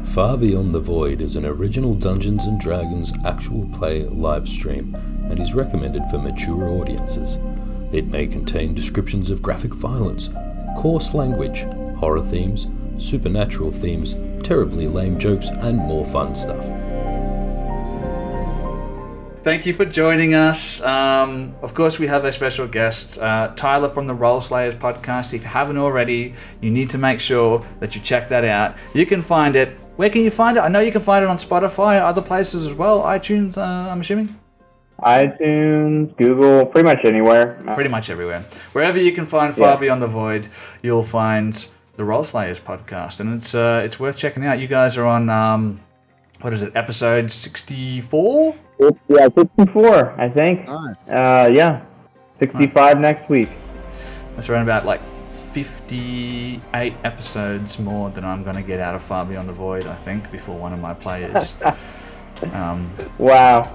Far Beyond the Void is an original Dungeons & Dragons actual play live stream and is recommended for mature audiences. It may contain descriptions of graphic violence, coarse language, horror themes, supernatural themes, terribly lame jokes, and more fun stuff. Thank you for joining us. Of course, we have a special guest, Tyler from the Role Slayers podcast. If you haven't already, you need to make sure that you check that out. You can find it. Where can you find it? I know you can find it on Spotify, other places as well. iTunes, I'm assuming? iTunes, Google, pretty much anywhere. Pretty much everywhere. Wherever you can find Far Beyond the Void, you'll find the Role Slayers podcast. And it's worth checking out. You guys are on, what is it, episode 64? Yeah, 64, I think. Nice. 65 next week. That's around about like 58 episodes more than I'm going to get out of Far Beyond the Void, I think, before one of my players Wow.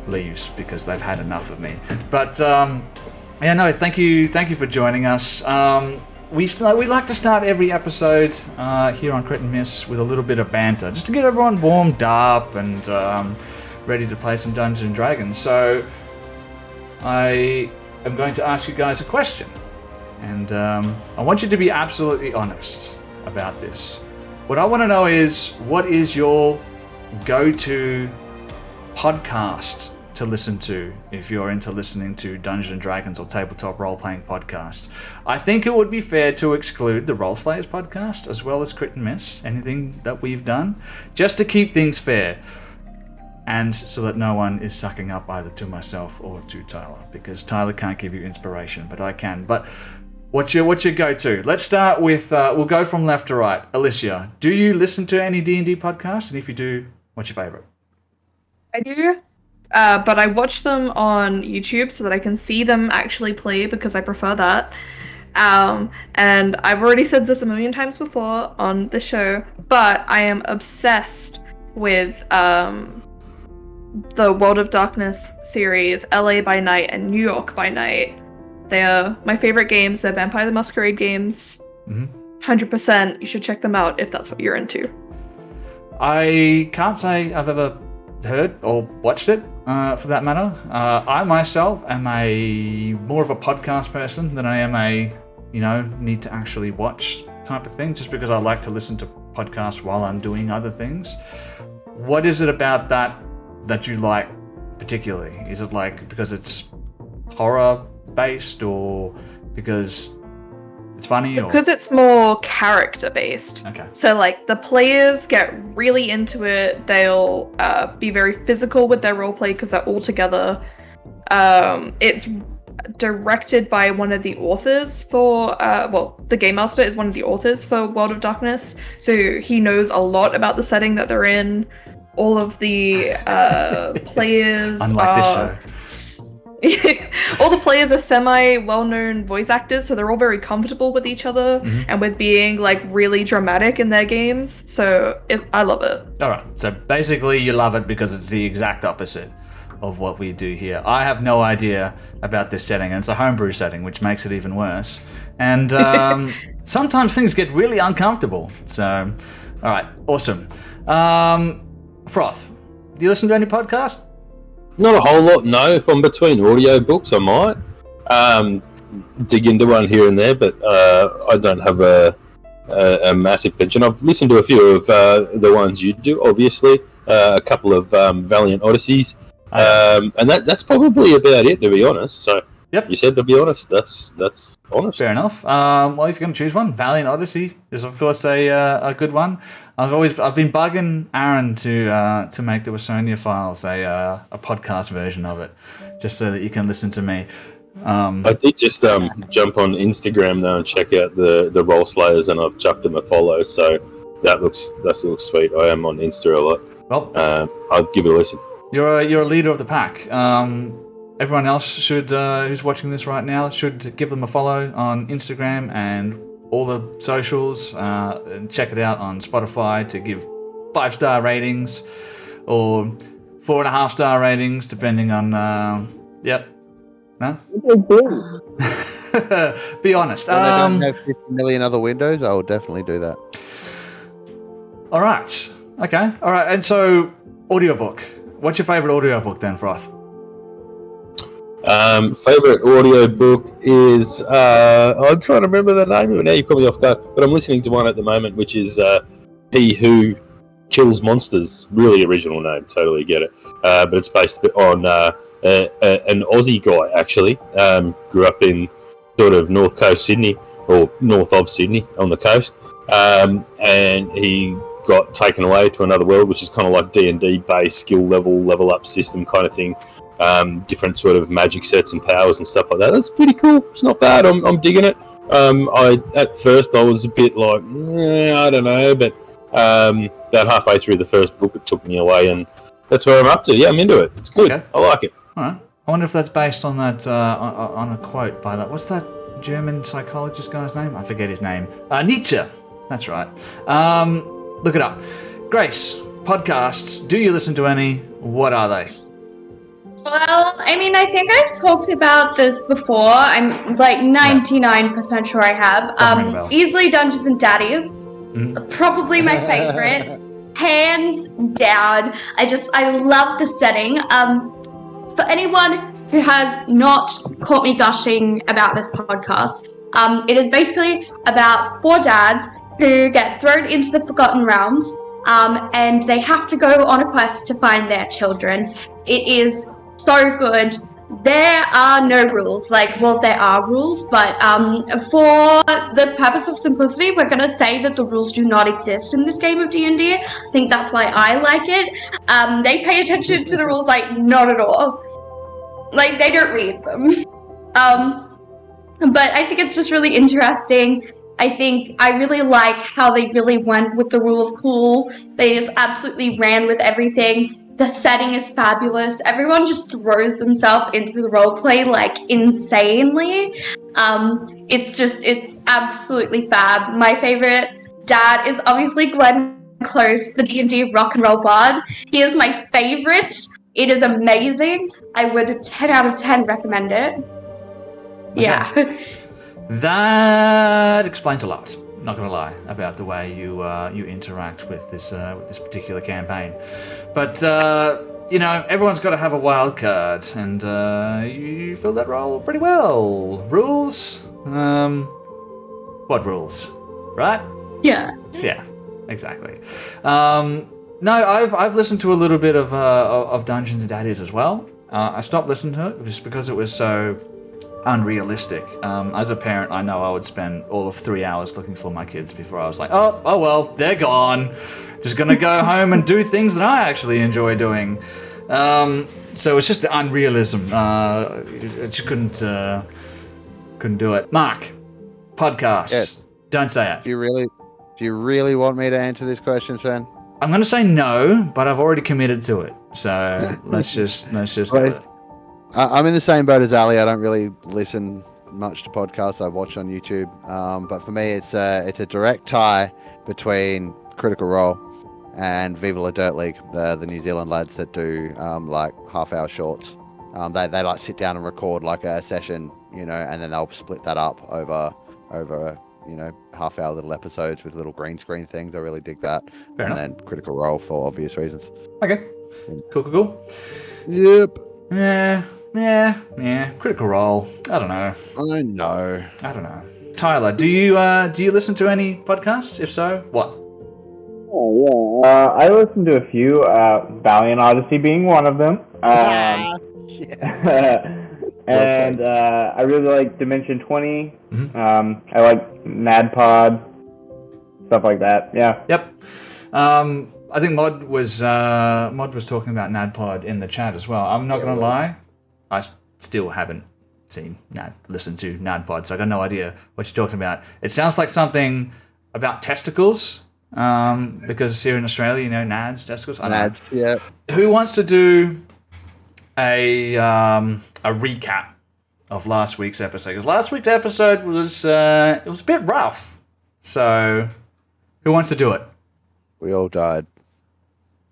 leaves because they've had enough of me. But thank you for joining us. We like to start every episode here on Crit and Miss with a little bit of banter, just to get everyone warmed up and ready to play some Dungeons and Dragons. So I am going to ask you guys a question, and I want you to be absolutely honest about this. What I want to know is, what is your go-to podcast to listen to if you're into listening to Dungeons and Dragons or tabletop role-playing podcasts? I think it would be fair to exclude the Role Slayers podcast as well as Crit and Miss, anything that we've done, just to keep things fair. And so that no one is sucking up either to myself or to Tyler, because Tyler can't give you inspiration, but I can. But what's your go-to? Let's start with, we'll go from left to right. Alicia, do you listen to any D&D podcasts? And if you do, what's your favorite? I do, but I watch them on YouTube so that I can see them actually play, because I prefer that. And I've already said this a million times before on the show, but I am obsessed with the World of Darkness series, LA by Night and New York by Night. They are my favorite games. They're Vampire the Masquerade games. 100%. You should check them out if that's what you're into. I can't say I've ever heard or watched it, for that matter. I myself am more of a podcast person than I am a, need to actually watch type of thing, just because I like to listen to podcasts while I'm doing other things. What is it about that you like particularly? Is it like because it's horror based, or because it's funny, or because it's more character based? Okay. So like the players get really into it. They'll be very physical with their roleplay because they're all together. It's directed by one of the authors for the Game Master is one of the authors for World of Darkness, so he knows a lot about the setting that they're in. All of the players Unlike this show. All the players are semi-well-known voice actors, so they're all very comfortable with each other and with being like really dramatic in their games. So I love it. All right. So basically, you love it because it's the exact opposite of what we do here. I have no idea about this setting, and it's a homebrew setting, which makes it even worse. And sometimes things get really uncomfortable. So, all right, awesome. Froth, do you listen to any podcasts? Not a whole lot, no. If I'm between audio books, I might dig into one here and there, but I don't have a massive penchant. I've listened to a few of the ones you do, obviously, a couple of Valiant Odysseys, and that's probably about it, to be honest. So, yep. You said to be honest. That's honest. Fair enough. Well, if you're going to choose one, Valiant Odyssey is, of course, a good one. I've been bugging Aaron to make the Wasonia Files a podcast version of it, just so that you can listen to me. I did just jump on Instagram now and check out the Role Slayers, and I've chucked them a follow, so that looks sweet. I am on Insta a lot. Well, I'll give it a listen. You're a leader of the pack. Everyone else should who's watching this right now should give them a follow on Instagram and all the socials, and check it out on Spotify to give 5-star ratings or 4.5-star ratings, depending on. Yep. No. Be honest. When they don't have 50 million other windows, I will definitely do that. All right. Okay. All right. And so, audiobook. What's your favorite audiobook then, Froth? Favorite audiobook is I'm trying to remember the name of it now. You caught me off guard, but I'm listening to one at the moment, which is He Who Kills Monsters. Really original name, totally get it. But it's based on an Aussie guy actually. Grew up in sort of North Coast Sydney or north of Sydney on the coast, and he got taken away to another world, which is kind of like D&D based skill level up system kind of thing. Different sort of magic sets and powers and stuff like that. That's pretty cool. It's not bad. I'm digging it. At first I was a bit like, I don't know, but about halfway through the first book, it took me away, and that's where I'm up to. Yeah, I'm into it. It's good. Okay. I like it. All right. I wonder if that's based on that on a quote by that. What's that German psychologist guy's name? I forget his name. Nietzsche. That's right. Look it up. Grace, podcasts. Do you listen to any? What are they? Well, I mean, I think I've talked about this before. I'm like 99% sure I have. Easily Dungeons and Daddies. Probably my favorite. Hands down. I love the setting. For anyone who has not caught me gushing about this podcast, it is basically about 4 dads who get thrown into the Forgotten Realms, and they have to go on a quest to find their children. It is so good. There are no rules. There are rules, but for the purpose of simplicity, we're going to say that the rules do not exist in this game of D&D. I think that's why I like it. They pay attention to the rules not at all. They don't read them. But I think it's just really interesting. I really like how they really went with the rule of cool. They just absolutely ran with everything. The setting is fabulous. Everyone just throws themselves into the roleplay insanely. It's absolutely fab. My favorite dad is obviously Glenn Close, the D&D rock and roll bard. He is my favorite. It is amazing. I would 10 out of 10 recommend it. Okay. Yeah. That explains a lot. Not gonna lie about the way you interact with this particular campaign, but everyone's got to have a wild card, and you fill that role pretty well. Rules? What rules? Right? Yeah. Yeah, exactly. No, I've listened to a little bit of Dungeons and Daddies as well. I stopped listening to it just because it was so unrealistic. As a parent, I know I would spend all of 3 hours looking for my kids before I was like, oh well, they're gone. Just gonna go home and do things that I actually enjoy doing. So it's just the unrealism. I just couldn't do it. Mark, podcasts. Yes. Don't say it. Do you really want me to answer this question, Sven? I'm gonna say no, but I've already committed to it. So let's just go with it. I'm in the same boat as Ali. I don't really listen much to podcasts. I watch on YouTube. But for me, it's a direct tie between Critical Role and Viva La Dirt League, the New Zealand lads that do half-hour shorts. They sit down and record a session, and then they'll split that up over half-hour little episodes with little green screen things. I really dig that. Fair enough. Then Critical Role for obvious reasons. Okay. Cool. Yep. Yeah. Critical Role. I don't know. I know. Tyler, do you listen to any podcasts? If so, what? Oh, yeah. I listened to a few, Valiant Odyssey being one of them. And I really like Dimension 20. Mm-hmm. I like NADPod, stuff like that. Yeah. Yep. I think Mod was talking about NADPod in the chat as well. I'm not going to lie, I still haven't listened to NADPod, so I got no idea what you're talking about. It sounds like something about testicles, because here in Australia, NADS, testicles. NADS, yeah. Who wants to do a recap of last week's episode? Because last week's episode was a bit rough. So, who wants to do it? We all died.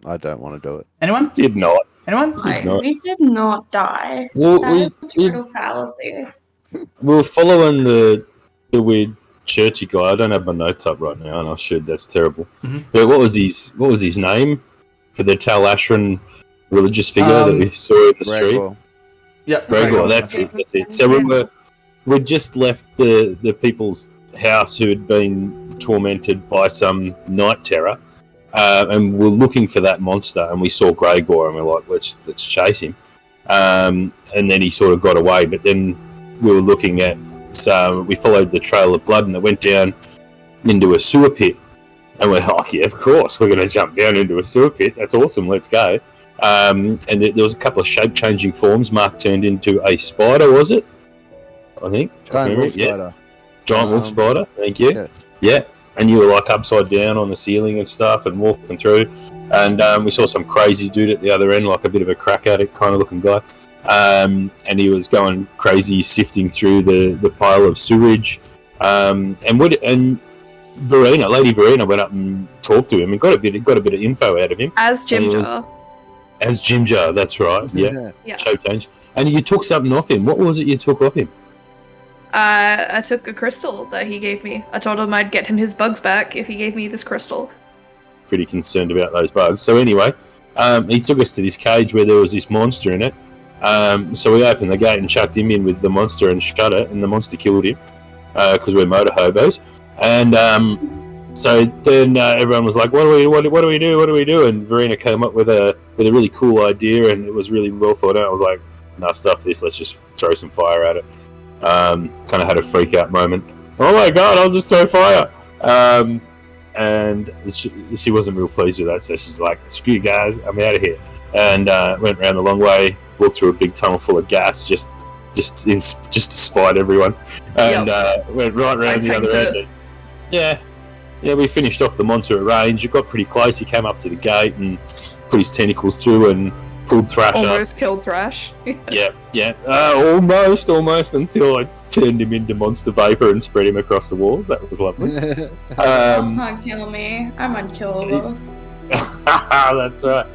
I don't want to do it. Anyone? Did not. Anyone? We did not die. Well, that is a total fallacy. We were following the weird churchy guy. I don't have my notes up right now, and I should. That's terrible. Mm-hmm. But what was his name for the Tal Ashran religious figure that we saw in the street? Yeah, Gregor. That's it. So we'd just left the people's house who had been tormented by some night terror, and we're looking for that monster, and we saw Gregor, and we're like, let's chase him. And then he sort of got away, but then we were looking at. So we followed the trail of blood, and it went down into a sewer pit. And we're like, yeah, of course, we're going to jump down into a sewer pit. That's awesome. Let's go. And there was a couple of shape-changing forms. Mark turned into a spider, was it? I think. Giant wolf spider. Giant wolf spider. Thank you. Yes. Yeah. And you were like upside down on the ceiling and stuff and walking through. And we saw some crazy dude at the other end, like a bit of a crack addict kind of looking guy. And he was going crazy, sifting through the pile of sewage. And Lady Verena went up and talked to him and got a bit of info out of him. As Ginger. As Ginger, that's right. Yeah. Shape change. And you took something off him. What was it you took off him? I took a crystal that he gave me. I told him I'd get him his bugs back if he gave me this crystal. Pretty concerned about those bugs. So anyway, he took us to this cage where there was this monster in it. So we opened the gate and chucked him in with the monster and shut it, and the monster killed him because we're motor hobos. And so then everyone was like, "What do we do?" And Verena came up with a really cool idea, and it was really well thought out. I was like, "Nah, stuff this. Let's just throw some fire at it." Kind of had a freak out moment. Oh my god! I'll just throw fire. And she wasn't real pleased with that, so she's like, "Screw you guys, I'm out of here." And went around the long way, walked through a big tunnel full of gas, just to spite everyone, and went right around the other end. Yeah, we finished off the monster at range. It got pretty close. He came up to the gate and put his tentacles through and pulled Thrash up. Almost killed Thrash. Yeah. Almost until I turned him into monster vapor and spread him across the walls. That was lovely. Don't kill me. I'm unkillable. That's right.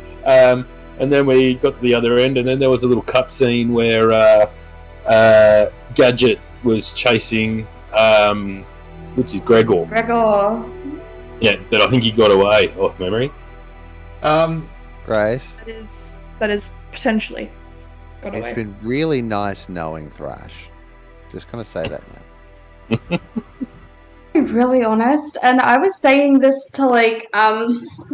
And then we got to the other end, and then there was a little cutscene where Gadget was chasing, which is Gregor. Yeah, but I think he got away off memory. Grace. That is potentially got away. It's been really nice knowing Thrash. Just gonna say that now. To be really honest, and I was saying this to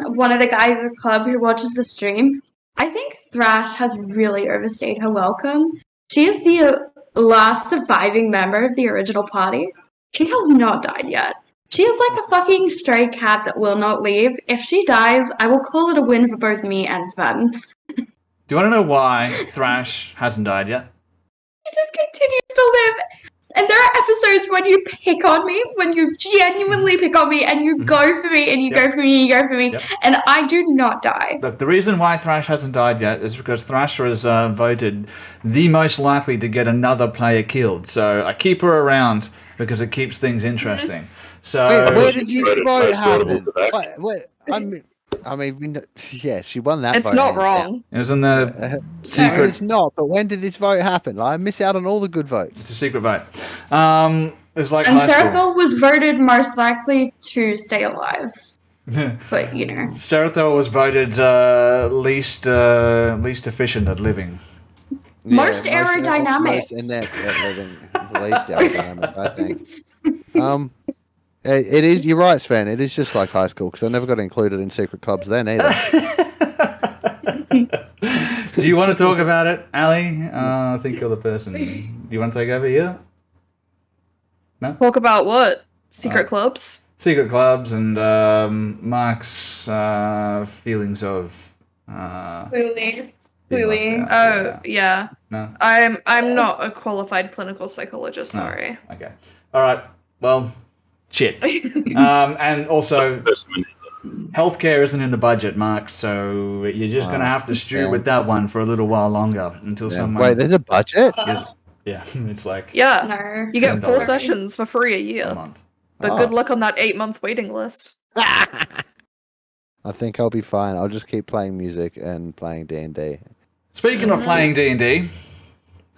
one of the guys at the club who watches the stream. I think Thrash has really overstayed her welcome. She is the last surviving member of the original party. She has not died yet. She is like a fucking stray cat that will not leave. If she dies, I will call it a win for both me and Sven. Do you want to know why Thrash hasn't died yet? She just continues to live. And there are episodes when you pick on me, when you genuinely pick on me, and you go for me, and you go for me, and you go for me, and I do not die. Look, the reason why Thrash hasn't died yet is because Thrash was voted the most likely to get another player killed. So I keep her around because it keeps things interesting. So where did this vote happen? I mean, yes, she won that. It's not wrong. It was in the secret. No, it's not. But when did this vote happen? I miss out on all the good votes. It's a secret vote. It's like and high school. Serathil was voted most likely to stay alive. But you know, Serathil was voted least efficient at living. Yeah, most aerodynamic. Most inept at living. The least aerodynamic, I think. It is. You're right, Sven. It is just like high school because I never got included in secret clubs then either. Do you want to talk about it, Ali? I think you're the person. Do you want to take over here? No. Talk about what? Secret clubs. Secret clubs and Mark's feelings of. Clearly. Oh yeah. No. I'm not a qualified clinical psychologist. Sorry. No. Okay. All right. Well. Shit. And also, healthcare isn't in the budget, Mark, so you're just going to have to stew with that one for a little while longer until someone... Wait, there's a budget? Yeah, it's like... Yeah, no. You get 4 sessions for free a year. A month. But good luck on that 8-month waiting list. I think I'll be fine. I'll just keep playing music and playing D&D. Speaking of playing D&D,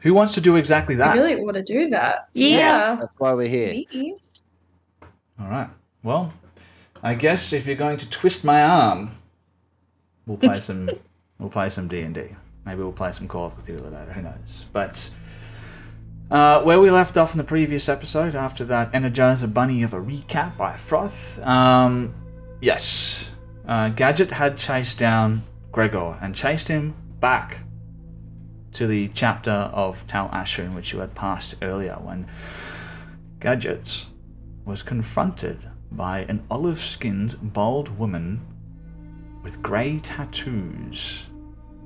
who wants to do exactly that? I really want to do that. Yeah. That's why we're here. All right. Well, I guess if you're going to twist my arm, we'll play some D&D. Maybe we'll play some Call of Cthulhu later. Who knows? But where we left off in the previous episode, after that Energizer Bunny of a recap by Froth, yes, Gadget had chased down Gregor and chased him back to the chapter of Tal Ashun, which you had passed earlier, when Gadget was confronted by an olive-skinned, bald woman with grey tattoos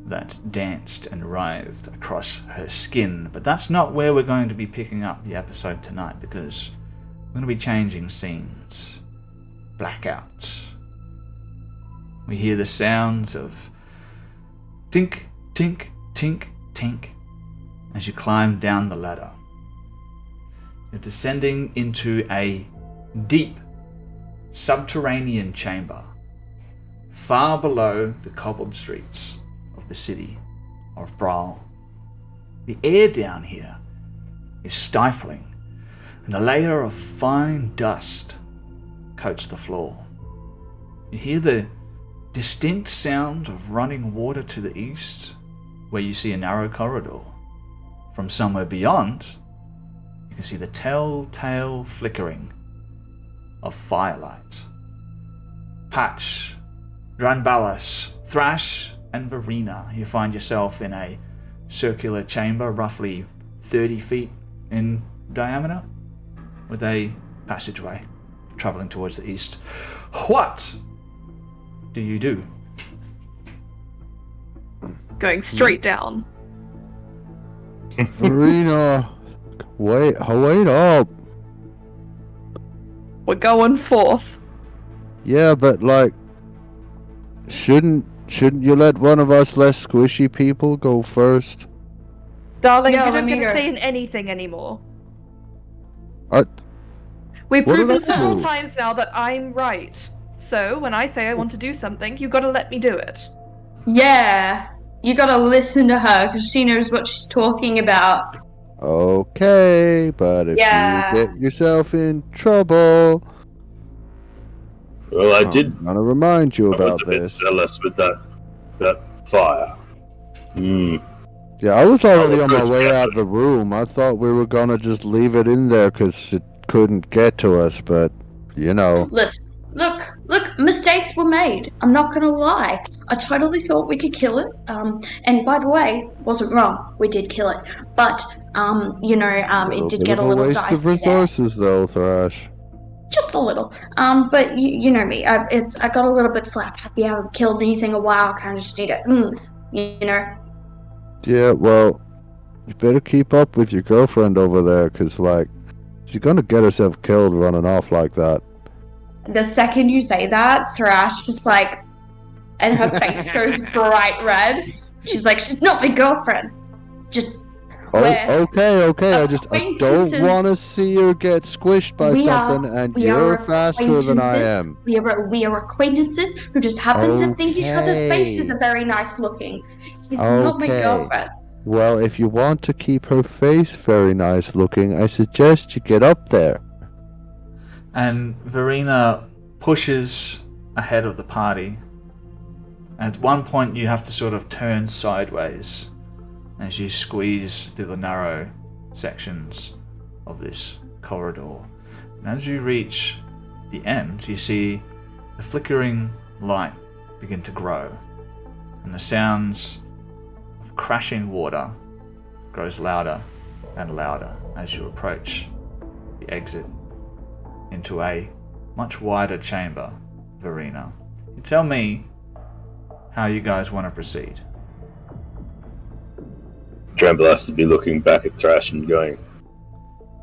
that danced and writhed across her skin. But that's not where we're going to be picking up the episode tonight, because we're going to be changing scenes. Blackouts. We hear the sounds of tink, tink, tink, tink as you climb down the ladder. You're descending into a deep subterranean chamber far below the cobbled streets of the city of Brawl. The air down here is stifling, and a layer of fine dust coats the floor. You hear the distinct sound of running water to the east, where you see a narrow corridor. From somewhere beyond, you can see the telltale flickering of firelight. Patch, Dranbalas, Thrash, and Verena, you find yourself in a circular chamber roughly 30 feet in diameter, with a passageway traveling towards the east. What do you do? Going straight down. Verena, wait up. We're going forth. Yeah, but like, shouldn't you let one of us less squishy people go first? Darling, Yeah, you let don't me get to go. say anything anymore. I, We've What did proven I several do? times now that I'm right. So, when I say I want to do something, you gotta let me do it. Yeah, you gotta listen to her because she knows what she's talking about. okay, but if Yeah. you get yourself in trouble, Well, I I'm did. gonna remind you I was about a bit this. zealous with that fire. Yeah, I was already on my approach way carefully. out of the room. I thought we were gonna just leave it in there because it couldn't get to us, but you know. Listen, look, mistakes were made. I'm not gonna lie. I totally thought we could kill it. And by the way, wasn't wrong. We did kill it, but it did Bit get of a little waste of dicey there. resources, though, Thrash. Just a little. But you know me. I got a little bit slap happy. I haven't killed anything in a while. Kind of just need it. You know. Yeah, well, you better keep up with your girlfriend over there, because, like, she's gonna get herself killed running off like that. The second you say that, Thrash just like, and her face goes bright red. She's like, she's not my girlfriend. Just Okay. I don't acquaintances. want to see her get squished by something, and you're faster than I am. We are acquaintances who just happen to think each other's faces are very nice looking. She's not my girlfriend. Well, if you want to keep her face very nice looking, I suggest you get up there. And Verena pushes ahead of the party. At one point, you have to sort of turn sideways as you squeeze through the narrow sections of this corridor. And as you reach the end, you see the flickering light begin to grow, and the sounds of crashing water grows louder and louder as you approach the exit into a much wider chamber, Verena. You tell me how you guys want to proceed. Drambulas would be looking back at Thrash and going,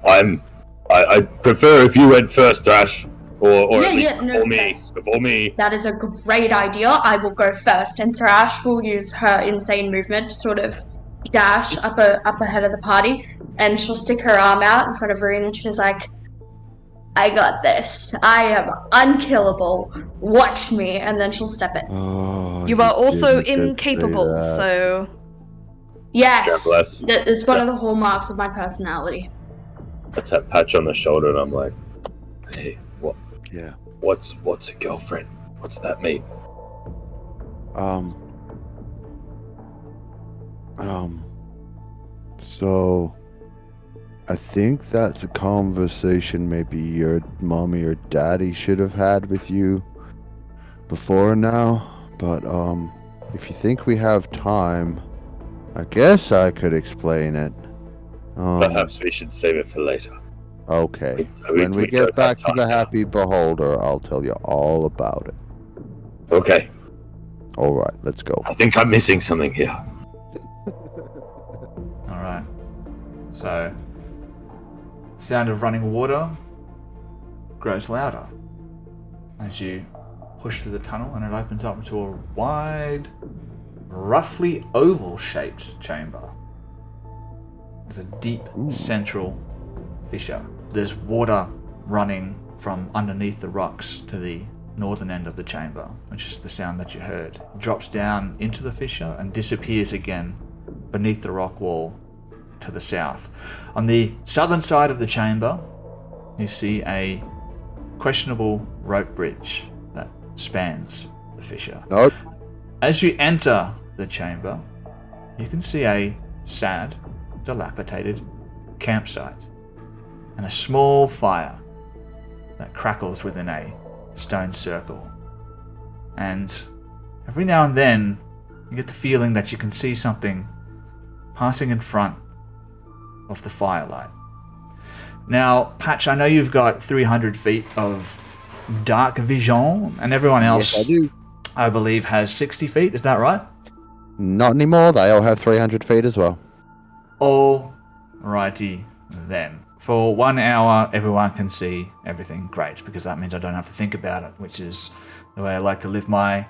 I prefer if you went first, Thrash, or at least before me. That is a great idea. I will go first, and Thrash will use her insane movement to sort of dash up ahead of the party, and she'll stick her arm out in front of Verena, and she's like, I got this. I am unkillable. Watch me, and then she'll step in. Oh, You are also didn't get to say incapable, that. so... Yes, Drambulas. that is one of the hallmarks of my personality. I tap Patch on the shoulder and I'm like, hey, Yeah. What's a girlfriend? What's that mean? So I think that's a conversation maybe your mommy or daddy should have had with you before now. But if you think we have time, I guess I could explain it. Perhaps we should save it for later. Okay. When we get back to the Happy Beholder, I'll tell you all about it. Okay. All right, let's go. I think I'm missing something here. All right. So, sound of running water grows louder as you push through the tunnel, and it opens up into a wide, roughly oval-shaped chamber. There's a deep central fissure. There's water running from underneath the rocks to the northern end of the chamber, which is the sound that you heard. It drops down into the fissure and disappears again beneath the rock wall to the south. On the southern side of the chamber, you see a questionable rope bridge that spans the fissure. Nope. As you enter the chamber, you can see a sad, dilapidated campsite and a small fire that crackles within a stone circle. And every now and then, you get the feeling that you can see something passing in front of the firelight. Now, Patch, I know you've got 300 feet of dark vision, and everyone else, yes, I do. I believe, has 60 feet. Is that right? Not anymore. They all have 300 feet as well. Alrighty then. For 1 hour, everyone can see everything. Great, because that means I don't have to think about it, which is the way I like to live my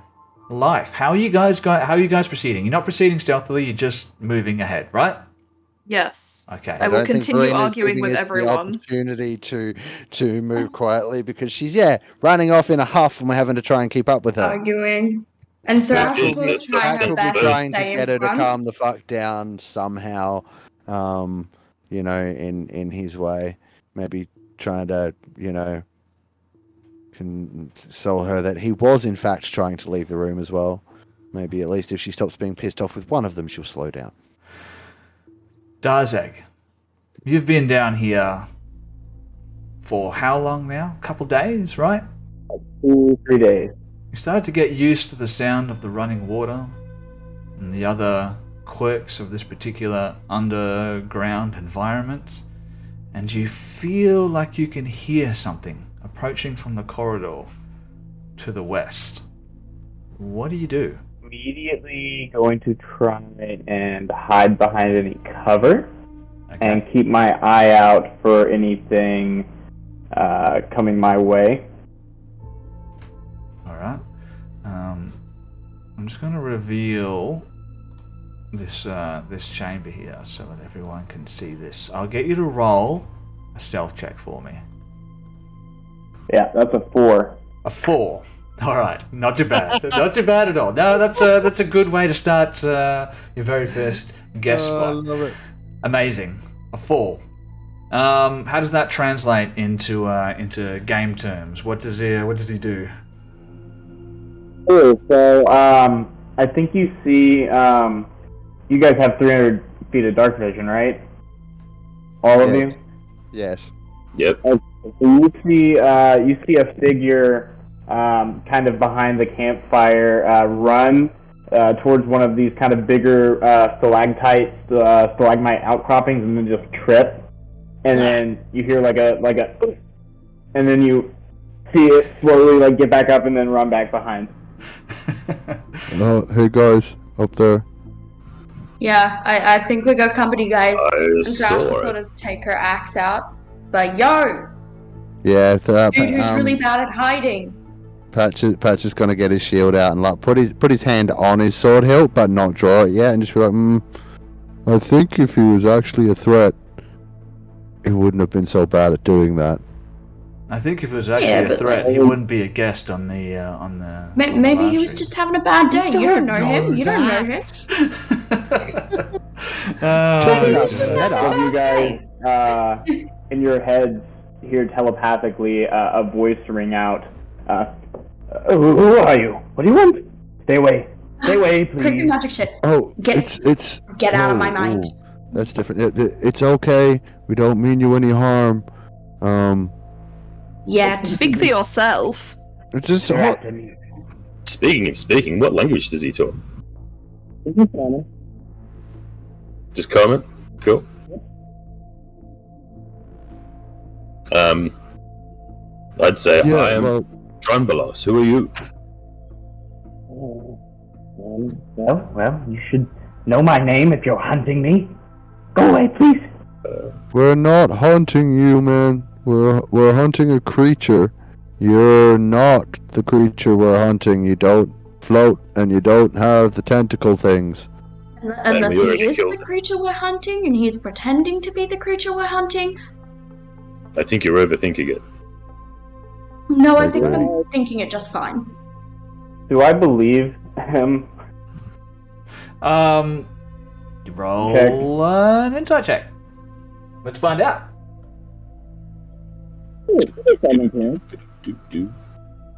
life. How are you guys proceeding? You're not proceeding stealthily. You're just moving ahead, right? Yes. Okay. I will continue arguing with everyone. The opportunity to move quietly because she's running off in a huff, and we're having to try and keep up with her. Arguing. And Thrash will try her best trying to to stay get her in to front. calm the fuck down somehow. In his way, maybe trying to console her that he was in fact trying to leave the room as well. Maybe at least if she stops being pissed off with one of them, she'll slow down. Darzeg, you've been down here for how long now? A couple days, right? 2-3 days. You started to get used to the sound of the running water and the other quirks of this particular underground environment, and you feel like you can hear something approaching from the corridor to the west. What do you do? Immediately going to try and hide behind any cover and keep my eye out for anything coming my way. Alright. I'm just going to reveal this chamber here so that everyone can see this. I'll get you to roll a stealth check for me. Yeah, that's a 4. A 4. All right, not too bad. Not too bad at all. No, that's a good way to start your very first guest spot. I love it. Amazing. A 4. How does that translate into game terms? What does he do? Cool. So I think you see. You guys have 300 feet of dark vision, right? All of you? Yes. Yep. Okay, so you see a figure kind of behind the campfire run towards one of these kind of bigger stalagmite outcroppings, and then just trip. And then you hear like a, and then you see it slowly get back up and then run back behind. Hey guys, up there. Yeah, I think we got company, guys. And saw Thrash will it. sort of take her axe out. But yo, Yeah, dude who's really bad at hiding. Patch is gonna get his shield out and put his hand on his sword hilt, but not draw it yet, and just be like, I think if he was actually a threat, he wouldn't have been so bad at doing that. I think if it was actually a threat, he wouldn't be a guest on the Maybe he was just having a bad day. You don't know him. You don't know him. Some of you guys, in your heads, hear telepathically a voice ring out. Who are you? What do you want? Stay away. Stay away, please. Quick magic shit. Oh, Get out of my mind. That's different. It's okay. We don't mean you any harm. Yeah. Speak for yourself. It's just Speaking of speaking, what language does he talk? Just common? Cool. I'd say I am Drunbalos. Who are you? Well, you should know my name if you're hunting me. Go away, please. We're not hunting you, man. We're hunting a creature. You're not the creature we're hunting. You don't float, and you don't have the tentacle things. Unless he is the creature we're hunting, and he's pretending to be the creature we're hunting. I think you're overthinking it. No, I think I'm thinking it just fine. Do I believe him? Roll an insight check. Let's find out.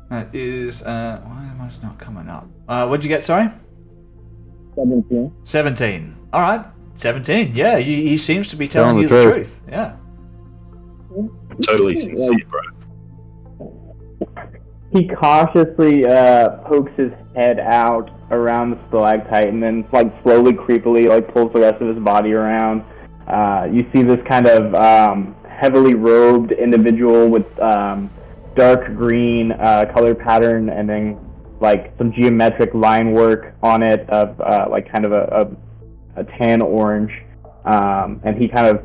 That is, why am I not coming up? What'd you get, sorry? 17. 17. Alright, 17. Yeah, he seems to be telling you the truth. Yeah. Totally sincere, bro. He cautiously pokes his head out around the stalactite and then, like, slowly, creepily, like, pulls the rest of his body around. You see this kind of heavily robed individual with dark green color pattern and then, like, some geometric line work on it of, like, kind of a tan orange. And he kind of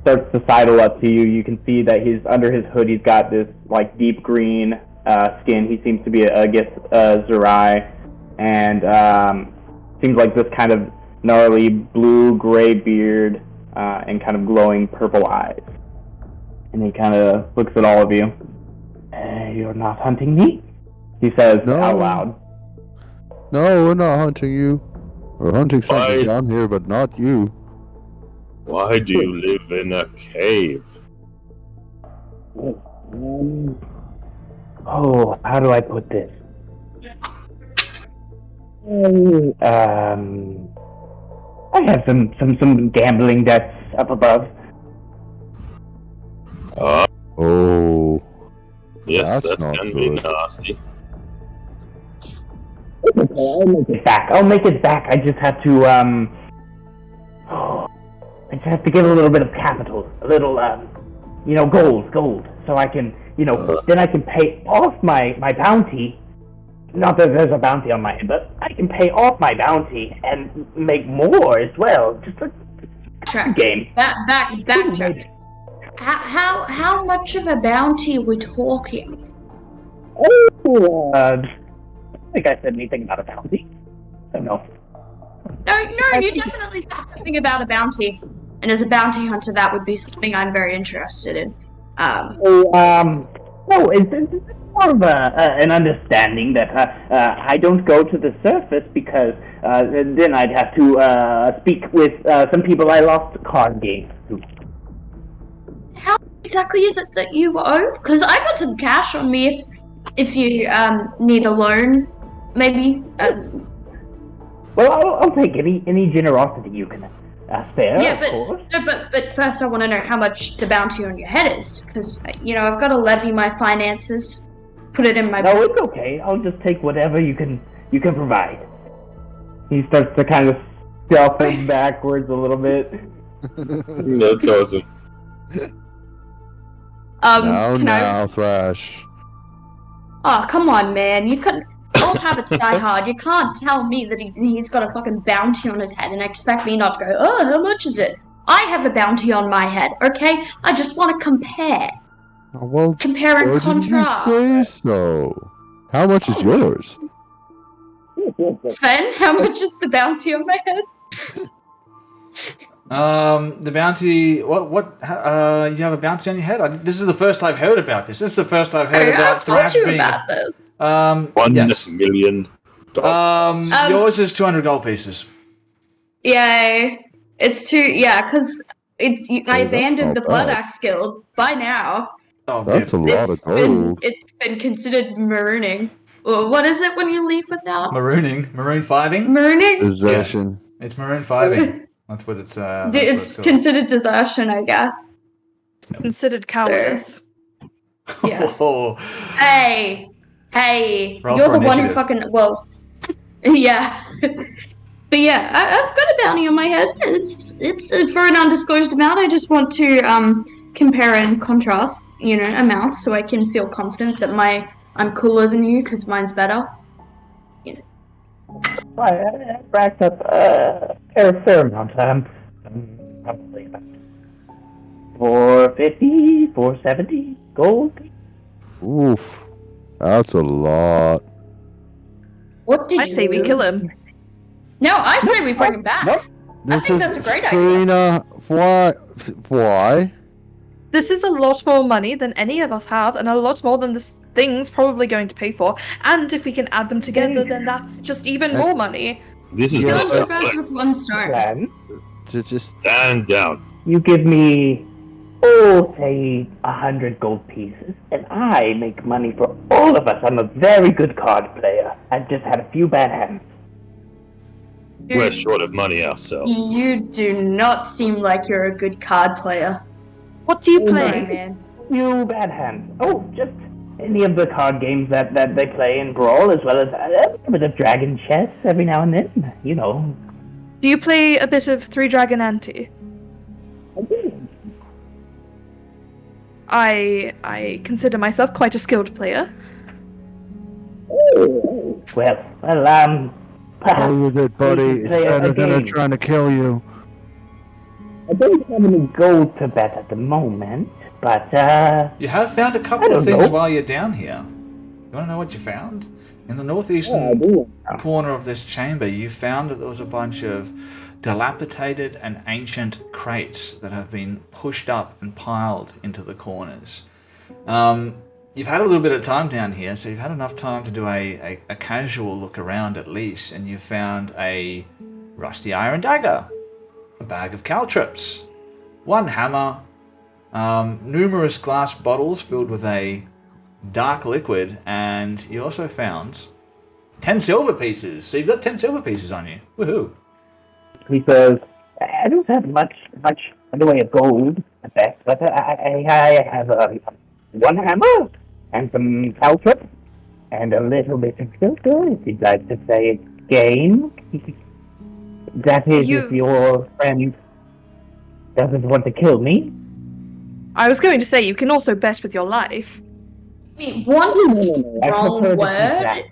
starts to sidle up to you. You can see that he's under his hood. He's got this, like, deep green skin. He seems to be a Gust Zerai, and seems like this kind of gnarly blue-gray beard and kind of glowing purple eyes. And he kind of looks at all of you. You're not hunting me? He says out loud. No, we're not hunting you. We're hunting something down here, but not you. Why do you live in a cave? How do I put this? I have some gambling debts up above. Yes, that's that can be nasty. I'll make it back. I'll make it back. I just have to give a little bit of capital, a little gold, so I can, then I can pay off my bounty. Not that there's a bounty on my head, but I can pay off my bounty and make more as well. Just a game. Backtrack. How much of a bounty are we talking? I don't think I said anything about a bounty. I don't know. No, you definitely said something about a bounty. And as a bounty hunter, that would be something I'm very interested in. No, it's more of an understanding that I don't go to the surface because then I'd have to speak with some people I lost card games to. How exactly is it that you owe? Because I got some cash on me if you need a loan, maybe. Well, I'll take any generosity you can spare, yeah, of course. But first I want to know how much the bounty on your head is, because, I've got to levy my finances, put it in my... No, it's okay. I'll just take whatever you can provide. He starts to kind of shuffle backwards a little bit. That's awesome. Now, Thrash. Oh, come on, man. You couldn't... Old habits die hard. You can't tell me that he's got a fucking bounty on his head and expect me not to go, oh, how much is it? I have a bounty on my head, okay? I just want to compare. Well, compare and contrast. Did you say so? How much is yours? Sven, how much is the bounty on my head? The bounty. What? You have a bounty on your head? This is the first I've heard about this. This is the first I've heard about Thrash being. About this. $1 million. Yours is 200 gold pieces. Yay! It's too. Yeah, because I abandoned the Blood Axe Guild by now. Oh, that's a lot of gold. It's been considered marooning. Well, what is it when you leave without? Marooning? Maroon 5ing? Marooning? Desertion. Yeah. It's Maroon 5ing. That's what it's it's considered desertion, I guess. Considered cowardice. Yes. Oh. Hey, Roll you're for the one who initiative. yeah. But yeah, I've got a bounty on my head. It's for an undisclosed amount. I just want to compare and contrast, amounts, so I can feel confident that I'm cooler than you because mine's better. I racked up a fair amount. Probably about 450, 470 gold. Oof, that's a lot. What did I say we kill him. No, I say we bring him back. Nope. I think that's a great idea. Serena, why? This is a lot more money than any of us have, and a lot more than this thing's probably going to pay for. And if we can add them together, then that's just even more money. This is Kill not two birds with one stone. Plan. To just stand down. You give me, say 100 gold pieces, and I make money for all of us. I'm a very good card player. I've just had a few bad hands. We're short of money ourselves. You do not seem like you're a good card player. What do you Sorry, play? man. Few bad hands. Oh, just any of the card games that they play in Brawl, as well as a bit of Dragon Chess every now and then. Do you play a bit of Three Dragon Ante? I do. I consider myself quite a skilled player. Well, go with it, buddy. It's better than her trying to kill you. I don't have any gold to bet at the moment, but You have found a couple I of don't things know. while you're down here. You want to know what you found? In the northeastern corner of this chamber, you found that there was a bunch of dilapidated and ancient crates that have been pushed up and piled into the corners. You've had a little bit of time down here, so you've had enough time to do a casual look around at least, and you've found a rusty iron dagger, a bag of caltrops, one hammer, numerous glass bottles filled with a dark liquid, and you also found 10 silver pieces. So you've got 10 silver pieces on you. Woohoo! because I don't have much in the way of gold effect, but I have one hammer and some caltrops and a little bit of silver, if you'd like to say it game. That is, if your friend doesn't want to kill me. I was going to say, you can also bet with your life. I mean, want is the I wrong prefer to keep word. that.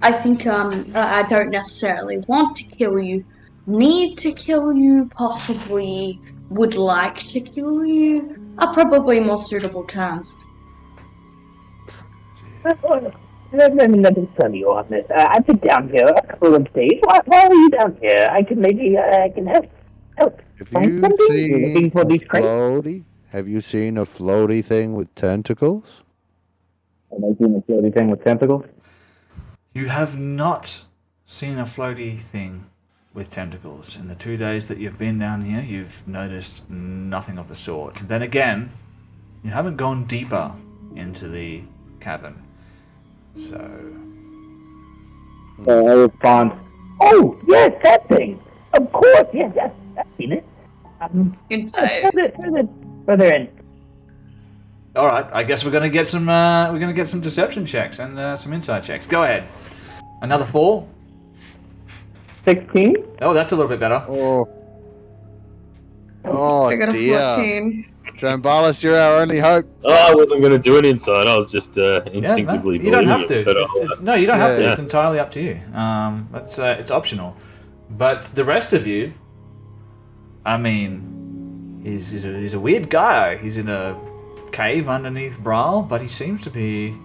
I think I don't necessarily want to kill you, need to kill you, possibly would like to kill you, are probably more suitable terms. Let me tell you on this. I've been down here a couple of days. Why are you down here? I can help. Have Find you something? You're seen looking for a these crates? floaty? Have you seen a floaty thing with tentacles? Have I seen a floaty thing with tentacles? You have not seen a floaty thing with tentacles. In the 2 days that you've been down here, you've noticed nothing of the sort. Then again, you haven't gone deeper into the cavern. So... I respond, oh, yes, that thing. Of course, yes, I've seen it. Inside. Further in. All right, I guess we're gonna get some deception checks and some insight checks. Go ahead. Another 4. 16? Oh, that's a little bit better. Oh I got a dear. 14. Drambalis, you're our only hope. Oh, I wasn't going to do an insight. I was just instinctively you don't have believing to. it, but No, you don't have to. Yeah. It's entirely up to you. It's optional. But the rest of you, I mean, he's a weird guy. He's in a cave underneath Brawl, but he seems to be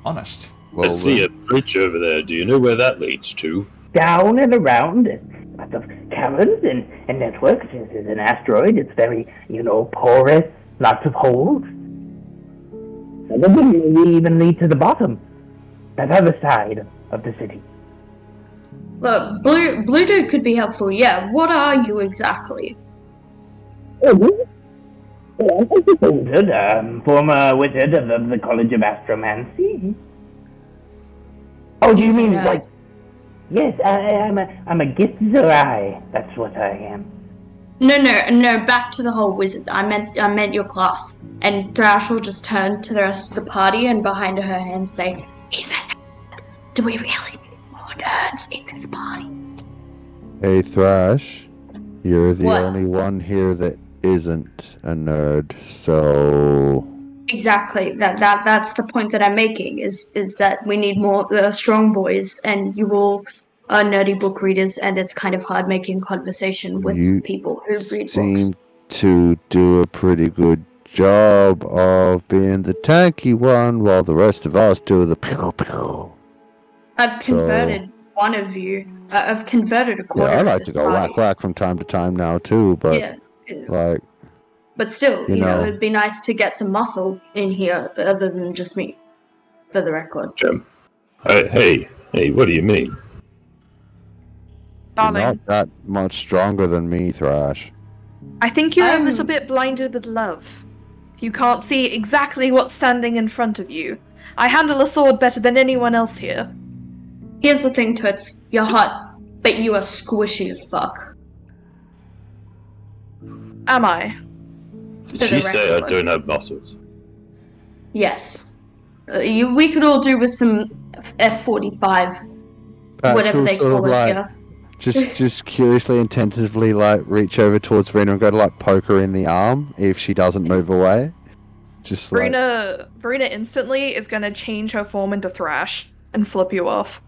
honest. I see a bridge over there. Do you know where that leads to? Down and around, and lots of caverns and networks. It's an asteroid. It's very, porous, lots of holes. Some of them may even lead to the bottom, that other side of the city. Look, Blue Dude could be helpful, yeah. What are you exactly? I'm a wizard, former wizard of the College of Astromancy. Oh, do you He's mean, a nerd. like... Yes, I'm a Githzerai. That's what I am. No, back to the whole wizard. I meant your class. And Thrash will just turn to the rest of the party and behind her hand say, he's a nerd. Do we really need more nerds in this party? Hey, Thrash, you're the What? only one here that isn't a nerd, so... Exactly. That's the point that I'm making, is that we need more strong boys, and you all are nerdy book readers, and it's kind of hard making conversation with people who read seem books. to do a pretty good job of being the tanky one while the rest of us do the pew-pew. I've converted one of you. I've converted a quarter Yeah, I of like this to go party. whack from time to time now too, but like... But still, you know, it'd be nice to get some muscle in here other than just me, for the record. Jim. Hey, what do you mean? You're Darling, not that much stronger than me, Thrash. I think you're a little bit blinded with love. You can't see exactly what's standing in front of you. I handle a sword better than anyone else here. Here's the thing, Toots. You're hot, but you are squishy as fuck. Am I? Did she say I don't have muscles? Yes. We could all do with some F45, whatever they call it here. Just curiously and tentatively, like, reach over towards Verena and go to, like, poke her in the arm if she doesn't move away. Just like... Verena instantly is gonna change her form into Thrash and flip you off.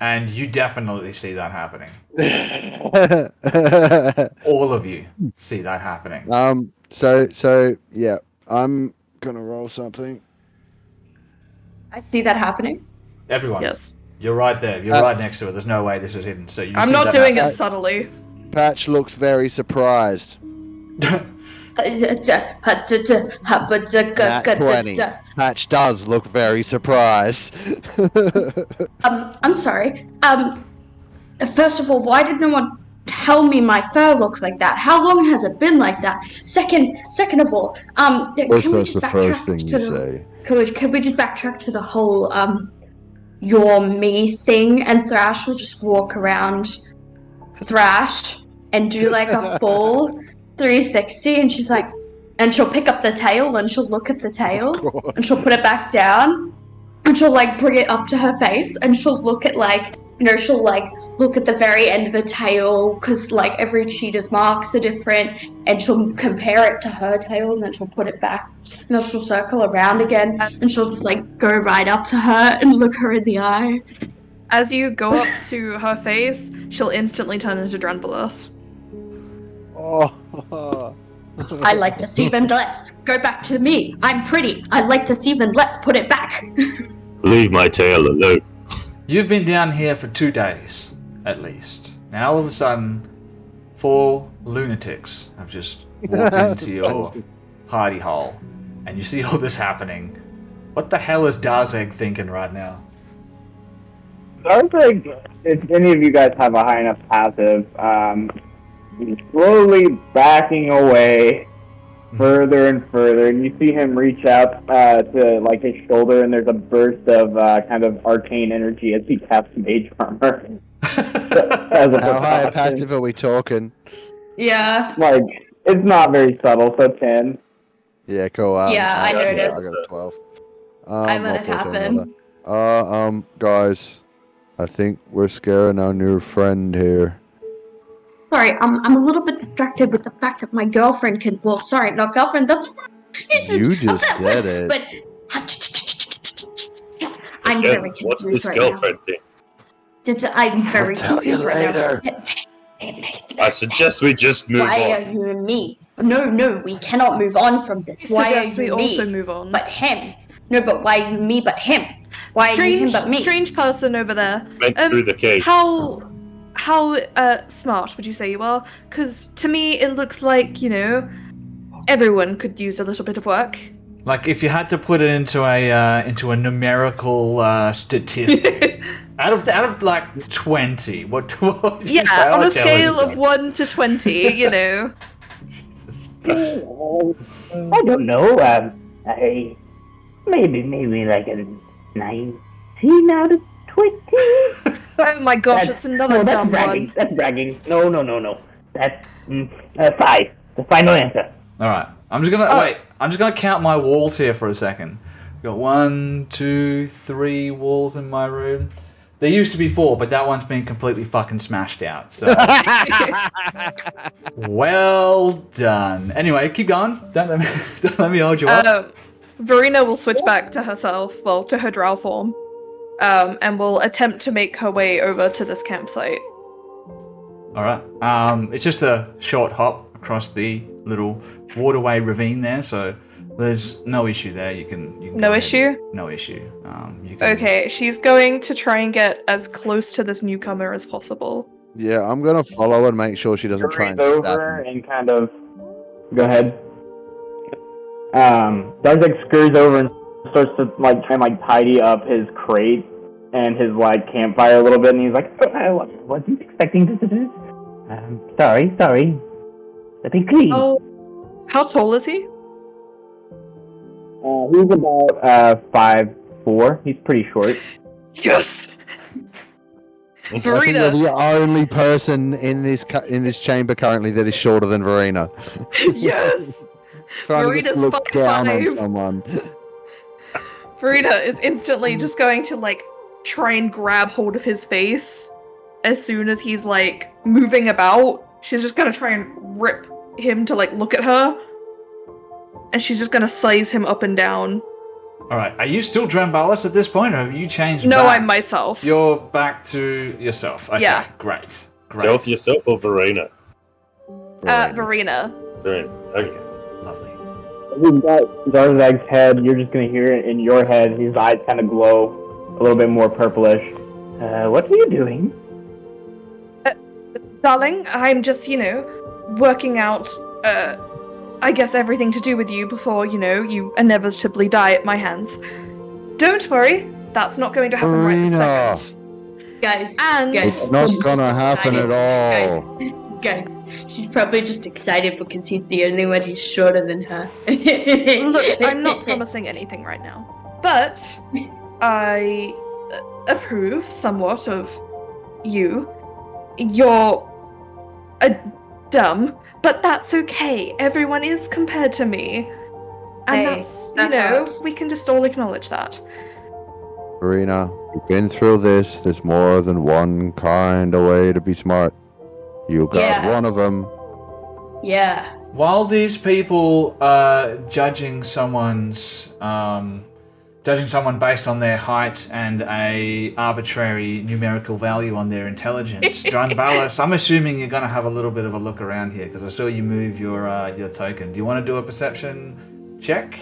And you definitely see that happening. All of you see that happening. So yeah, I'm gonna roll something. I see that happening. Everyone. Yes. You're right there. You're right next to it. There's no way this is hidden. So you I'm see not that doing happen. it subtly. Patch looks very surprised. Nat 20. Patch does look very surprised. I'm sorry. First of all, why did no one tell me my fur looks like that? How long has it been like that? Second of all, What's the first thing you say? Can we just backtrack to the whole you're me thing, and Thrash will just walk around Thrash and do like a full 360, and she's like, and she'll pick up the tail and she'll look at the tail and she'll put it back down and she'll like bring it up to her face and she'll look at like, you know, she'll like look at the very end of the tail because like every cheetah's marks are different, and she'll compare it to her tail and then she'll put it back and then she'll circle around again and she'll just like go right up to her and look her in the eye. As you go up to her face, she'll instantly turn into Dranbulos. Oh. I like this even less. Go back to me. I'm pretty. I like this even less. Put it back. Leave my tail alone. You've been down here for 2 days, at least. Now all of a sudden, 4 lunatics have just walked into your hidey hole, and you see all this happening. What the hell is Darzeg thinking right now? Darzeg, if any of you guys have a high enough passive, he's slowly backing away further and further, and you see him reach out to like his shoulder, and there's a burst of kind of arcane energy as he casts mage armor. How high a passive are we talking? Yeah. Like, it's not very subtle, so 10. Yeah, cool. Yeah, I noticed. I got a 12. I let it happen. Guys, I think we're scaring our new friend here. Sorry, I'm a little bit distracted with the fact that my girlfriend can. Well, sorry, not girlfriend. That's. You just said it. But I'm very confused What's this right girlfriend thing? now. I'm very I'll tell you confused right later. I suggest we just move Why on. are you and me? No, we cannot move on from this. Why are Suggest we you also me, move on. but him? No, but why are you me, but him? Why are you him, but me? Strange person over there. Went through the cage. How smart would you say you are? Because to me, it looks like, you know, everyone could use a little bit of work. Like, if you had to put it into a numerical statistic, Out of like 20, what would you say? Yeah, on Oh, a scale tell of 1 to 20, you know. Jesus. I don't know. I maybe like a 19 out of 20. Oh my gosh, it's another dumb bragging. one. That's bragging. No. That's 5. The final answer. All right, I'm just gonna count my walls here for a second. Got 1, 2, 3 walls in my room. There used to be 4, but that one's been completely fucking smashed out. So, well done. Anyway, keep going. Don't let me hold you up. Verena will switch back to herself, well, to her drow form, and will attempt to make her way over to this campsite. All right. It's just a short hop across the little waterway ravine there, so there's no issue there. You can No issue? No issue. You can Okay, she's going to try and get as close to this newcomer as possible. Yeah, I'm gonna follow and make sure she doesn't try and stab over me. and kind of go ahead. Darzek scurries over and starts to try and tidy up his crate and his campfire a little bit, and he's like, wasn't expecting visitors. Sorry. Let me clean. Oh, how tall is he? He's about 5'4". He's pretty short. Yes. I think you're the only person in this chamber currently that is shorter than Verena. Yes. Trying to Verena's just look down on 5'5". someone. Verena is instantly just going to try and grab hold of his face as soon as he's moving about. She's just gonna try and rip him to look at her, and she's just gonna size him up and down. All right. Are you still Drambalis at this point, or have you changed? No, back? I'm myself. You're back to yourself. Okay, Yeah. Great. Yourself or Verena? Verena. Verena. Okay. Lovely. We've got Darzak's head. You're just gonna hear it in your head. His eyes kind of glow a little bit more purplish. What are you doing? Darling, I'm just, working out, I guess everything to do with you before, you inevitably die at my hands. Don't worry, that's not going to happen right this second. Guys, And It's not gonna happen at all. Guys, she's probably just excited because he's the only one who's shorter than her. look, I'm not promising anything right now, but I approve somewhat of you. You're dumb, but that's okay. Everyone is compared to me. And Hey, that's, that hurts. we can just all acknowledge that. Verena, we've been through this. There's more than one kind of way to be smart. You got Yeah. one of them. Yeah. While these people are judging someone based on their height and a arbitrary numerical value on their intelligence, Drambalis, I'm assuming you're going to have a little bit of a look around here because I saw you move your token. Do you want to do a perception check?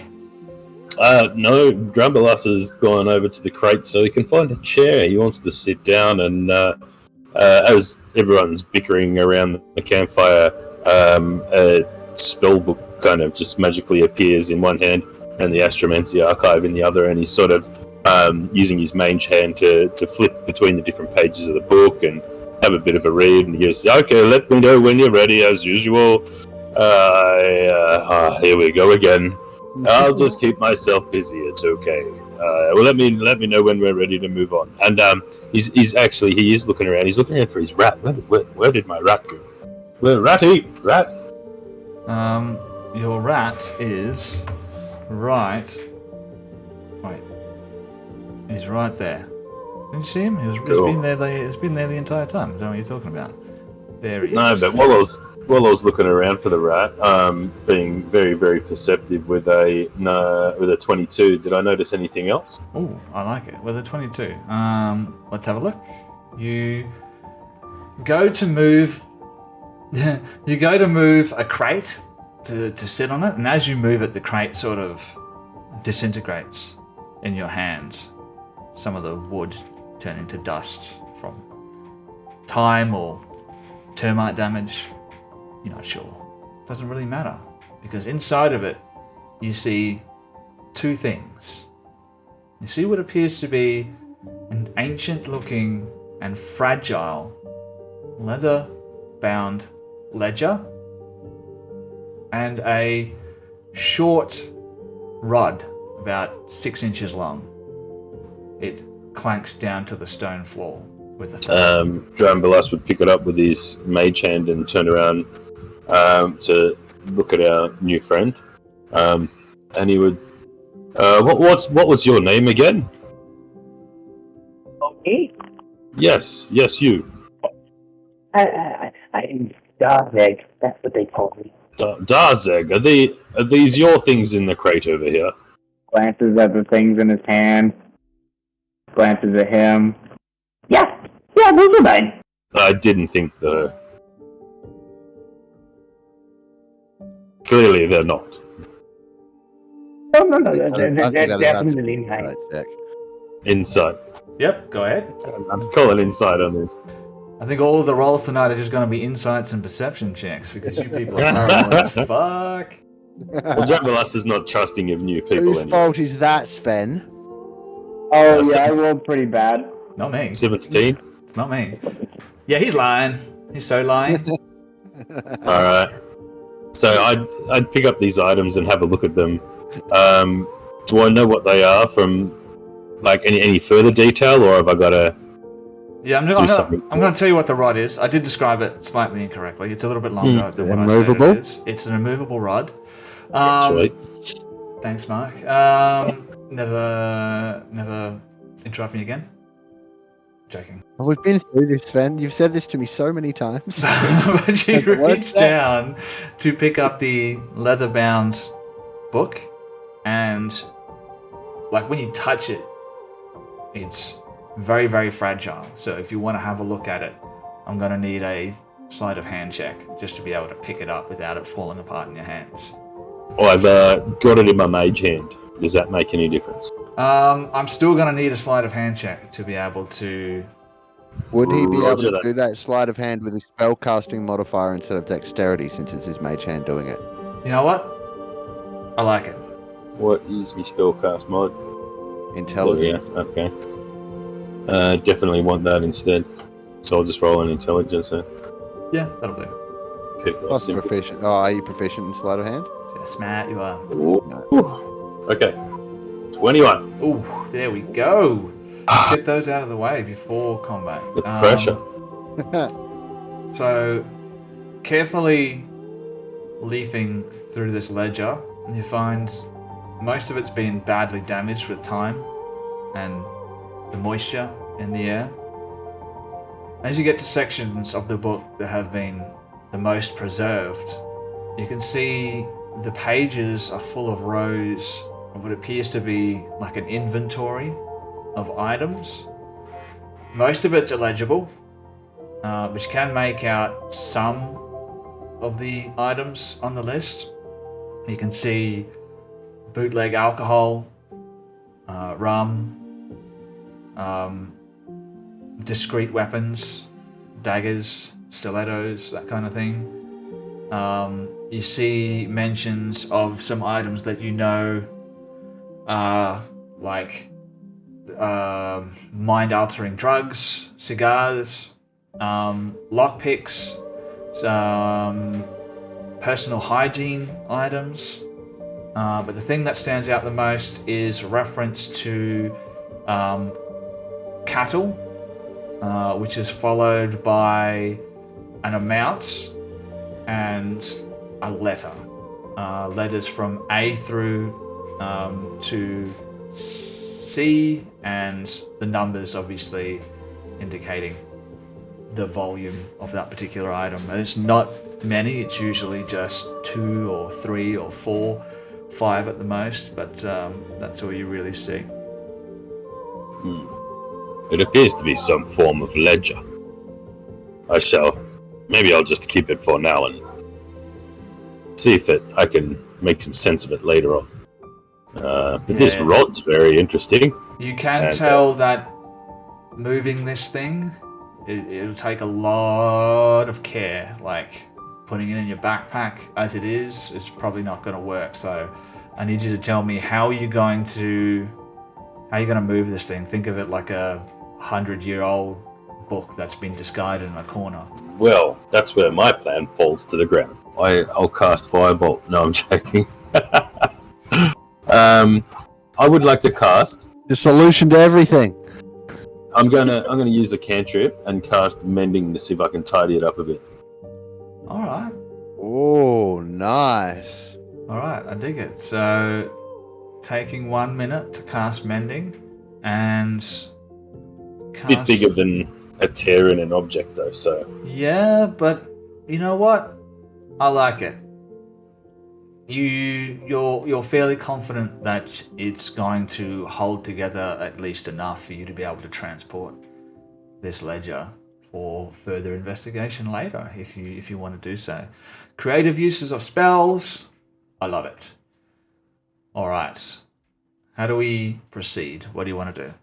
No, Drambalis has gone over to the crate so he can find a chair. He wants to sit down, and as everyone's bickering around the campfire, a spell book kind of just magically appears in one hand and the Astromancy Archive in the other, and he's sort of using his mage hand to flip between the different pages of the book and have a bit of a read, and he goes, okay, let me know when you're ready, as usual. Here we go again. I'll just keep myself busy, it's okay. Well, let me know when we're ready to move on. And he is looking around. He's looking around for his rat. Where did my rat go? Well, ratty, rat. Your rat is right. Wait, he's right there. Did you see him? He's been there. He's been there the entire time. Is that what you're talking about? There he is. No, but while I was looking around for the rat, being very, very perceptive with a 22, did I notice anything else? Oh, I like it. With a 22. Let's have a look. You go to move. You go to move a crate to sit on it, and as you move it, the crate sort of disintegrates in your hands. Some of the wood turn into dust from time or termite damage. You're not sure. Doesn't really matter, because inside of it you see two things. You see what appears to be an ancient-looking and fragile leather-bound ledger and a short rod about 6 inches long. It clanks down to the stone floor with a thud. Drambalas would pick it up with his mage hand and turn around to look at our new friend. And he would... what was your name again? Me? Yes, you. I'm Darzeg. That's what they call me. Darzeg, are these your things in the crate over here? Glances at the things in his hand. Glances at him. Yeah, those are mine. I didn't think so. Clearly they're not. No, they're I think that'd have to definitely be mine. a check. Insight. Yep, go ahead. I'm calling insight on this. I think all of the rolls tonight are just going to be insights and perception checks because you people are paranoid as fuck. Well, Drambalas is not trusting of new people Whose anymore. fault is that, Sven? Oh, yeah, I rolled pretty bad. Not me. 17. It's not me. Yeah, he's lying. He's so lying. Alright. So I'd pick up these items and have a look at them. Do I know what they are from like any further detail, or have I got to Yeah, I'm going to tell you what the rod is. I did describe it slightly incorrectly. It's a little bit longer than what Immovable? I said it is. It's an immovable rod. Sweet. Thanks, Mark. Never interrupt me again. Joking. We've been through this, Sven. You've said this to me so many times. But you What's reach that? down to pick up the leather-bound book, and like when you touch it, it's very, very fragile. So if you want to have a look at it, I'm going to need a sleight of hand check just to be able to pick it up without it falling apart in your hands. I've got it in my mage hand. Does that make any difference? I'm still going to need a sleight of hand check to be able to... Would he be able Roger to that. do that sleight of hand with his spellcasting modifier instead of dexterity, since it's his mage hand doing it? You know what? I like it. What is my spellcast mod? Intelligence. Yeah, okay. Definitely want that instead. So I'll just roll an intelligence then. Yeah, that'll do. Keep that Plus simple. proficient. Oh, are you proficient in sleight of hand? Yeah, smart you are. Ooh. Okay. 21. Ooh, there we go. Get those out of the way before combat. The pressure. So, carefully leafing through this ledger, you find most of it's been badly damaged with time and the moisture in the air. As you get to sections of the book that have been the most preserved, you can see the pages are full of rows of what appears to be like an inventory of items. Most of it's illegible, but you can make out some of the items on the list. You can see bootleg alcohol, rum, discreet weapons, daggers, stilettos, that kind of thing. You see mentions of some items that you know are like mind-altering drugs, cigars, lockpicks, some personal hygiene items. But the thing that stands out the most is reference to cattle, which is followed by an amount and a letter. Letters from A through to C, and the numbers obviously indicating the volume of that particular item. And it's not many, it's usually just 2 or 3 or 4, 5 at the most, but that's all you really see. It appears to be some form of ledger. Maybe I'll just keep it for now and see if I can make some sense of it later on. But this rod's very interesting. You can tell that moving this thing, it'll take a lot of care. Like putting it in your backpack as it is, it's probably not going to work. So I need you to tell me how you're going to move this thing. Think of it like a 100-year-old book that's been discarded in a corner. Well, that's where my plan falls to the ground. I'll cast Firebolt. No, I'm joking. I would like to cast. The solution to everything. I'm gonna use a cantrip and cast Mending to see if I can tidy it up a bit. All right. Oh, nice. All right, I dig it. So, taking 1 minute to cast Mending, and A bit bigger than a tear in an object, though. So yeah, but you know what? I like it. You're fairly confident that it's going to hold together at least enough for you to be able to transport this ledger for further investigation later, if you want to do so. Creative uses of spells, I love it. All right, how do we proceed? What do you want to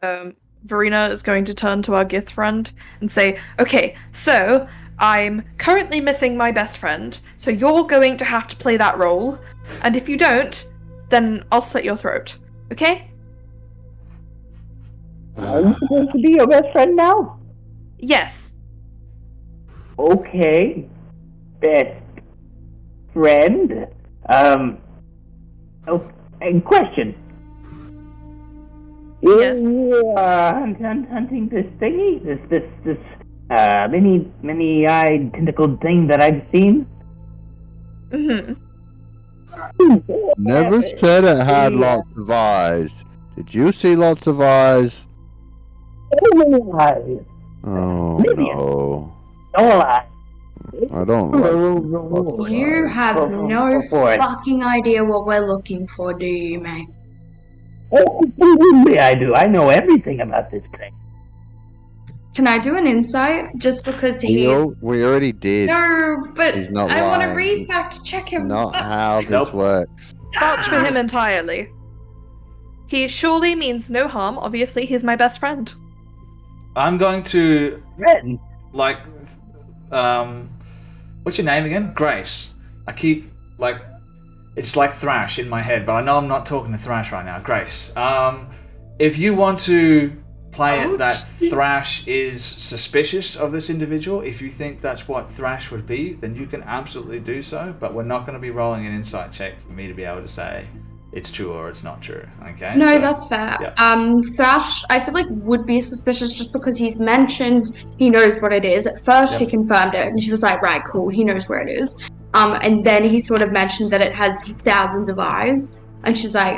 do? Verena is going to turn to our Gith friend and say, okay, so I'm currently missing my best friend, so you're going to have to play that role, and if you don't, then I'll slit your throat, okay? I'm supposed to be your best friend now? Yes. Okay. Best friend? Oh, and question. Yes. Is you, hunting this thingy? This many-eyed, tentacled thing that I've seen? Mm-hmm. Never said it had lots of eyes. Did you see lots of eyes? Eyes. Oh, no. All eyes. I don't like You have no fucking idea what we're looking for, do you, mate? Absolutely I do. I know everything about this place. Can I do an insight? Just because he's... We already did. No, but He's not I want to lying. re-fact check him. Not how this Nope. works. Vouch for him entirely. He surely means no harm. Obviously, he's my best friend. I'm going to Ren. What's your name again? Grace. I keep it's like Thrash in my head, but I know I'm not talking to Thrash right now. Grace. If you want to play it that Thrash is suspicious of this individual, if you think that's what Thrash would be, then you can absolutely do so, but we're not going to be rolling an insight check for me to be able to say it's true or it's not true, okay? No, So, that's fair. yeah. Thrash, I feel like would be suspicious just because he's mentioned he knows what it is. At first, he confirmed it, and she was like, right, cool, he knows where it is. And then he sort of mentioned that it has thousands of eyes, and she's like,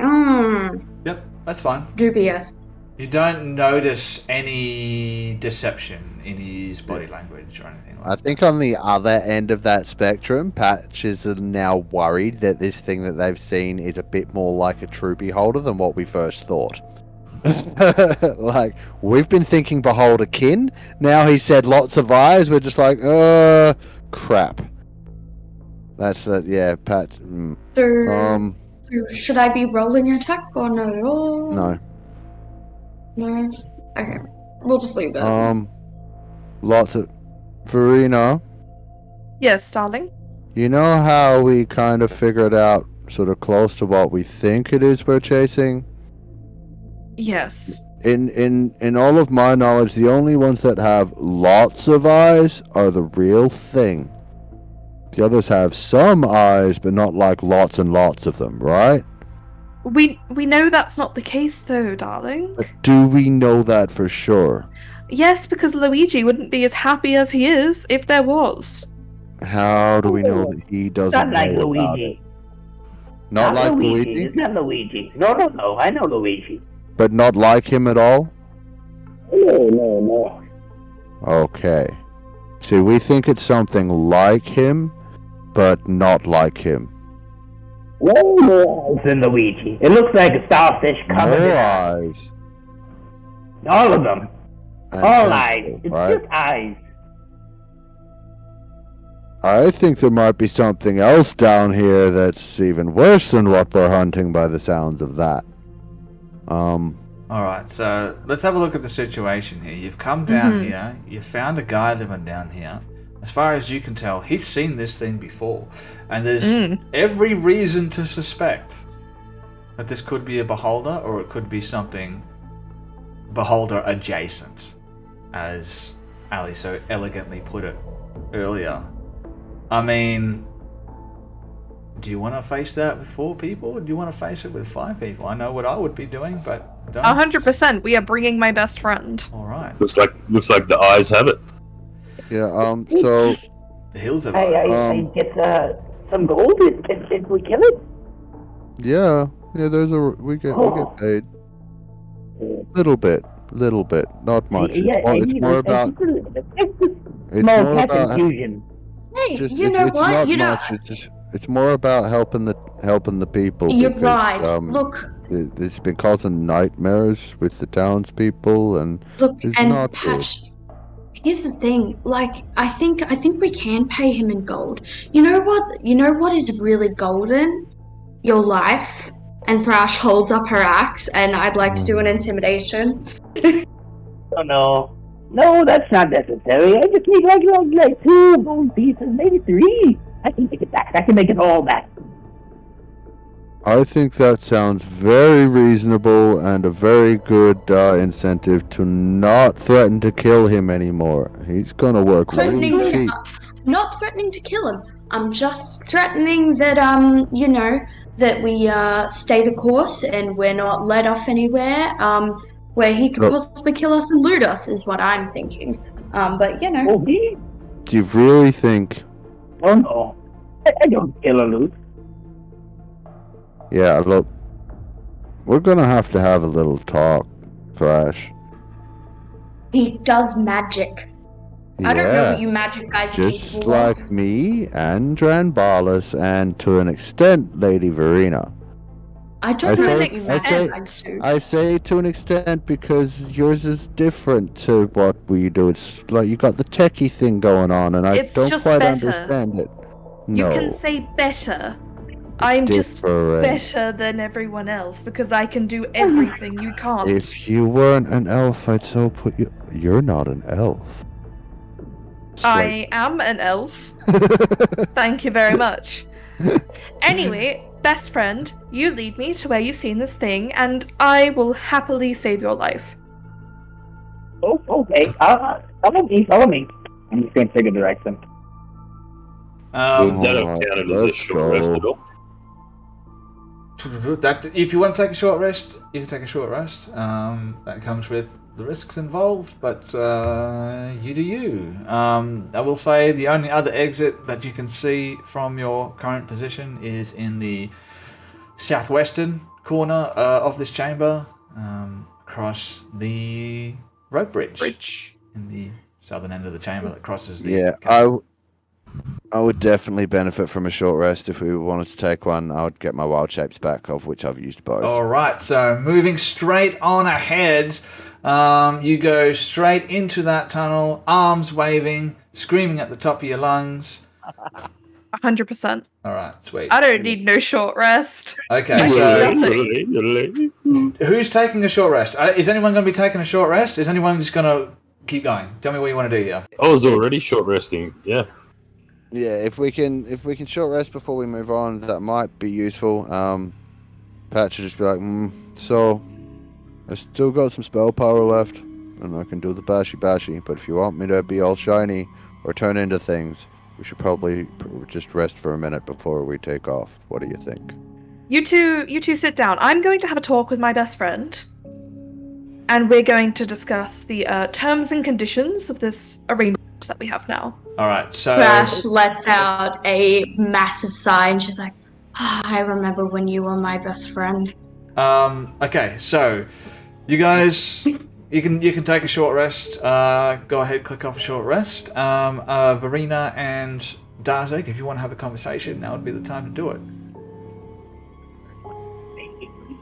Yep, that's fine. dubious. You don't notice any deception in his body language or anything like I think on the other end of that spectrum, Patches are now worried that this thing that they've seen is a bit more like a true beholder than what we first thought. Like, we've been thinking beholder kin. Now he said lots of eyes. We're just like, crap. That's yeah, Pat. So, should I be rolling an attack or no at all? No. No? Okay. We'll just leave it. Lots of... Verena, Yes, darling. you know how we kind of figured out sort of close to what we think it is we're chasing? Yes. In all of my knowledge, the only ones that have lots of eyes are the real thing. The others have some eyes, but not like lots and lots of them, right? We know that's not the case, though, darling. But do we know that for sure? Yes, because Luigi wouldn't be as happy as he is if there was. How do we know that he doesn't Not like know about Luigi. it? Not like Luigi? It's not Luigi. No. I know Luigi. But not like him at all? No. Okay. See, we think it's something like him, but not like him. Way more eyes than Luigi. It looks like a starfish covered More in eyes. eyes. All of them. And All tentacles, eyes. It's right? just eyes. I think there might be something else down here that's even worse than what we're hunting by the sounds of that. Alright, so let's have a look at the situation here. You've come down here, you found a guy living down here. As far as you can tell, he's seen this thing before. And there's every reason to suspect that this could be a beholder or it could be something beholder adjacent, as Ali so elegantly put it earlier. I mean, do you want to face that with 4 people, or do you want to face it with 5 people? I know what I would be doing, but don't. 100%. We are bringing my best friend. All right. Looks like the eyes have it. Yeah. So The hills of I get some gold if we kill it. yeah. We get paid. Little bit, not much. It's more about. Small cat infusion. Hey, Just, you know it's what? not You know, much. It's more about helping the people. you're because, right. Look, it's been causing nightmares with the townspeople, and it's and not Patch. Here's the thing. Like, I think we can pay him in gold. You know what? You know what is really golden? Your life. And Thrash holds up her axe, and I'd like to do an intimidation. Oh no. No, that's not necessary. I just need like 2 gold pieces, maybe 3. I can make it back. I can make it all back. I think that sounds very reasonable and a very good incentive to not threaten to kill him anymore. He's gonna work really cheap. Not threatening to kill him. I'm just threatening that that we stay the course and we're not led off anywhere where he could possibly kill us and loot us is what I'm thinking. But Oh, me? Do you really think? Oh no. I don't kill or loot. Yeah, look, we're gonna have to have a little talk, Thrash. he does magic. Yeah, I don't know what you magic guys are just capable like of. me and Dranbalis, and to an extent, Lady Verena. I don't know what you I magic guys do. I say to an extent because yours is different to what we do. It's like you got the techie thing going on, and I It's don't just quite better. understand it. You No, can say better. I'm just different. better than everyone else because I can do everything you can't. If you weren't an elf, I'd so put you. You're not an elf. I am an elf. Thank you very much. Anyway, best friend, you lead me to where you've seen this thing, and I will happily save your life. Oh, okay. Follow me. I'm just going to take a direction. Would that have counted as a let's short rest go. at all? If you want to take a short rest, you can take a short rest. That comes with the risks involved, but you do you. I will say the only other exit that you can see from your current position is in the southwestern corner of this chamber, across the rope bridge in the southern end of the chamber that crosses the... Yeah, I would definitely benefit from a short rest if we wanted to take one. I would get my wild shapes back, of which I've used both. Alright, so moving straight on ahead, you go straight into that tunnel, arms waving, screaming at the top of your lungs. 100%. Alright, sweet. I don't need no short rest. Okay, so who's taking a short rest? Is anyone going to be taking a short rest? Is anyone just going to keep going? Tell me what you want to do here. I was already short resting. Yeah. Yeah, if we can short rest before we move on, that might be useful. Patch will just be like, so I've still got some spell power left, and I can do the bashy. But if you want me to be all shiny or turn into things, we should probably just rest for a minute before we take off. What do you think? You two sit down. I'm going to have a talk with my best friend, and we're going to discuss the terms and conditions of this arrangement that we have now. Alright, so... Crash lets out a massive sigh and she's like, I remember when you were my best friend. Okay, so you guys, you can take a short rest. Go ahead, click off a short rest. Verena and Darzek, if you want to have a conversation, now would be the time to do it.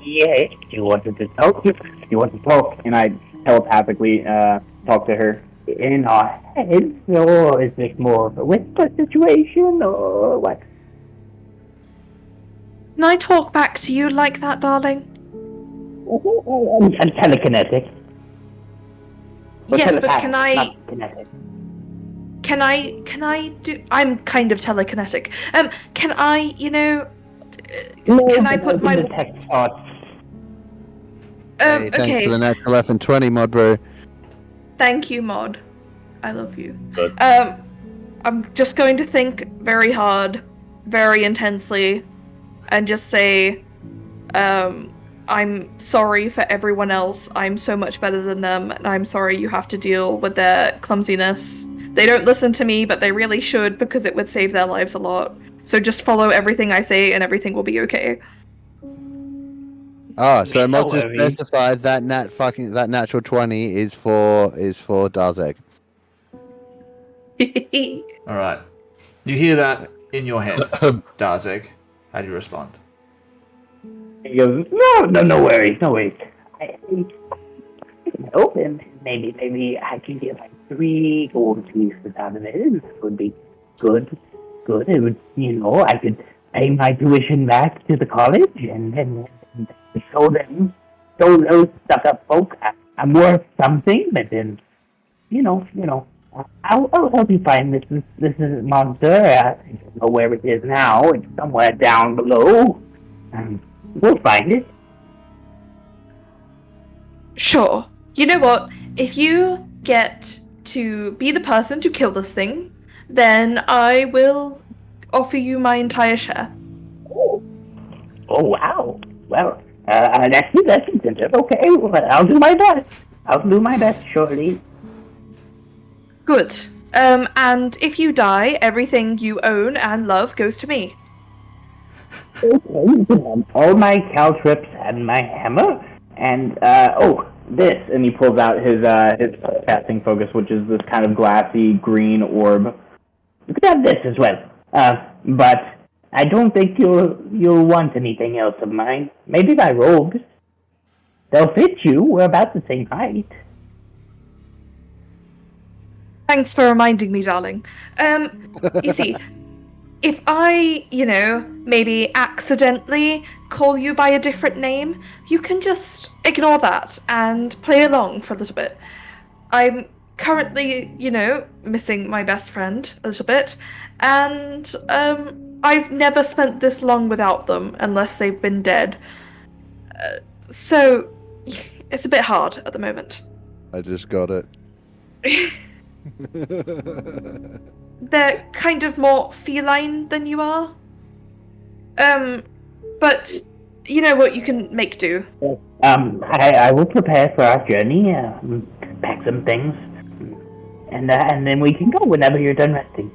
Yeah, you wanted to talk? You want to talk? And I telepathically talk to her. In our heads, or is this more of a whisper situation, or what? Can I talk back to you like that, darling? I'm telekinetic. Or Yes, but telepathic, not kinetic. Can I do... I'm kind of telekinetic. Can I, No, can I put my... detect thoughts. Hey, thanks Okay. for the natural F and 20, Mod Bro. Thank you, Mod. I love you. Good. I'm just going to think very hard, very intensely, and just say, I'm sorry for everyone else. I'm so much better than them, and I'm sorry you have to deal with their clumsiness. They don't listen to me, but they really should because it would save their lives a lot. So just follow everything I say and everything will be okay. Oh, so No Mod just worries. specified that that natural 20 is for Darzeg. All right. You hear that in your head, Darzeg. How do you respond? He goes, no worries, no worries. I hope maybe I can get like 3 gold pieces out of it. This would be good. It would, I could pay my tuition back to the college and then show those stuck-up folk I'm worth something. But then, I'll help you find this monster. I don't know where it is now. It's somewhere down below. We'll find it. Sure. You know what? If you get to be the person to kill this thing, then I will offer you my entire share. Oh, wow. Well, that's incentive. Okay, well, I'll do my best. Surely. Good. And if you die, everything you own and love goes to me. Okay, you can have all my caltrips and my hammer, and This, and he pulls out his casting focus, which is this kind of glassy green orb. you can have this as well. But I don't think you'll want anything else of mine. Maybe my robes. They'll fit you. We're about the same height. Thanks for reminding me, darling. You see, if I, maybe accidentally call you by a different name, you can just ignore that and play along for a little bit. I'm currently, missing my best friend a little bit, and I've never spent this long without them unless they've been dead. So it's a bit hard at the moment. I just got it. They're kind of more feline than you are. But you know what, you can make do. I will prepare for our journey, pack some things, and then we can go whenever you're done resting.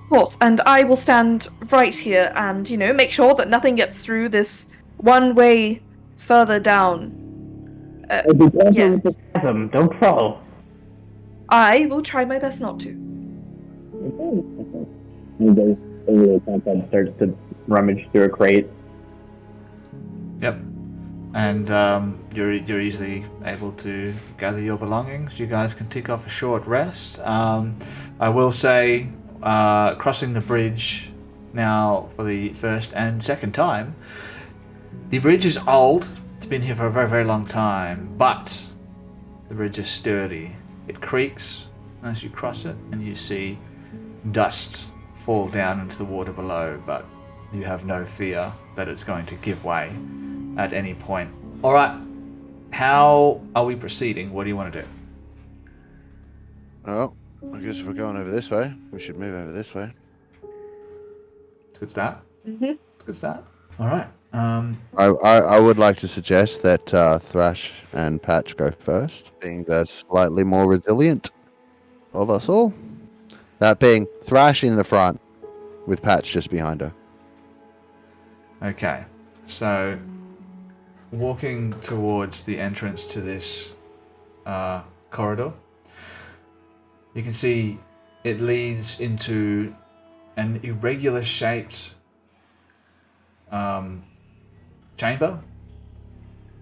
Of course, and I will stand right here and, make sure that nothing gets through this one way further down. Yes. Don't fall. I will try my best not to. He goes over the tent and starts to rummage through a crate. Yep. And you're easily able to gather your belongings. You guys can tick off a short rest. I will say, crossing the bridge now for the first and second time. The bridge is old. It's been here for a very, very long time, but the bridge is sturdy. It creaks as you cross it, and you see dust fall down into the water below, but you have no fear that it's going to give way at any point. Alright, how are we proceeding? What do you want to do? Oh, I guess if we're going over this way, we should move over this way. Good start. Mm-hmm. Good start. Alright. I would like to suggest that Thrash and Patch go first, being the slightly more resilient of us all. That being Thrash in the front, with Patch just behind her. Okay, so walking towards the entrance to this corridor, you can see it leads into an irregular shaped chamber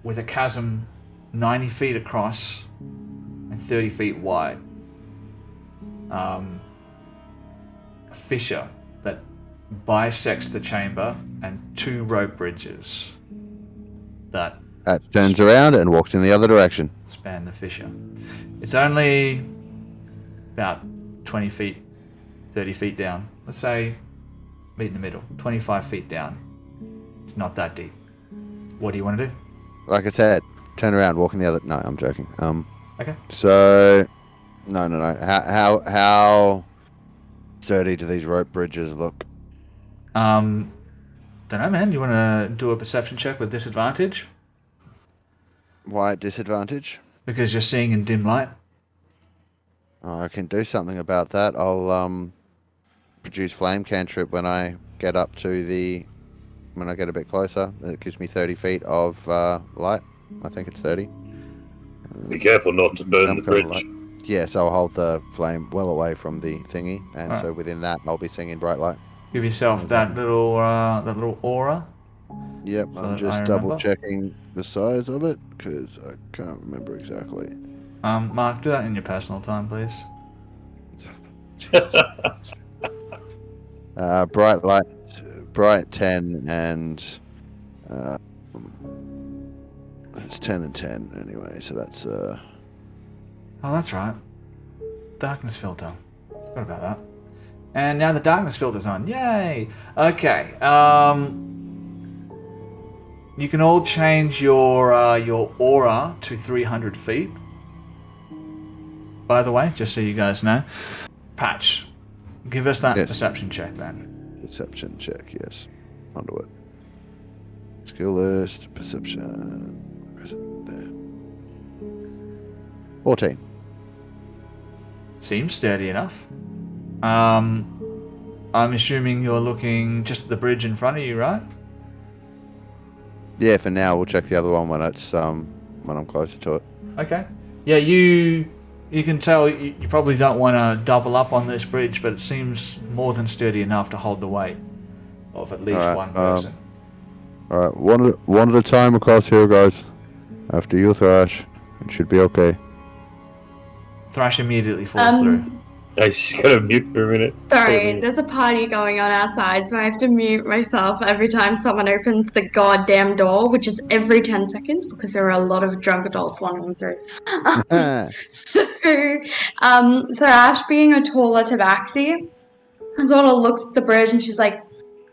with a chasm 90 feet across and 30 feet wide. A fissure that bisects the chamber and 2 rope bridges that Patch turns around and walks in the other direction. span the fissure. It's only about 20 feet, 30 feet down. Let's say meet in the middle, 25 feet down. It's not that deep. What do you want to do? like I said, turn around, walk in the other. No, I'm joking. Okay. So, no. How sturdy do these rope bridges look? Don't know, man. You want to do a perception check with disadvantage? Why at disadvantage? Because you're seeing in dim light. I can do something about that. I'll produce flame cantrip when I get up to when I get a bit closer. It gives me 30 feet of light. I think it's 30. Be careful not to burn the bridge. Yeah, so I'll hold the flame well away from the thingy, and Right. so within that I'll be singing bright light. Give yourself that little aura. Yep, So I'm that I just remember. double checking the size of it because I can't remember exactly. Mark, do that in your personal time, please. Bright light, bright 10, and it's 10 and 10 anyway. So that's Oh, that's right. Darkness filter. Forgot about that. And now the darkness filter's on. Yay! Okay. You can all change your aura to 300 feet. By the way, just so you guys know. Patch, give us that perception check then. Perception check, yes. Onto it. Skill list, perception. Where is it? There. 14. Seems sturdy enough. I'm assuming you're looking just at the bridge in front of you, right? Yeah, for now we'll check the other one when it's when I'm closer to it. Okay. Yeah, you can tell you probably don't want to double up on this bridge, but it seems more than sturdy enough to hold the weight of at least one person. Alright, one at a time across here, guys. After you, Thrash. It should be okay. Thrash immediately falls through. I just gotta mute for a minute. Sorry, there's a party going on outside, so I have to mute myself every time someone opens the goddamn door, which is every 10 seconds because there are a lot of drunk adults wandering through. Thrash, being a taller tabaxi, sort of looks at the bridge and she's like,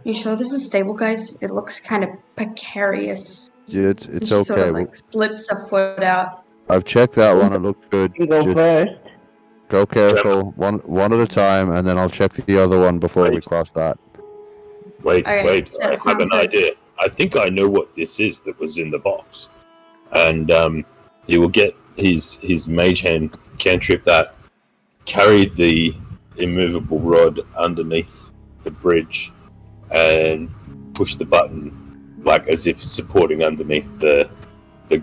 "You sure this is stable, guys? It looks kind of precarious." Yeah, it's and she okay. Sort of like slips a foot out. I've checked that one. It looks good. You go first. Go careful, one at a time, and then I'll check the other one before we cross that. Wait, Okay, I so have sounds an good. idea. I think I know what this is that was in the box. And he will get his mage hand cantrip that carried the immovable rod underneath the bridge and push the button like as if supporting underneath the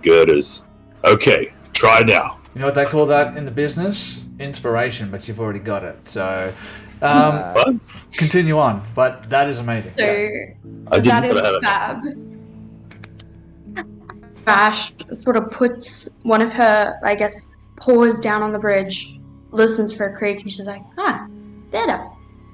girders. Okay, try now. You know what they call that in the business? Inspiration, but you've already got it. So, What? continue on. But that is amazing. So I didn't that know is how to- fab. Thrash sort of puts one of her, I guess, paws down on the bridge, listens for a creak, and she's like, better.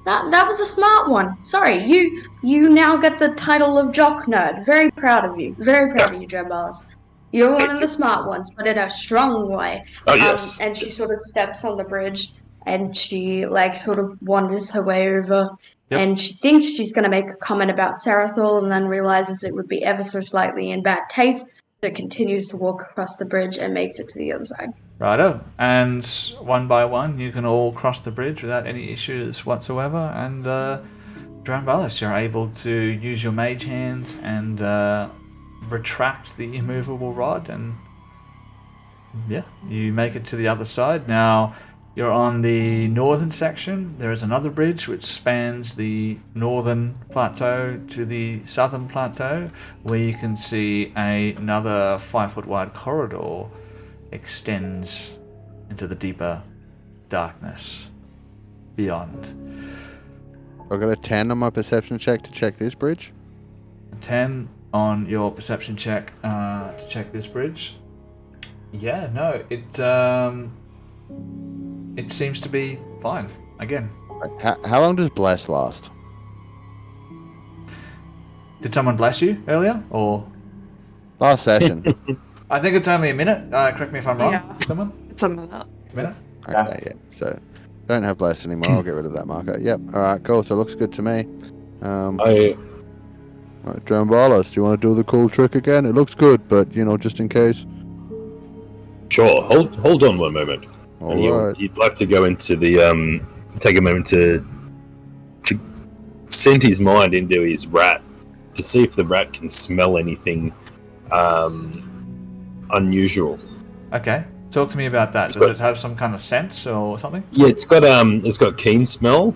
That was a smart one. Sorry, you now get the title of jock nerd. Very proud of you. Very proud of you, Dramballas. You're one of the smart ones, but in a strong way. Oh, yes. And she sort of steps on the bridge, and she sort of wanders her way over. Yep. And she thinks she's going to make a comment about Sarathul, and then realizes it would be ever so slightly in bad taste. So continues to walk across the bridge and makes it to the other side. Righto. And one by one, you can all cross the bridge without any issues whatsoever. And Dramballas, you're able to use your mage hand and retract the immovable rod, and yeah, you make it to the other side. Now you're on the northern section. There is another bridge which spans the northern plateau to the southern plateau, where you can see another 5-foot wide corridor extends into the deeper darkness beyond. I've got a 10 on my perception check to check this bridge. 10 on your perception check to check this bridge. Yeah, no, it seems to be fine. Again, How long does Bless last? did someone bless you earlier, or? Last session. I think it's only a minute. Correct me if I'm wrong. Yeah. Someone? It's a minute. A minute? Okay, yeah. So don't have Bless anymore. I'll get rid of that marker. Yep. All right. Cool. So it looks good to me. Right, Drambalis, do you want to do the cool trick again? It looks good, but, just in case. Sure. Hold on one moment. All And right. he'd like to go into the take a moment to send his mind into his rat to see if the rat can smell anything unusual. Okay. Talk to me about that. Does it have some kind of sense or something? Yeah, it's got keen smell.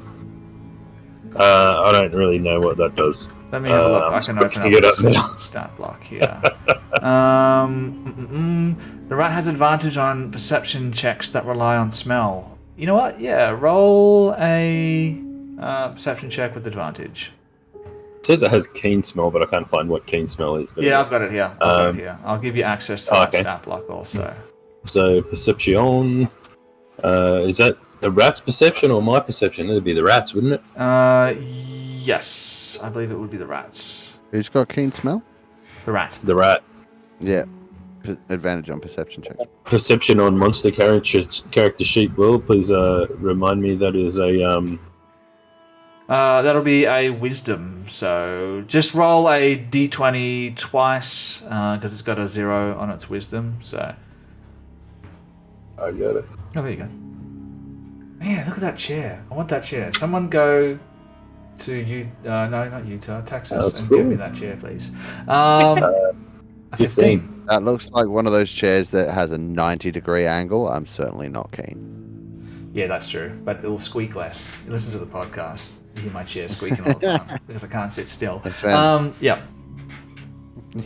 I don't really know what that does. Let me have a look. I can open up the stat block here. The rat has advantage on perception checks that rely on smell. You know what? Yeah, roll a perception check with advantage. It says it has keen smell, but I can't find what keen smell is. Yeah, I've got it here. I'll give you access to that stat block also. So, perception. Is that the rat's perception or my perception? It'd be the rat's, wouldn't it? Yes. I believe it would be the rats. Who's got keen smell? The rat. The rat. Yeah. Advantage on perception checks. Perception on monster character sheet. Will please remind me that is a that'll be a wisdom. So just roll a d20 twice because it's got a 0 on its wisdom. So I got it. Oh, there you go. Man, look at that chair. I want that chair. Someone go to no, not Utah, Texas, and give me that chair, please. 15. That looks like one of those chairs that has a 90-degree angle. I'm certainly not keen. Yeah, that's true, but it'll squeak less. You listen to the podcast, you hear my chair squeaking all the time because I can't sit still. Yeah.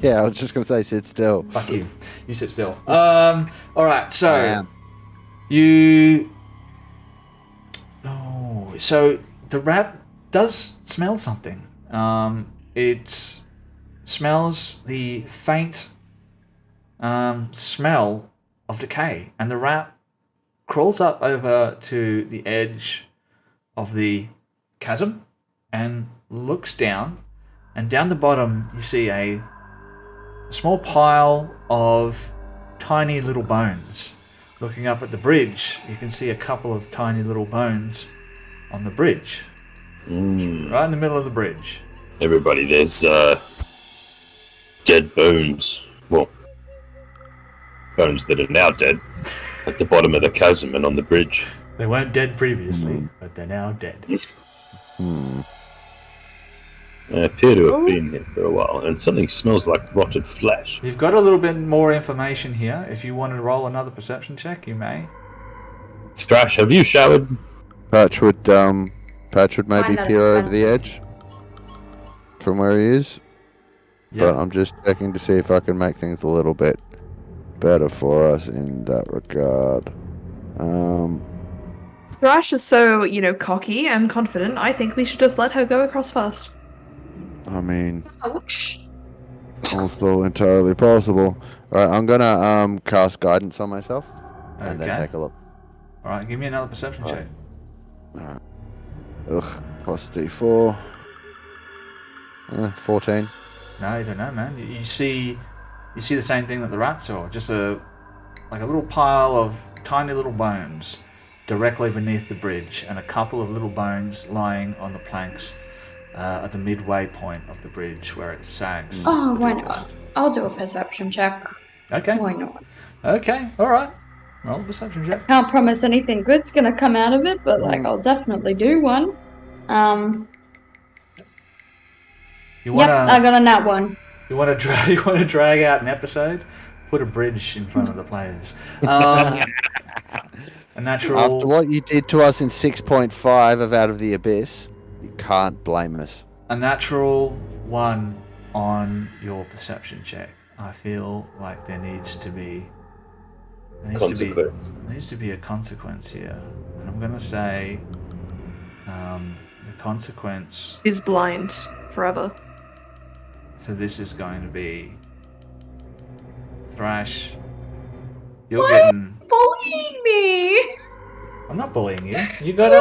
Yeah, I was just going to say sit still. Fuck you. You sit still. All right, so you... Oh, so the rat does smell something. It smells the faint smell of decay, and the rat crawls up over to the edge of the chasm and looks down, and down the bottom you see a small pile of tiny little bones. Looking up at the bridge, you can see a couple of tiny little bones on the bridge. Right in the middle of the bridge. Everybody, there's dead bones. Well, bones that are now dead at the bottom of the chasm and on the bridge. They weren't dead previously, but they're now dead. They appear to have been here for a while, and something smells like rotted flesh. You've got a little bit more information here. If you want to roll another perception check, you may. Thrash, have you showered? Patch would maybe peer over the edge from where he is. Yep. But I'm just checking to see if I can make things a little bit better for us in that regard. Thrash is so, cocky and confident. I think we should just let her go across first. I mean, Ouch. also entirely possible. Alright, I'm gonna cast guidance on myself and then take a look. Alright, give me another perception check. Alright. Ugh, plus D4. 14. No, you don't know, man. You see the same thing that the rat saw. Just a little pile of tiny little bones directly beneath the bridge, and a couple of little bones lying on the planks at the midway point of the bridge where it sags. Oh, why not? I'll do a perception check. Okay. Why not? Okay, alright. Roll a perception check. Can't promise anything good's gonna come out of it, but I'll definitely do one. I got a nat 1. You want to drag out an episode? Put a bridge in front of the players. A natural. After what you did to us in 6.5 of Out of the Abyss, you can't blame us. A natural 1 on your perception check. I feel like there needs to be a consequence here, and I'm gonna say the consequence is blind forever. So this is going to be Thrash. You're getting bullying me? I'm not bullying you. You got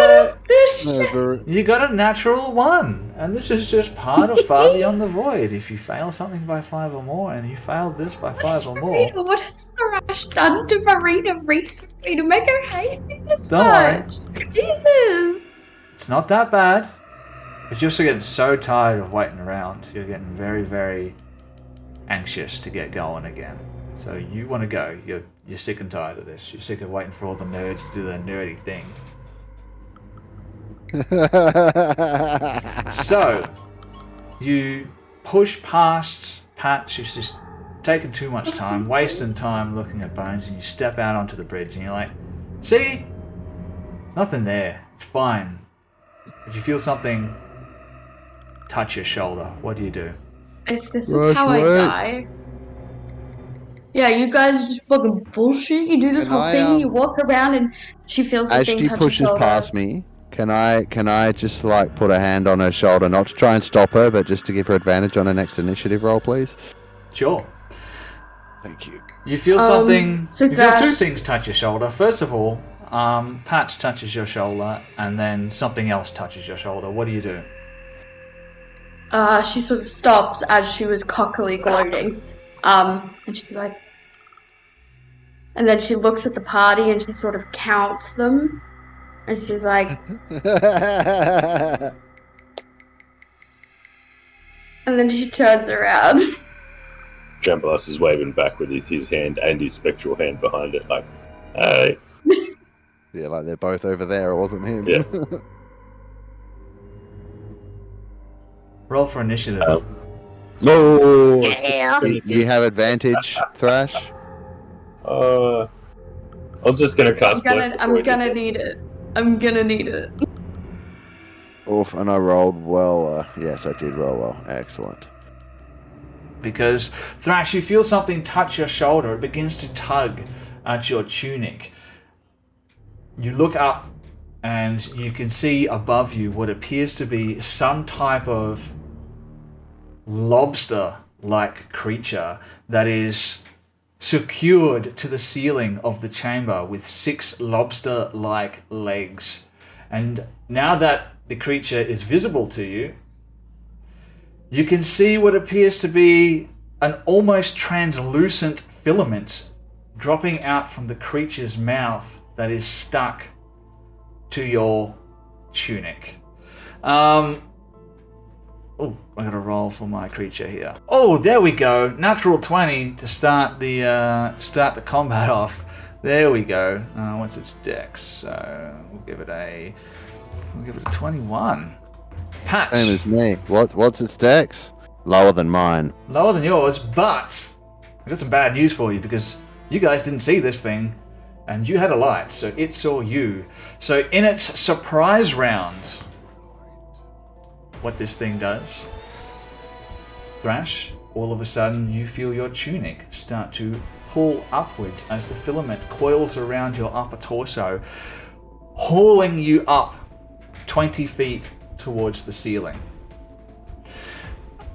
a natural 1, and this is just part of Far Beyond the Void. If you fail something by 5 or more, and you failed this by 5 or more. What has Thrash done to Marina recently to make her hate me this Don't worry. much? Jesus! It's not that bad. But you're also getting so tired of waiting around. You're getting very, very anxious to get going again. So you want to go. You're sick and tired of this. You're sick of waiting for all the nerds to do their nerdy thing. So you push past Pat. She's just taking too much time, wasting time looking at bones, and you step out onto the bridge and you're like, see? There's nothing there. It's fine. But you feel something touch your shoulder. What do you do? If this is how I die... Yeah, you guys just fucking bullshit. You do this whole thing, you walk around and she feels the thing touch her shoulder. As she pushes past me, can I just like put a hand on her shoulder, not to try and stop her, but just to give her advantage on her next initiative roll, please? Sure. Thank you. You feel something... you feel two things touch your shoulder. First of all, Patch touches your shoulder, and then something else touches your shoulder. What do you do? She sort of stops as she was cockily gloating. And she's like... And then she looks at the party and she sort of counts them. And she's like... And then she turns around. Jambalas is waving back with his hand and his spectral hand behind it, like, hey. Yeah, like they're both over there, it wasn't him. Yeah. Roll for initiative. No! Yeah. You have advantage, Thrash? I was just gonna cast Bless. I'm gonna need it. I'm gonna need it. Oof, and I rolled well. Yes, I did roll well. Excellent. Because, Thrash, you feel something touch your shoulder. It begins to tug at your tunic. You look up and you can see above you what appears to be some type of lobster-like creature that is secured to the ceiling of the chamber with 6 lobster-like legs. And now that the creature is visible to you, you can see what appears to be an almost translucent filament dropping out from the creature's mouth that is stuck to your tunic. Oh, I gotta roll for my creature here. Oh, there we go. Natural 20 to start the combat off. There we go. What's its dex? So we'll give it a 21. Patch. Same as me. What's its dex? Lower than mine. Lower than yours, but I got some bad news for you because you guys didn't see this thing, and you had a light, so it saw you. So in its surprise round, what this thing does, Thrash, all of a sudden you feel your tunic start to pull upwards as the filament coils around your upper torso, hauling you up 20 feet towards the ceiling.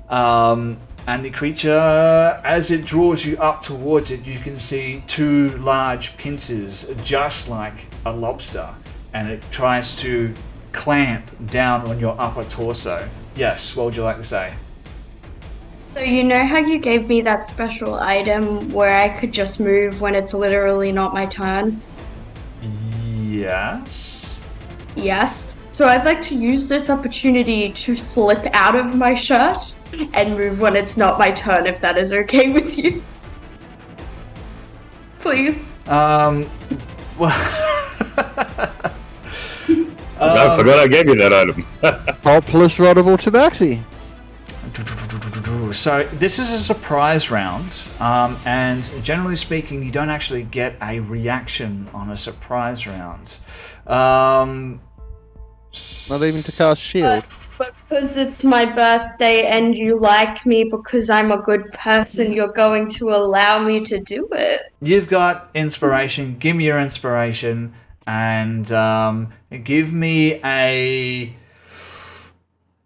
And the creature, as it draws you up towards it, you can see 2 large pincers, just like a lobster, and it tries to clamp down on your upper torso. Yes, what would you like to say? So you know how you gave me that special item where I could just move when it's literally not my turn? Yes. Yes. So I'd like to use this opportunity to slip out of my shirt and move when it's not my turn, if that is okay with you. Please. Well... I forgot I gave you that item. Hopeless rottable tabaxi. So this is a surprise round, and generally speaking, you don't actually get a reaction on a surprise round. Not even to cast shield. But because it's my birthday and you like me because I'm a good person, you're going to allow me to do it. You've got inspiration. Give me your inspiration, and give me a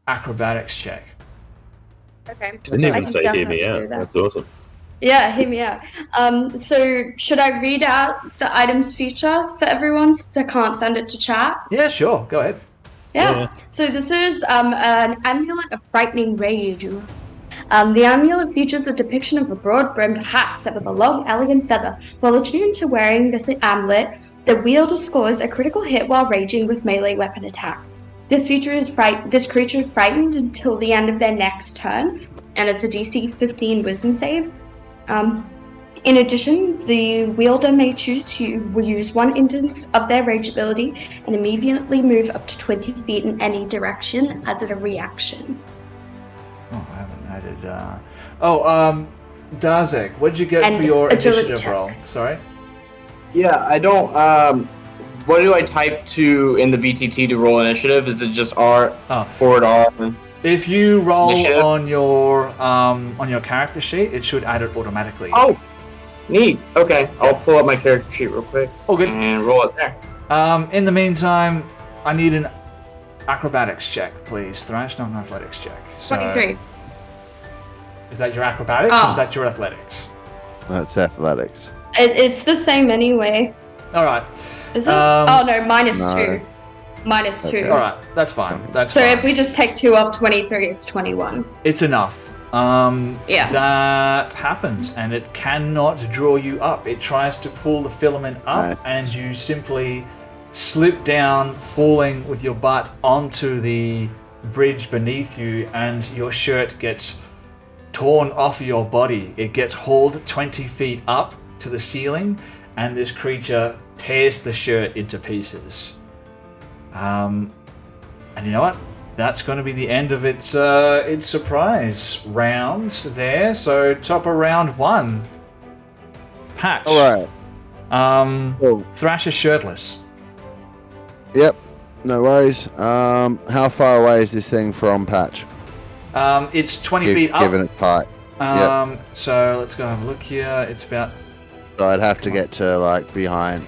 acrobatics check. Okay. Didn't even say hear me out. That's awesome. Yeah, hear me out. So should I read out the items feature for everyone since I can't send it to chat? Yeah, sure. Go ahead. Yeah. So this is an amulet of frightening rage. The amulet features a depiction of a broad-brimmed hat set with a long, elegant feather. While attuned to wearing this amulet, the wielder scores a critical hit while raging with melee weapon attack. This creature is frightened until the end of their next turn, and it's a DC 15 Wisdom save. In addition, the wielder may choose to use one instance of their rage ability and immediately move up to 20 feet in any direction as a reaction. Oh, I haven't added... Darzek, what did you get for your initiative roll? Sorry? Yeah, I don't... what do I type to in the VTT to roll initiative? Is it just R, forward R? If you roll initiative? on your character sheet, it should add it automatically. Oh, neat. Okay, I'll pull up my character sheet real quick. Oh, good. And roll it there. In the meantime, I need an acrobatics check, please. Thrash, not an athletics check. So, 23. Is that your acrobatics or is that your athletics? That's athletics. It's the same anyway. All right. Is it? Oh no, minus no. 2. Minus 2. All right, that's fine. That's so fine. if we just take 2 off 23, it's 21. It's enough. Yeah. That happens, and it cannot draw you up. It tries to pull the filament up, and you simply slip down, falling with your butt onto the bridge beneath you, and your shirt gets torn off your body. It gets hauled 20 feet up to the ceiling, and this creature tears the shirt into pieces. And you know what? That's going to be the end of its surprise round there. So top of round 1. Patch. All right. Cool. Thrash is shirtless. Yep. No worries. How far away is this thing from Patch? It's 20 feet up. Given it height. Yep. So let's go have a look here. It's about... So I'd have to get to right behind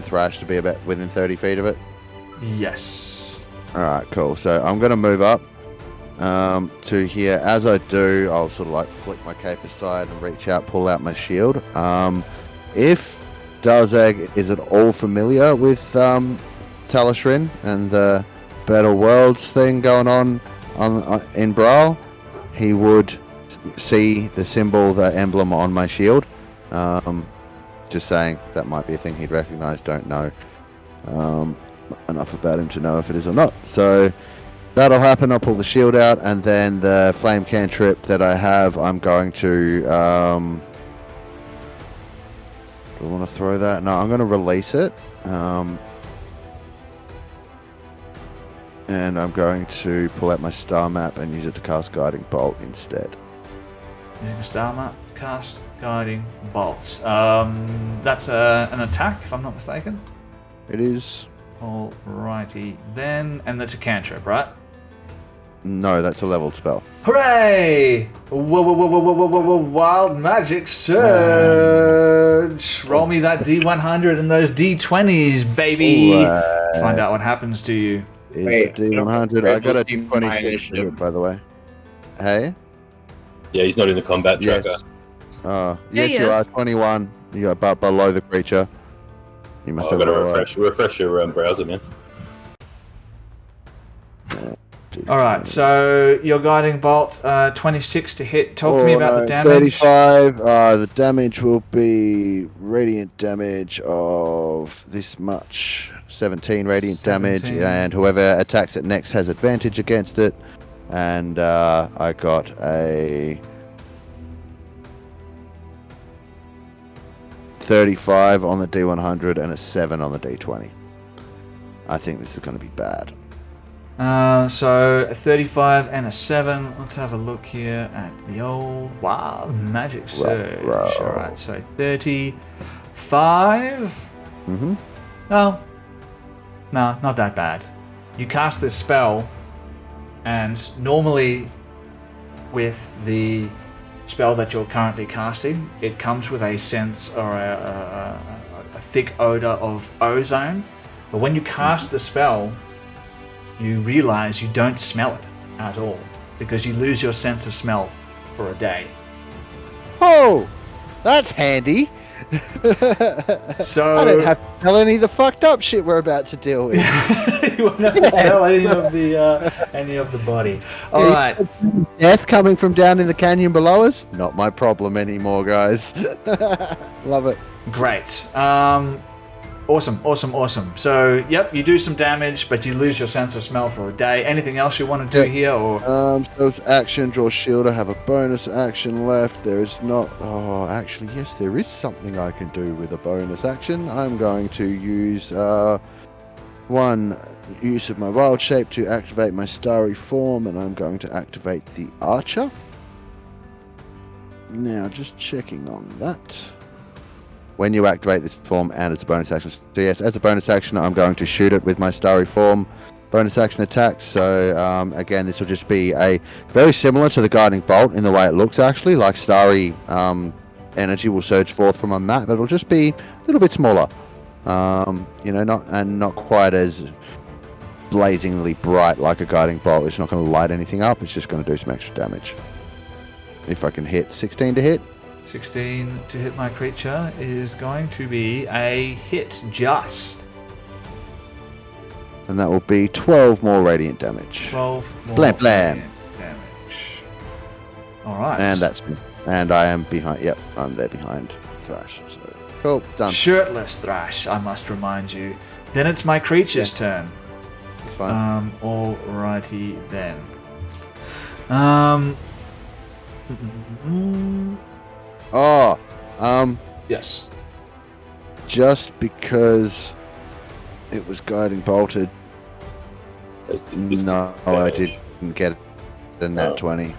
Thrash to be about within 30 feet of it? Yes. Alright, cool. So I'm going to move up to here. As I do, I'll sort of like flick my cape aside and reach out, pull out my shield. If Darzeg is at all familiar with Talishrin and the Better Worlds thing going on in Brawl, he would see the symbol, the emblem on my shield. Just saying, that might be a thing he'd recognize, don't know enough about him to know if it is or not. So that'll happen. I'll pull the shield out, and then the flame cantrip that I have, I'm going to do I want to throw that? No, I'm going to release it, and I'm going to pull out my star map and use it to cast Guiding Bolt instead. Using a star map, cast Guiding Bolts. That's an attack, if I'm not mistaken. It is. Alrighty then, and that's a cantrip, right? No, that's a leveled spell. Hooray! Whoa, wild magic surge! Roll me that D100 and those D20s, baby! Let's find out what happens to you. Is D100. I got a 26 here, by the way. Hey? Yeah, he's not in the combat tracker. Yes, you are. 21. You are below the creature. You must have got to refresh your browser, man. Alright, so your Guiding Bolt, 26 to hit. Talk to me about the damage. 35. The damage will be radiant damage of this much. 17 radiant damage, and whoever attacks it next has advantage against it. And I got a 35 on the D100 and a 7 on the D20. I think this is going to be bad. So a 35 and a 7. Let's have a look here at the old wild magic surge. Alright, so 35. No, not that bad. You cast this spell, and normally with the spell that you're currently casting, it comes with a sense or a thick odor of ozone. But when you cast the spell, you realize you don't smell it at all because you lose your sense of smell for a day. Oh, that's handy. So I don't have to tell any of the fucked up shit we're about to deal with. You won't have to smell any of the body. All right. Death coming from down in the canyon below us? Not my problem anymore, guys. Love it. Great. Awesome. So, yep, you do some damage, but you lose your sense of smell for a day. Anything else you want to do here, or? So it's action, draw shield. I have a bonus action left. There is not. Oh, actually, yes, there is something I can do with a bonus action. I'm going to use one use of my wild shape to activate my starry form, and I'm going to activate the archer. Now, just checking on that. When you activate this form, and it's a bonus action. So yes, as a bonus action, I'm going to shoot it with my starry form. Bonus action attack. So again, this will just be a very similar to the guiding bolt in the way it looks. Actually, like starry energy will surge forth from a map, but it'll just be a little bit smaller. Not quite as blazingly bright like a guiding bolt. It's not going to light anything up. It's just going to do some extra damage. If I can hit 16 to hit. 16 to hit my creature is going to be a hit just. And that will be 12 more radiant damage. 12 more blam. damage. Alright. And that's me. And I am behind. Yep, I'm there behind Thrash. So, cool, done. Shirtless Thrash, I must remind you. Then it's my creature's turn. That's fine. Alrighty then. Yes. Just because it was guiding bolted. No, I didn't get it in that 20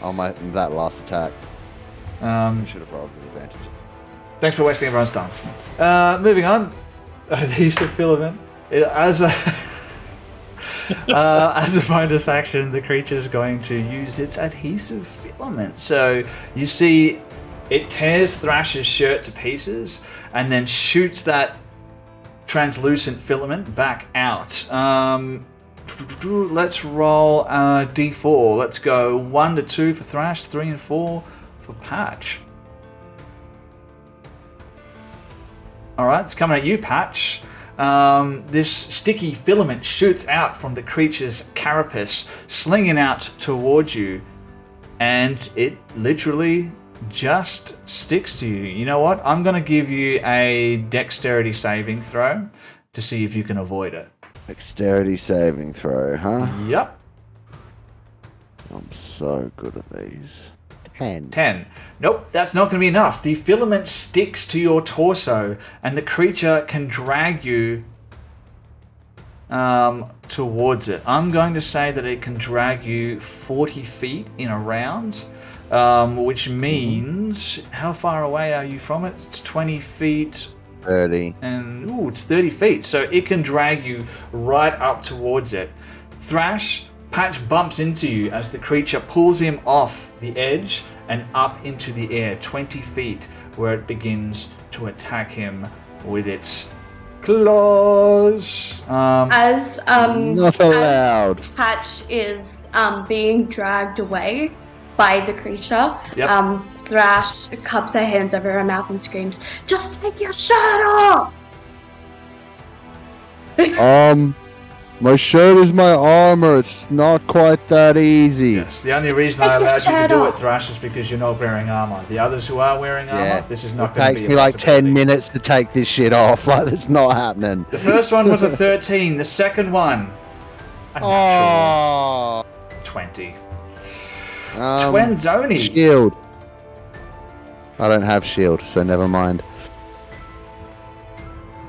on that last attack. I should have rolled with advantage. Thanks for wasting everyone's time. Moving on. Adhesive filament. As a bonus action, the creature is going to use its adhesive filament. So you see, it tears Thrash's shirt to pieces and then shoots that translucent filament back out. Let's roll D4. Let's go 1 to 2 for Thrash, 3 and 4 for Patch. Alright, it's coming at you, Patch. This sticky filament shoots out from the creature's carapace, slinging out towards you, and it literally just sticks to you. You know what? I'm going to give you a dexterity saving throw to see if you can avoid it. Dexterity saving throw, huh? Yep. I'm so good at these. 10. 10. Nope, that's not going to be enough. The filament sticks to your torso, and the creature can drag you towards it. I'm going to say that it can drag you 40 feet in a round, which means... How far away are you from it? It's 20 feet... 30. And it's 30 feet, so it can drag you right up towards it. Thrash, Patch bumps into you as the creature pulls him off the edge and up into the air, 20 feet, where it begins to attack him with its claws. Not allowed. As Patch is being dragged away by the creature, Yep. Thrash cups her hands over her mouth and screams, "Just take your shirt off!" My shirt is my armor. It's not quite that easy. Yes, the only reason I allowed you to do it, Thrash, is because you're not wearing armor. The others who are wearing armor, this is not going to be It takes me like 10 minutes to take this shit off. Like, it's not happening. The first one was a 13. The second one, a natural 20. Twenzoni. Shield. I don't have shield, so never mind.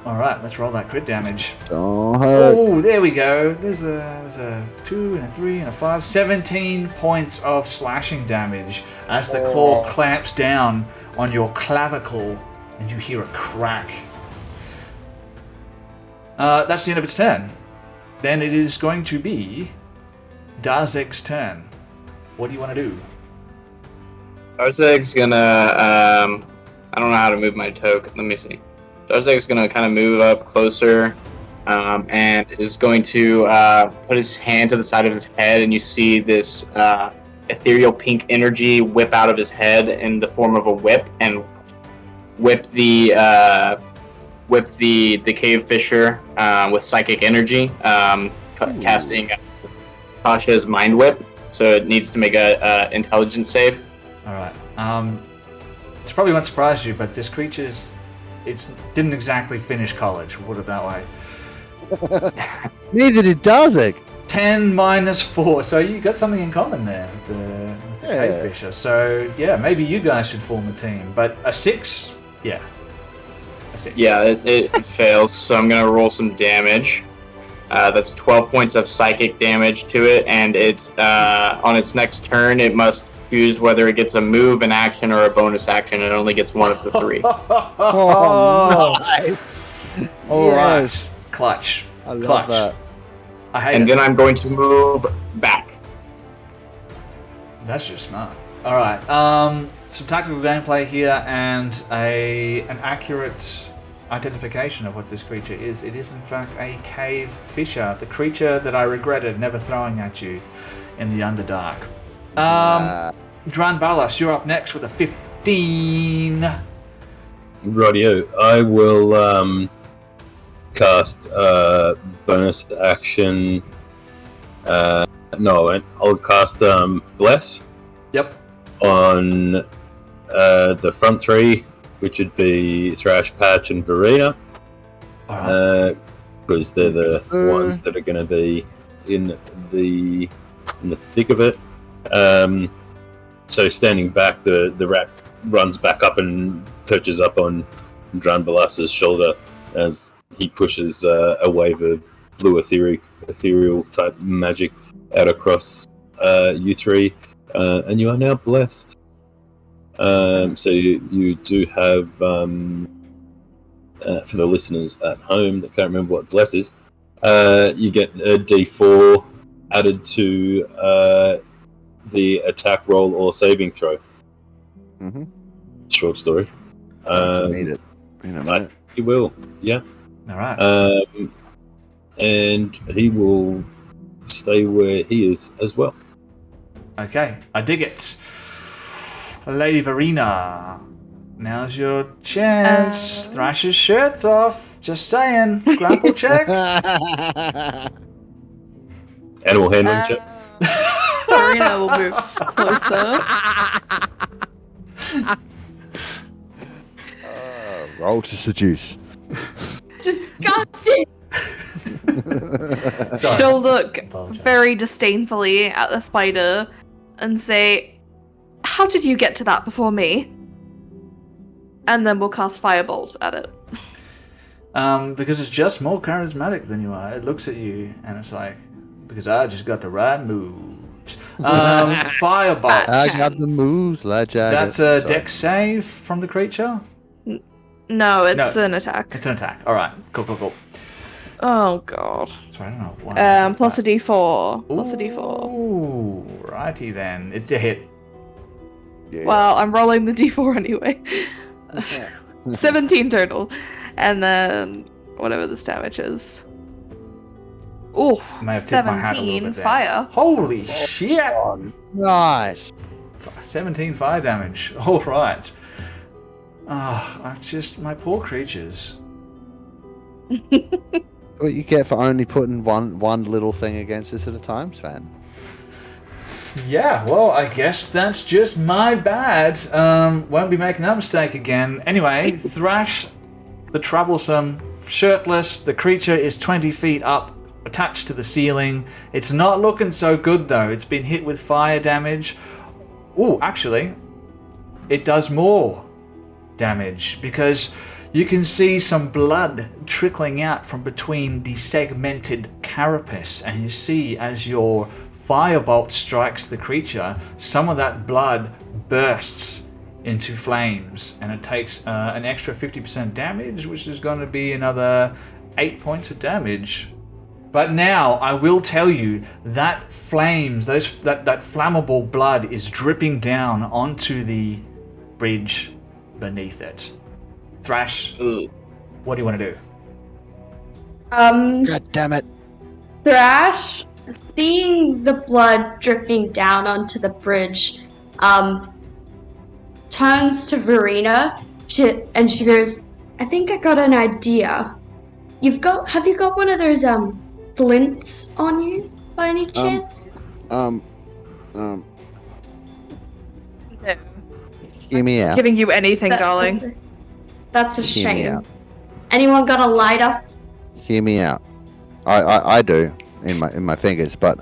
Alright, let's roll that crit damage. Don't hurt. Oh, there we go. There's a 2 and a 3 and a 5. 17 points of slashing damage as the claw clamps down on your clavicle and you hear a crack. That's the end of its turn. Then it is going to be Darzek's turn. What do you want to do? Darzek's gonna, I don't know how to move my token. Let me see. Darzek's gonna kind of move up closer, and is going to put his hand to the side of his head, and you see this ethereal pink energy whip out of his head in the form of a whip, and whip the cave fisher with psychic energy, casting Tasha's mind whip. So it needs to make a intelligence save. Alright. This probably won't surprise you, but this creature's it didn't exactly finish college. We'll put it that way. Neither did Darzik. 10 minus 4, so you got something in common there with the cave fisher. So yeah, maybe you guys should form a team. But a 6, a 6. Yeah, it fails. So I'm gonna roll some damage. That's 12 points of psychic damage to it, and it on its next turn it must choose whether it gets a move, an action, or a bonus action. It only gets one of the 3. Oh, nice. All right, Yes. clutch. I love Clutch. that. I hate And it. then I'm going to move back. That's just smart. All right. Some tactical gameplay here and an accurate identification of what this creature is. It is in fact a cave fisher, the creature that I regretted never throwing at you in the Underdark. Dran Balas, you're up next with a 15. Rightio. I will cast bonus action. No, I won't. I'll cast Bless. Yep. On the front 3, which would be Thrash, Patch, and Verena. Because they're the ones that are going to be in the thick of it. So standing back, the rat runs back up and perches up on Dran Balas's shoulder as he pushes a wave of blue ethereal type magic out across you 3, and you are now blessed. So you do have, for the listeners at home that can't remember what bless is, you get a D4 added to the attack roll or saving throw. Mm-hmm. Short story. Need it. In a minute. He will, yeah. All right. And he will stay where he is as well. Okay, I dig it. Lady Verena, now's your chance. Thrash's shirt's off. Just saying. Grapple check. Animal handling check. Verena will move closer. Roll to seduce. Disgusting. Sorry. She'll look Apologize. very disdainfully at the spider and say, "How did you get to that before me?" And then we'll cast Firebolt at it. Because it's just more charismatic than you are. It looks at you and it's like, because I just got the right moves. Firebolt. I got the moves, legend. That's a dex save from the creature? No, it's an attack. It's an attack. Alright, cool. Oh god. Sorry, I don't know why. Plus a d4. Plus a d4. Ooh, righty then. It's a hit. Yeah. Well, I'm rolling the d4 anyway. 17 total. And then whatever this damage is. Ooh, I may have tipped my hat a little 17 bit there. fire. Holy shit! Nice. 17 fire damage. Alright. My poor creatures. What you get for only putting one little thing against us at a time, Sven. Yeah, well, I guess that's just my bad. Won't be making that mistake again. Anyway, Thrash, the troublesome, shirtless, the creature is 20 feet up, attached to the ceiling. It's not looking so good, though. It's been hit with fire damage. Ooh, actually, it does more damage, because you can see some blood trickling out from between the segmented carapace, and you see as your firebolt strikes the creature, some of that blood bursts into flames, and it takes an extra 50% damage, which is going to be another 8 points of damage. But now I will tell you that flames, that flammable blood is dripping down onto the bridge beneath it. Thrash, what do you want to do? God damn it. Thrash, seeing the blood dripping down onto the bridge, turns to Verena and she goes, "I think I got an idea. Have you got one of those flints on you by any chance?" Hear me out. Giving you anything, darling. That's a Hear me shame. out. Anyone got a lighter? Hear me out. I do in my fingers, but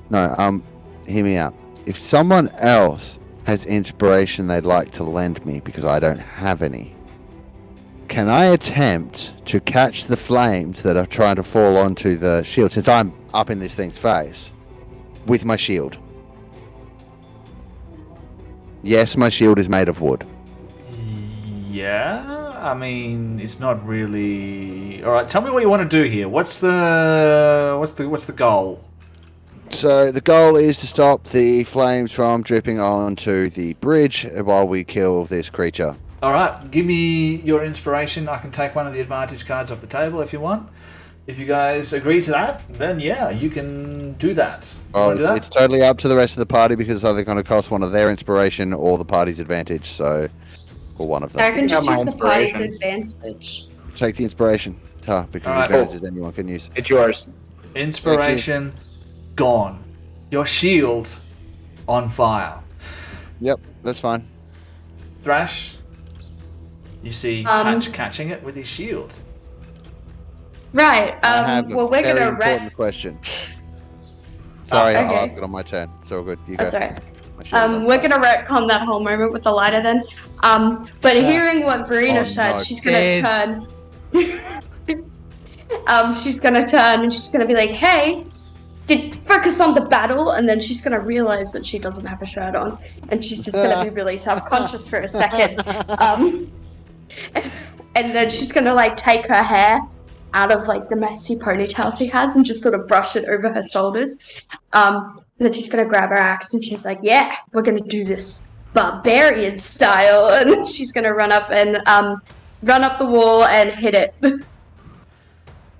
no, hear me out. If someone else has inspiration they'd like to lend me because I don't have any, can I attempt to catch the flames that are trying to fall onto the shield, since I'm up in this thing's face, with my shield? Yes, my shield is made of wood. Yeah, I mean, it's not really. All right, tell me what you want to do here. What's the goal? So the goal is to stop the flames from dripping onto the bridge while we kill this creature. All right, give me your inspiration. I can take one of the advantage cards off the table if you want. If you guys agree to that, then yeah, you can do that. It's totally up to the rest of the party because it's either going to cost one of their inspiration or the party's advantage. So, or one of them. I can just my use the party's inspiration. advantage. Take the inspiration, because All right, advantages anyone can use. It's yours. Inspiration gone. Your shield on fire. Yep, that's fine. Thrash, you see Hatch catching it with his shield. Right. I have well, a we're very gonna important question. Sorry, okay. I'll ask it on my turn. It's all good. You go. That's alright. My shield's on We're fire. gonna retcon that whole moment with the lighter then. But hearing what Verena said, no, she's gonna turn. She's gonna turn and she's gonna be like, "Hey, focus on the battle," and then she's gonna realize that she doesn't have a shirt on, and she's just gonna be really self-conscious for a second. And then she's gonna like take her hair out of like the messy ponytail she has and just sort of brush it over her shoulders. Then she's gonna grab her axe and she's like, "Yeah, we're gonna do this barbarian style," and then she's gonna run up the wall and hit it.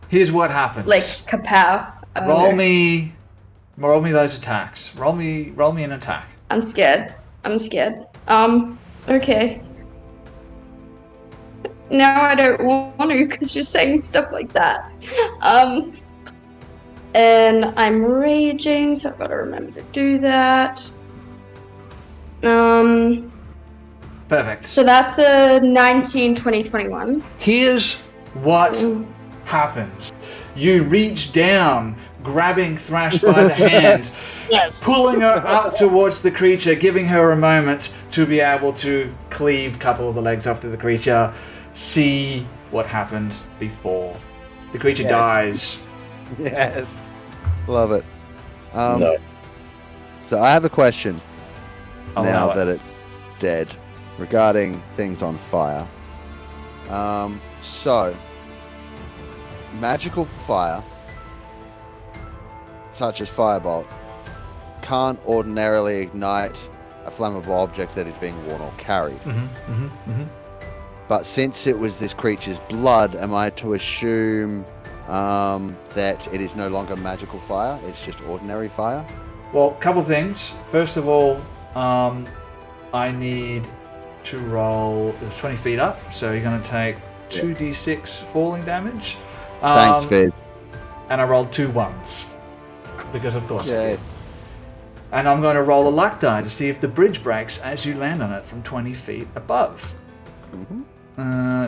Here's what happens. Like kapow. Roll me those attacks. Roll me an attack. I'm scared. Okay. Now I don't want to because you're saying stuff like that. And I'm raging, so I've got to remember to do that. Perfect. So that's a 19, 20, 21. Here's what happens. You reach down, grabbing Thrash by the hand, pulling her up towards the creature, giving her a moment to be able to cleave a couple of the legs off to the creature. See what happened before. The creature dies. Yes. Love it. Nice. So I have a question I'll now allow it. that it's dead regarding things on fire. So magical fire, such as firebolt, can't ordinarily ignite a flammable object that is being worn or carried. But since it was this creature's blood, am I to assume that it is no longer magical fire? It's just ordinary fire? Well, a couple things. First of all, I need to roll. It was 20 feet up, so you're going to take 2d6 falling damage. Thanks, Feyred. And I rolled 2 1s. Because, of course. Yeah. And I'm going to roll a luck die to see if the bridge breaks as you land on it from 20 feet above.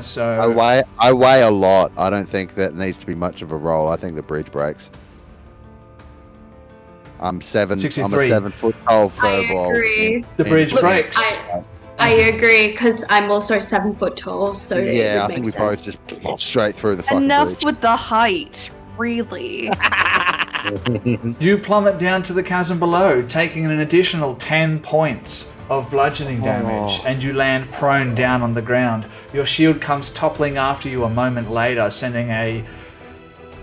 So I weigh a lot. I don't think that needs to be much of a roll. I think the bridge breaks. I'm 63. a 7 foot tall furball. I agree. The bridge breaks. I agree because I'm also 7 foot tall, so Yeah, I it think we would make both sense. just plopped straight through the fucking Enough bridge. with the height, really. You plummet down to the chasm below, taking an additional 10 points of bludgeoning damage, and you land prone down on the ground. Your shield comes toppling after you a moment later, sending a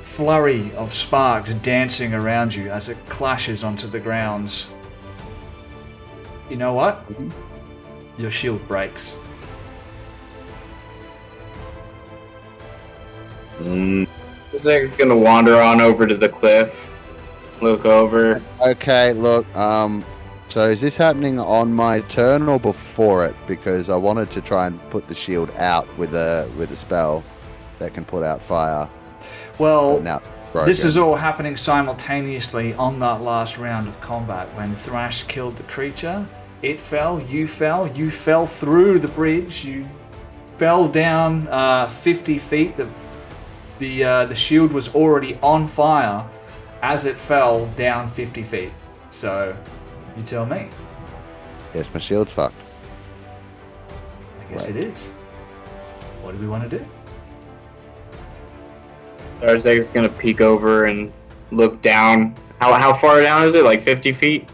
flurry of sparks dancing around you as it clashes onto the ground. You know what? Your shield breaks. Looks like it's gonna wander on over to the cliff. Look over. Okay, look, so is this happening on my turn or before it? Because I wanted to try and put the shield out with a spell that can put out fire. Well, But now it's this broken. is all happening simultaneously on that last round of combat. When Thrash killed the creature, it fell, you fell through the bridge, you fell down 50 feet. The shield was already on fire as it fell down 50 feet. So, you tell me. Yes, my shield's fucked. I guess Right. it is. What do we want to do? Darzek's gonna peek over and look down. How far down is it? Like 50 feet?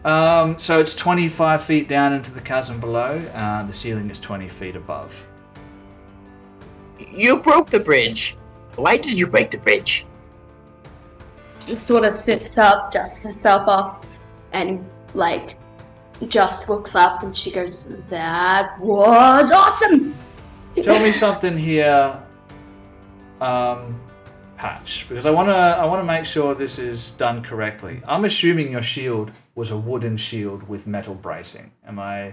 So it's 25 feet down into the chasm below. The ceiling is 20 feet above. You broke the bridge. Why did you break the bridge? It sort of sits up, dusts herself off, and like just looks up and she goes, "That was awesome." Tell me something here, Patch, because I wanna make sure this is done correctly. I'm assuming your shield was a wooden shield with metal bracing. Am I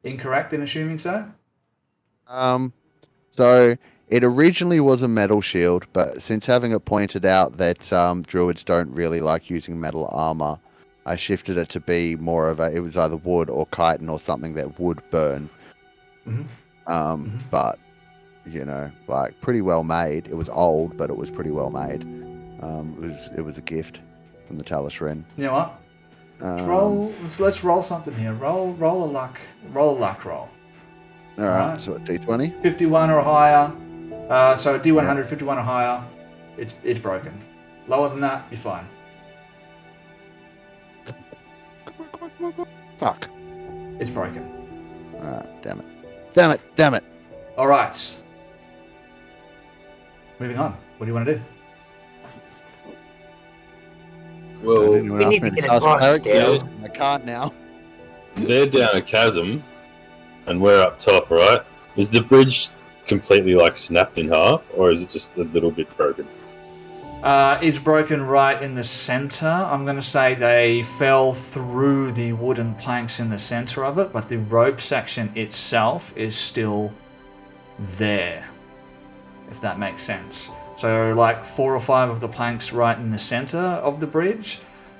incorrect in assuming so? So it originally was a metal shield, but since having it pointed out that druids don't really like using metal armor, I shifted it to be more of it was either wood or chitin or something that would burn. But you know, like pretty well made. It was old, but it was pretty well made. It was a gift from the Talus Ren. You know what? Let's roll something here. Roll a luck roll. All right. So what, D20? 51 or higher. So D100, 51 or higher. It's broken. Lower than that, you're fine. Come on. Fuck. It's broken. Damn it. All right. Moving on. What do you want to do? Well, Anyone else need to want get cast across, cleric? Dale. I can't now. they're down a chasm, and we're up top, right? Is the bridge completely like snapped in half, or is it just a little bit broken? It's broken right in the center. I'm going to say they fell through the wooden planks in the center of it, but the rope section itself is still there, if that makes sense. So like 4 or 5 of the planks right in the center of the bridge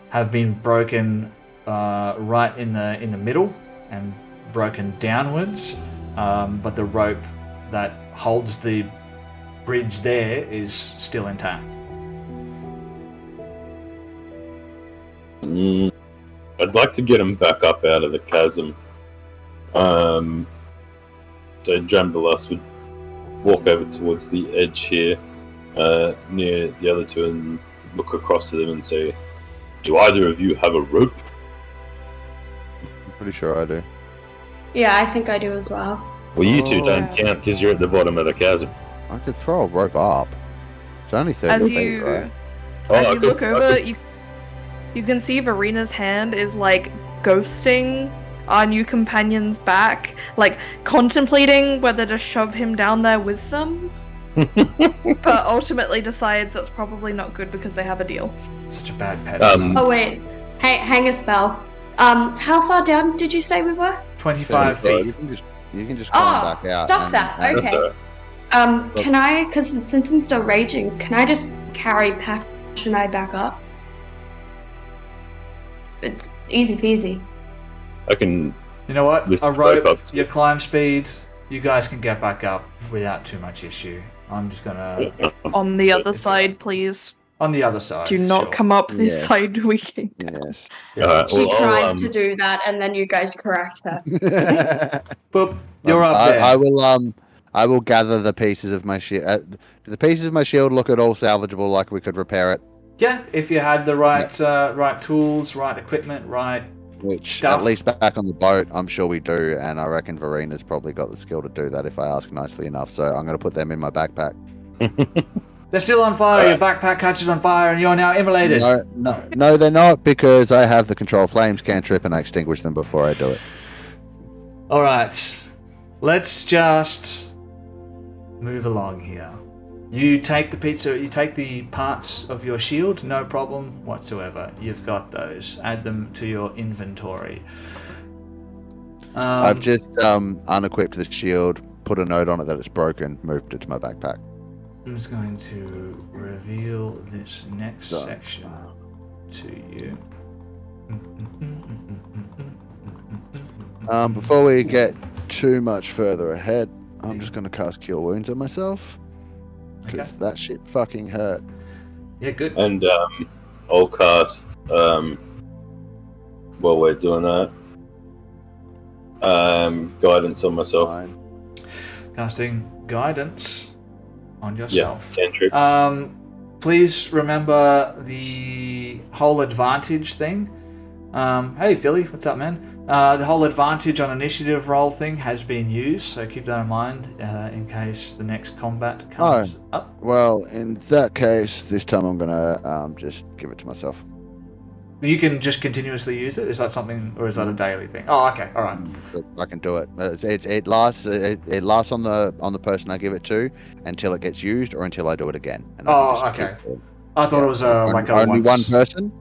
have been broken right in the middle and broken downwards, but the rope that holds the bridge there is still intact. I'd like to get him back up out of the chasm. So Jambalas would walk over towards the edge here, near the other two, and look across to them and say, "Do either of you have a rope?" I'm pretty sure I do. Yeah, I think I do as well. Well, you two don't count because you're at the bottom of the chasm. I could throw a rope up. It's only 30 As feet, you right? as you look over, you can see Verina's hand is like ghosting our new companion's back, like contemplating whether to shove him down there with them. But ultimately decides that's probably not good because they have a deal. Such a bad pet. Oh wait, hang a spell. How far down did you say we were? 25 feet. You can just climb back out. Stop that. That's Okay. alright. Can I, because since I'm still raging, can I just carry Patch and I back up? It's easy peasy. I can. You know what? Lift A the rope rope, up. your climb speed, you guys can get back up without too much issue. I'm just gonna On the other side, please. on the other side. Do not sure. come up this Yeah. side we can. Yes. Alright, She well, tries to do that, and then you guys correct her. Boop, you're up there. I will gather the pieces of my shield. Do the pieces of my shield look at all salvageable, like we could repair it? Yeah, if you had the right right tools, right equipment, right. Which, Stuff. at least back on the boat, I'm sure we do, and I reckon Verina's probably got the skill to do that if I ask nicely enough, so I'm going to put them in my backpack. They're still on fire. Your backpack catches on fire, and you're now immolated. No, they're not, because I have the Control Flames cantrip, and I extinguish them before I do it. All right, let's just move along here. You take the pizza. You take the parts of your shield. No problem whatsoever. You've got those. Add them to your inventory. I've just unequipped the shield, put a note on it that it's broken, moved it to my backpack. I'm just going to reveal this next section to you. Before we get too much further ahead, I'm just gonna cast Cure Wounds on myself because that shit fucking hurt. Yeah, good. And I'll cast while we're doing that. Guidance on myself. Fine. Casting guidance on yourself. Yeah, cantrip. Please remember the whole advantage thing. Hey Philly, what's up, man? The whole advantage on initiative roll thing has been used, so keep that in mind in case the next combat comes up. Well, in that case, this time I'm gonna just give it to myself. You can just continuously use it? Is that something, or is that a daily thing? Oh, okay, all right. I can do it. It lasts. It lasts on the person I give it to until it gets used, or until I do it again. And okay. I thought it was only one person.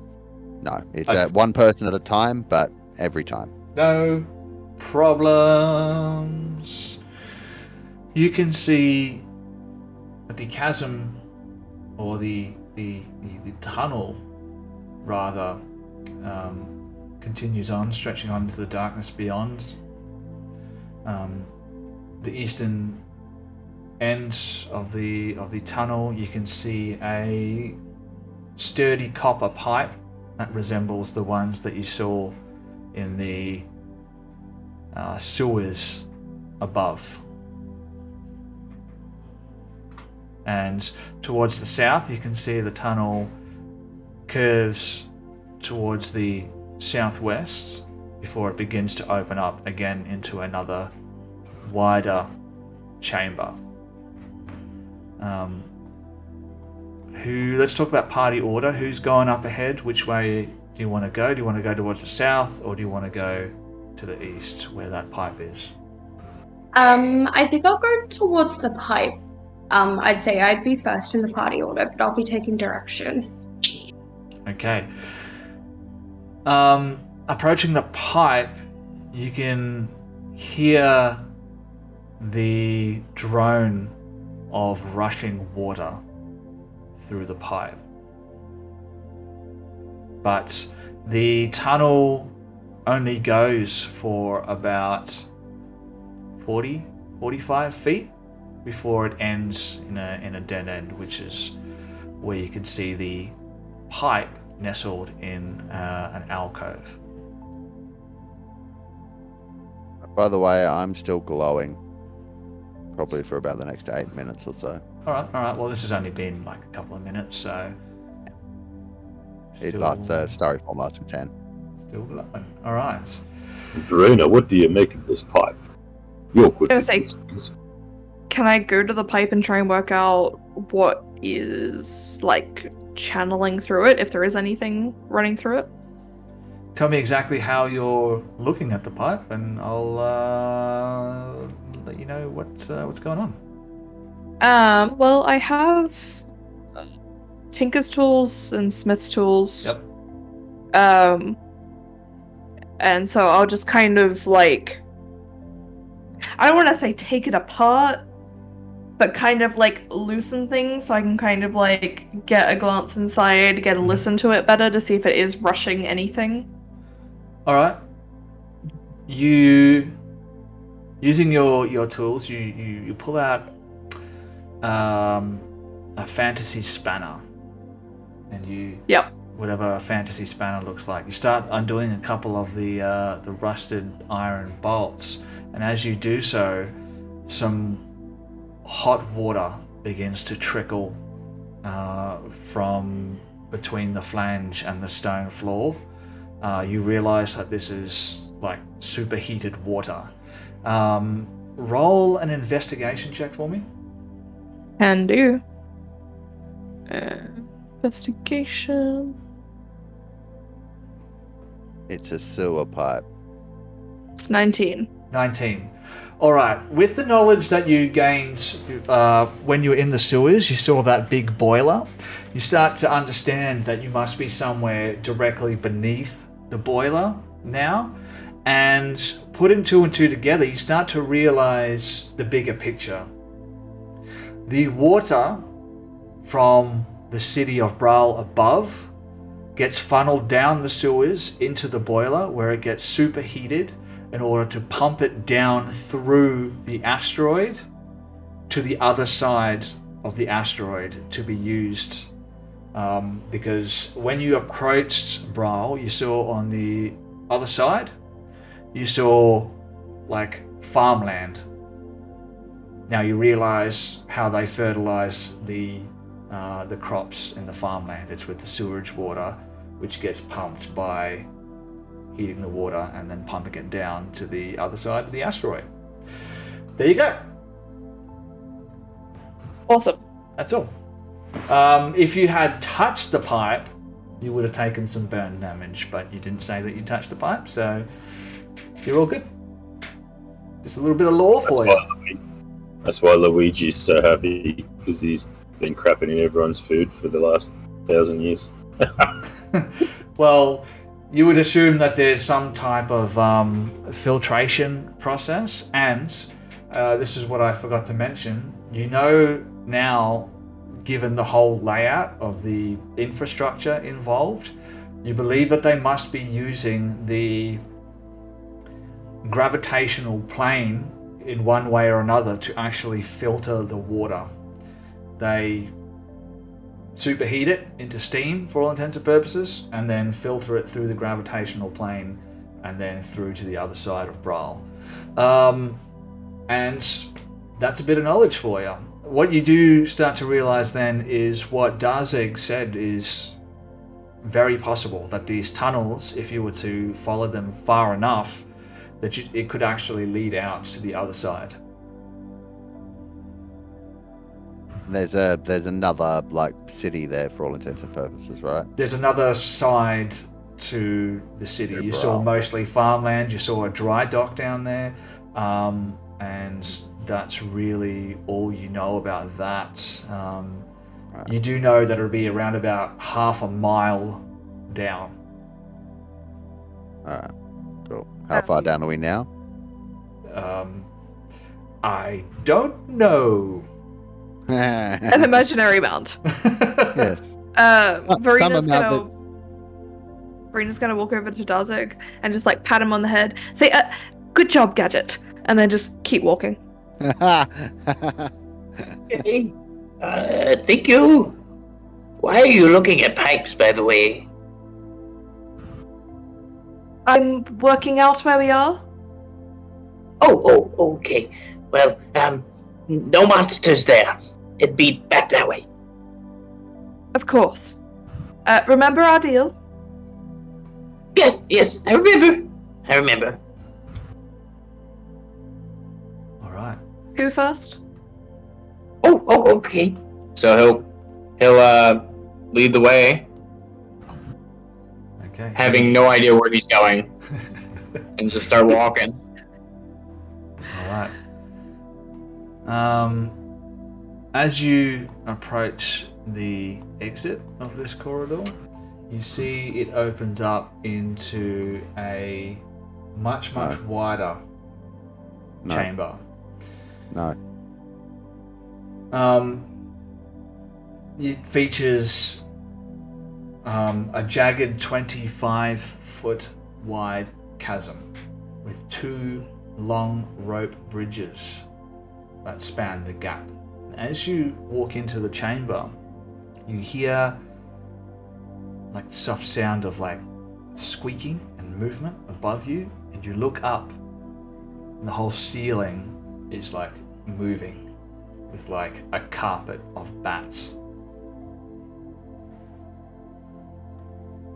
No, it's one person at a time, but every time. No problems. You can see the chasm, or the tunnel, rather, continues on, stretching on into the darkness beyond. The eastern end of the tunnel, you can see a sturdy copper pipe that resembles the ones that you saw in the sewers above. And towards the south, you can see the tunnel curves towards the southwest before it begins to open up again into another wider chamber. Let's talk about party order. Who's going up ahead? Which way do you want to go? Do you want to go towards the south, or do you want to go to the east where that pipe is? I think I'll go towards the pipe. I'd say I'd be first in the party order, but I'll be taking direction. Okay. Approaching the pipe, you can hear the drone of rushing water through the pipe. But the tunnel only goes for about 45 feet before it ends in a dead end, which is where you can see the pipe nestled in an alcove. By the way, I'm still glowing. Probably for about the next 8 minutes or so. All right. Well, this has only been like a couple of minutes, so... The starry form lasts for 10. Still glowing. All right. Verena, what do you make of this pipe? You're good. I was gonna say, can I go to the pipe and try and work out what is, like, channeling through it, if there is anything running through it? Tell me exactly how you're looking at the pipe, and I'll let you know what's going on. Well, I have Tinker's tools and Smith's tools. Yep. And so I'll just kind of, like, I don't want to say take it apart, but kind of, like, loosen things so I can kind of, like, get a glance inside, get a listen to it better to see if it is rushing anything. Alright. You, using your tools, you pull out a fantasy spanner. And you... Yep. Whatever a fantasy spanner looks like. You start undoing a couple of the rusted iron bolts. And as you do so, some hot water begins to trickle from between the flange and the stone floor. You realize that this is like superheated water. Roll an investigation check for me. Can do. Investigation. It's a sewer pipe. It's 19. 19. Alright, with the knowledge that you gained when you were in the sewers, you saw that big boiler, you start to understand that you must be somewhere directly beneath the boiler now, and putting two and two together, you start to realize the bigger picture. The water from the city of Brawl above gets funneled down the sewers into the boiler, where it gets superheated in order to pump it down through the asteroid to the other side of the asteroid to be used. Because when you approached Brawl, you saw on the other side, you saw like farmland. Now you realize how they fertilize the crops in the farmland. It's with the sewage water, which gets pumped by heating the water and then pumping it down to the other side of the asteroid. There you go. Awesome. That's all. If you had touched the pipe, you would have taken some burn damage, but you didn't say that you touched the pipe, so you're all good. Just a little bit of lore for you. That's why Luigi's so happy, because he's been crapping in everyone's food for the last 1,000 years. Well, you would assume that there's some type of filtration process, and this is what I forgot to mention. You know now, given the whole layout of the infrastructure involved, you believe that they must be using the gravitational plane in one way or another to actually filter the water. They superheat it into steam for all intents and purposes, and then filter it through the gravitational plane and then through to the other side of Brawl. And that's a bit of knowledge for you. What you do start to realize then is what Darzeg said is very possible, that these tunnels, if you were to follow them far enough, that it could actually lead out to the other side. There's another like city there for all intents and purposes, right? There's another side to the city. You saw mostly farmland. You saw a dry dock down there, and that's really all you know about that. Right. You do know that it'll be around about half a mile down. Alright, cool. How far down are we now? I don't know. An imaginary amount. Yes. Verina's gonna walk over to Darzeg and just like pat him on the head, say, "Good job, Gadget," and then just keep walking. Hey, thank you. Why are you looking at pipes, by the way? I'm working out where we are. Oh, okay. Well, no monsters there. It'd be back that way. Of course. Remember our deal? Yes, I remember. All right. Who first? Oh, okay. So he'll lead the way, Okay. having no idea where he's going, and just start walking. All right. As you approach the exit of this corridor, you see it opens up into a much wider chamber. No. It features a jagged 25-foot wide chasm with two long rope bridges that span the gap. As you walk into the chamber, you hear like the soft sound of like squeaking and movement above you, and you look up and the whole ceiling is like moving with like a carpet of bats.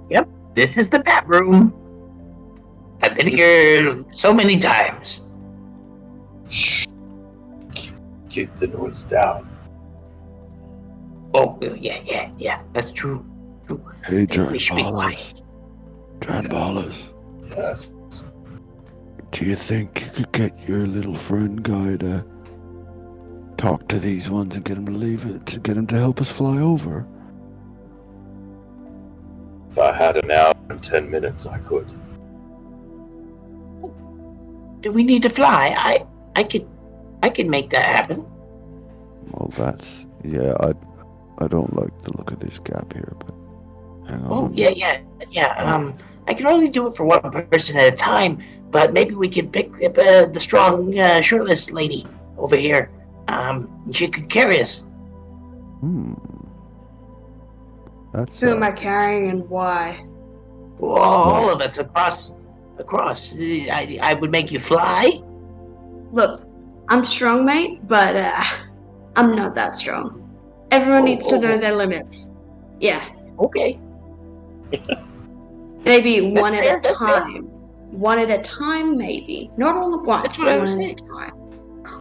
Yep, this is the bat room. I've been here so many times. Shh. Keep the noise down. Oh, yeah, that's true. Hey, We should be quiet. Dranbalas, Yes. do you think you could get your little friend guy to talk to these ones and get him to leave it, to get him to help us fly over? If I had an hour and 10 minutes, I could. Do we need to fly? I could make that happen. Well, that's... yeah, I don't like the look of this gap here, but hang on. Oh, yeah. I can only do it for one person at a time, but maybe we can pick up the strong shirtless lady over here. She could carry us. That's Who am I carrying and why? Well, all of us across. I would make you fly. Look, I'm strong, mate, but I'm not that strong. Everyone needs to know their limits. Yeah. Okay. Maybe That's one fair, at a time. One at a time, maybe. Not all at once. That's what I was one saying. at a time.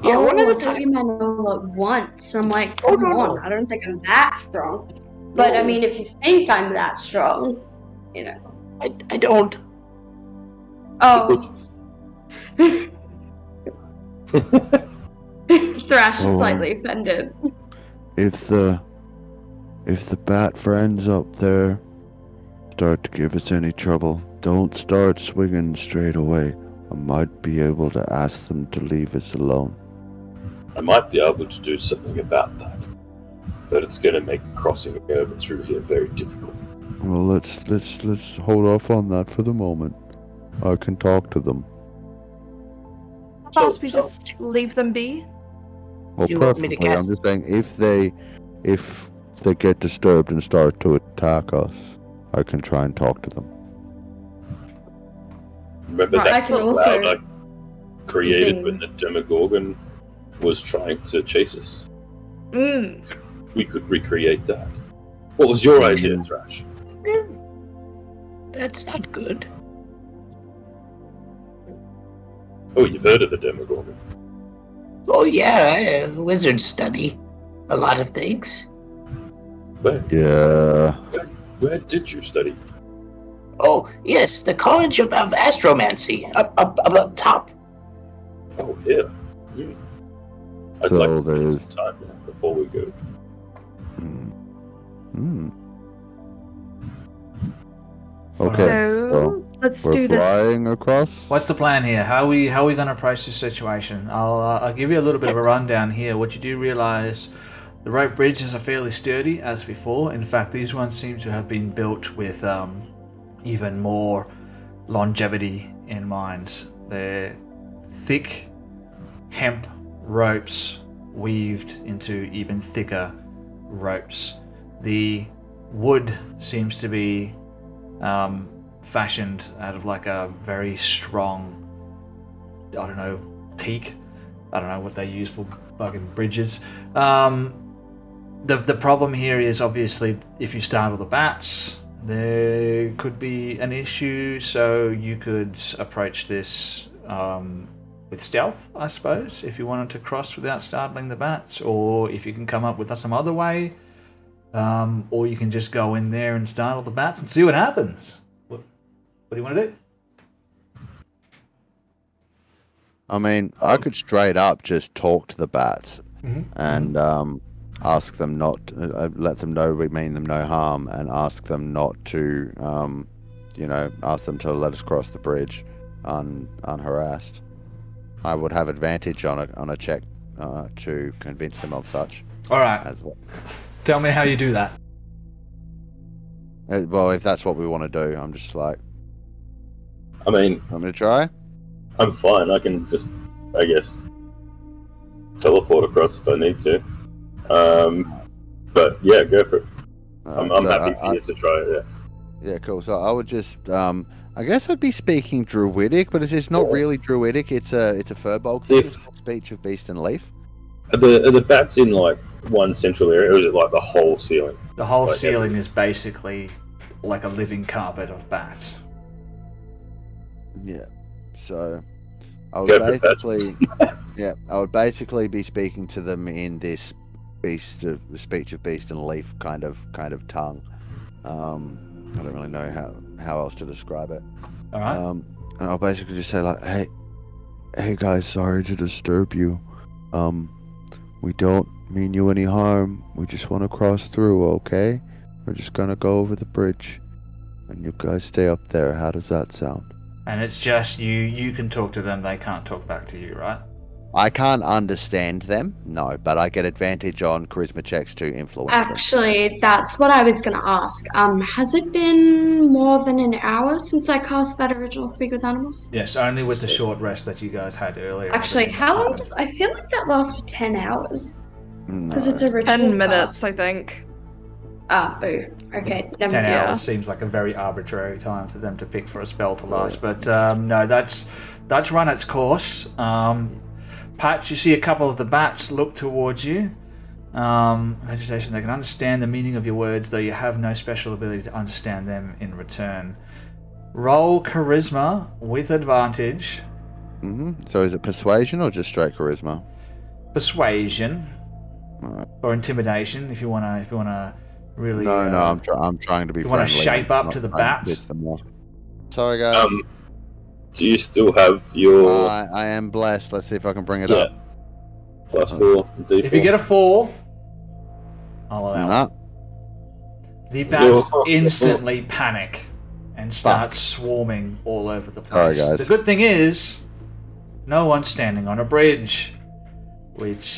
Yeah, one at a I thought time. you meant all at once. I'm like, Oh, come no, on. no. I don't think I'm that strong. But I No. mean, if you think I'm that strong, you know. I don't. Oh. Thrash is Oh. slightly offended. If the bat friends up there start to give us any trouble, don't start swinging straight away. I might be able to ask them to leave us alone. I might be able to do something about that, but it's going to make crossing over through here very difficult. Well, let's hold off on that for the moment. I can talk to them. How about we just leave them be? Well, You want me to preferably, I'm just saying if they get disturbed and start to attack us, I can try and talk to them. Remember Right, I that can cloud also I created when things. the Demogorgon was trying to chase us? We could recreate that. What was your idea, Thrash? That's not good. Oh, you've heard of the Demogorgon. Oh yeah, wizards study a lot of things. Where? Yeah. Where did you study? Oh yes, the College of Astromancy up top. Oh, yeah. I'd So like to there's- spend some time there before we go. Okay, So let's we're do this. flying across. What's the plan here? How are we going to approach this situation? I'll give you a little bit of a rundown here. What you do realize, the rope bridges are fairly sturdy as before. In fact, these ones seem to have been built with even more longevity in mind. They're thick hemp ropes weaved into even thicker ropes. The wood seems to be fashioned out of like a very strong, I don't know, teak. I don't know what they use for bugging bridges. The problem here is obviously if you startle the bats, there could be an issue. So you could approach this with stealth, I suppose, if you wanted to cross without startling the bats, or if you can come up with some other way. Or you can just go in there and startle the bats and see what happens. What do you want to do? I mean, I could straight up just talk to the bats and ask them not, let them know we mean them no harm, and ask them not to, ask them to let us cross the bridge unharassed. I would have advantage on a check to convince them of such. All right. As well. Tell me how you do that. Well, if that's what we want to do, I'm just like, I mean, I'm gonna try. I'm fine. I can just, I guess, teleport across if I need to. But yeah, go for it. I'm happy for you to try it. Yeah, cool. So I would just, I guess I'd be speaking Druidic, but it's not really Druidic. It's a Furbolg thing. It's called Speech of Beast and Leaf. Are the bats in like one central area, or is it like the whole ceiling? The whole Like ceiling is basically like a living carpet of bats. Yeah. So I Go would for it, basically, I would basically be speaking to them in this Speech of Beast and Leaf kind of tongue. I don't really know how else to describe it. All right. And I'll basically just say like, hey guys, sorry to disturb you. We don't mean you any harm. We just want to cross through, okay? We're just gonna go over the bridge, and you guys stay up there. How does that sound? And it's just you can talk to them, they can't talk back to you, right? I can't understand them, no, but I get advantage on charisma checks to influence them. Actually, that's what I was gonna ask. Has it been more than an hour since I cast that original Speak with Animals? Yes, only with the short rest that you guys had earlier. Actually, how long does... I feel like that lasts for 10 hours. Because it's a ritual 10 minutes, cast. I think. Ah, boo. Okay. 10 hours seems like a very arbitrary time for them to pick for a spell to last. But no, that's run its course. Patch, you see a couple of the bats look towards you. Vegetation, they can understand the meaning of your words, though you have no special ability to understand them in return. Roll charisma with advantage. So is it persuasion or just straight charisma? Persuasion. Right. Or intimidation, if you wanna really. No, I'm trying to be. You want to shape up to the bats. Sorry, guys. Do you still have your? I am blessed. Let's see if I can bring it up. +4. D4. If you get a 4, I'll allow it. The bats instantly panic and start swarming all over the place. Sorry, guys. The good thing is, no one's standing on a bridge, which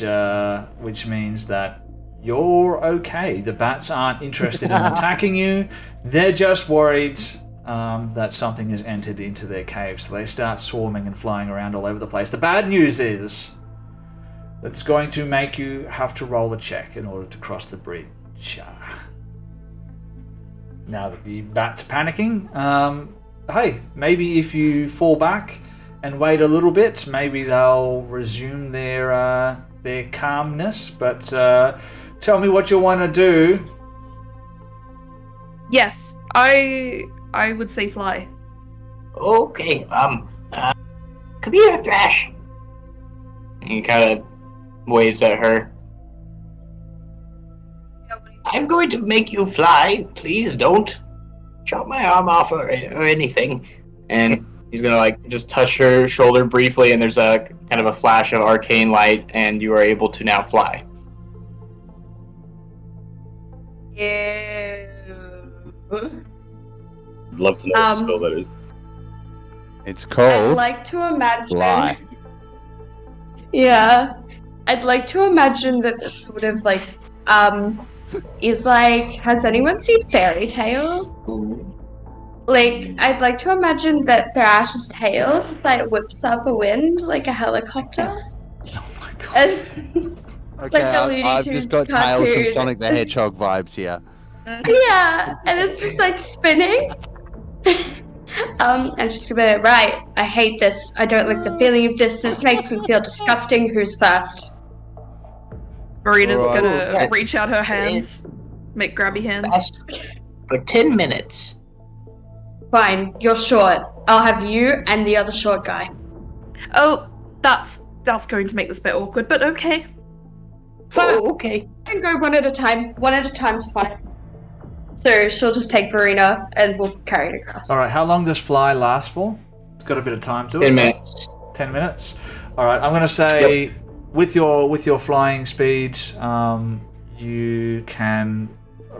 means that you're okay. The bats aren't interested in attacking you. They're just worried that something has entered into their cave, so they start swarming and flying around all over the place. The bad news is that's going to make you have to roll a check in order to cross the bridge. Now that the bats are panicking, hey, maybe if you fall back and wait a little bit, maybe they'll resume their calmness. But tell me what you want to do. Yes, I would say fly. Okay, come here, Thrash. He kind of waves at her. I'm going to make you fly. Please don't chop my arm off or anything. And he's gonna just touch her shoulder briefly, and there's a kind of a flash of arcane light, and you are able to now fly. Yeah. I'd love to know what spell that is. It's called. I'd like to imagine. Fly. Yeah, I'd like to imagine that this sort of is has anyone seen Fairy Tale? I'd like to imagine that Thrash's tail just whips up a wind like a helicopter. Oh my god. Okay, I've just got Tails from Sonic the Hedgehog vibes here. Yeah, and it's just spinning. I'm just gonna right. I hate this. I don't like the feeling of this. This makes me feel disgusting. Who's first? Marina's gonna reach out her hands, make grabby hands. For 10 minutes. Fine, you're short. I'll have you and the other short guy. Oh, that's going to make this a bit awkward, but okay. Okay. I can go one at a time. One at a time's fine. So she'll just take Verena and we'll carry it across. Alright, how long does fly last for? It's got a bit of time to it. 10 minutes. 10 minutes? Alright, I'm going to say with your flying speed, you can,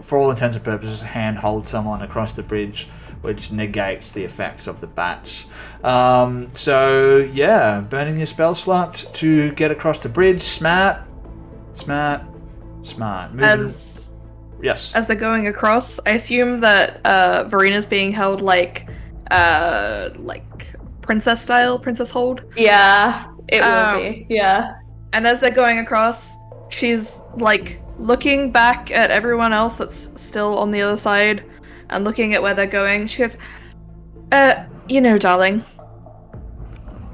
for all intents and purposes, handhold someone across the bridge, which negates the effects of the bats. So, yeah, burning your spell slot to get across the bridge. Smart. Yes. As they're going across, I assume that Verena's being held like princess style, princess hold. Yeah, it will be. Yeah. And as they're going across, she's looking back at everyone else that's still on the other side and looking at where they're going. She goes, darling,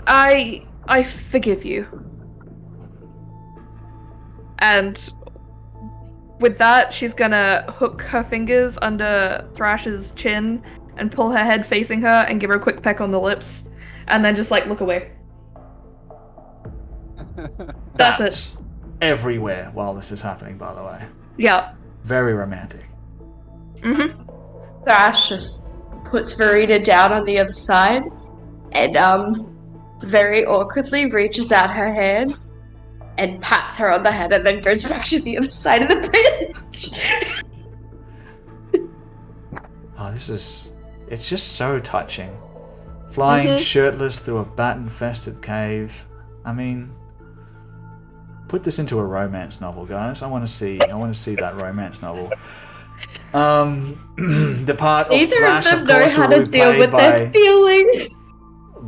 I forgive you. And with that, she's gonna hook her fingers under Thrash's chin and pull her head facing her and give her a quick peck on the lips, and then just look away. That's it. Everywhere while this is happening, by the way. Yeah. Very romantic. Mm-hmm. Thrash just puts Verena down on the other side and very awkwardly reaches out her hand and pats her on the head and then goes back to the other side of the bridge. Oh, it's just so touching. Flying shirtless through a bat-infested cave. I mean, put this into a romance novel, guys. I want to see that romance novel. The part of Neither Thrash, of them of know course, how will to be deal played with their feelings.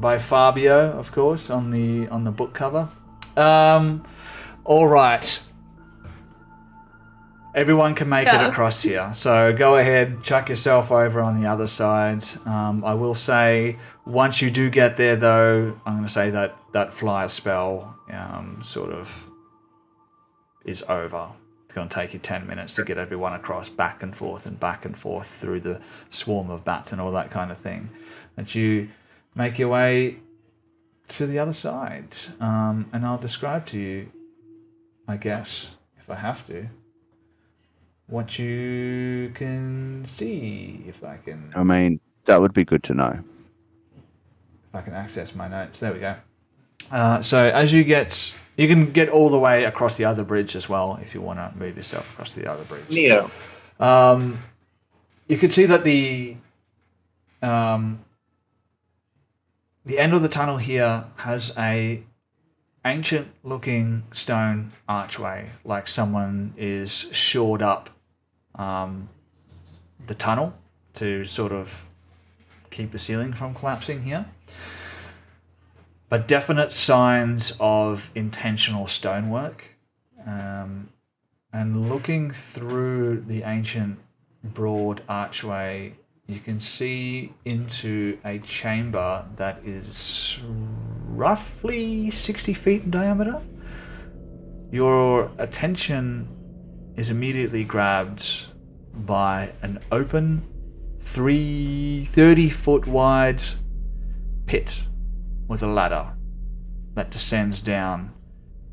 by Fabio, of course, on the book cover. All right. Everyone can make it across here, so go ahead, chuck yourself over on the other side. I will say, once you do get there, though, I'm going to say that flyer spell sort of is over. It's going to take you 10 minutes to get everyone across, back and forth through the swarm of bats and all that kind of thing. And you make your way to the other side, and I'll describe to you, I guess, if I have to, what you can see, if I can. I mean, that would be good to know. If I can access my notes. There we go. So as you can get all the way across the other bridge as well if you want to move yourself across the other bridge. Neato. You can see that the end of the tunnel here has a ancient-looking stone archway, like someone is shored up the tunnel to sort of keep the ceiling from collapsing here. But definite signs of intentional stonework. And looking through the ancient broad archway, you can see into a chamber that is roughly 60 feet in diameter. Your attention is immediately grabbed by an open 30-foot wide pit with a ladder that descends down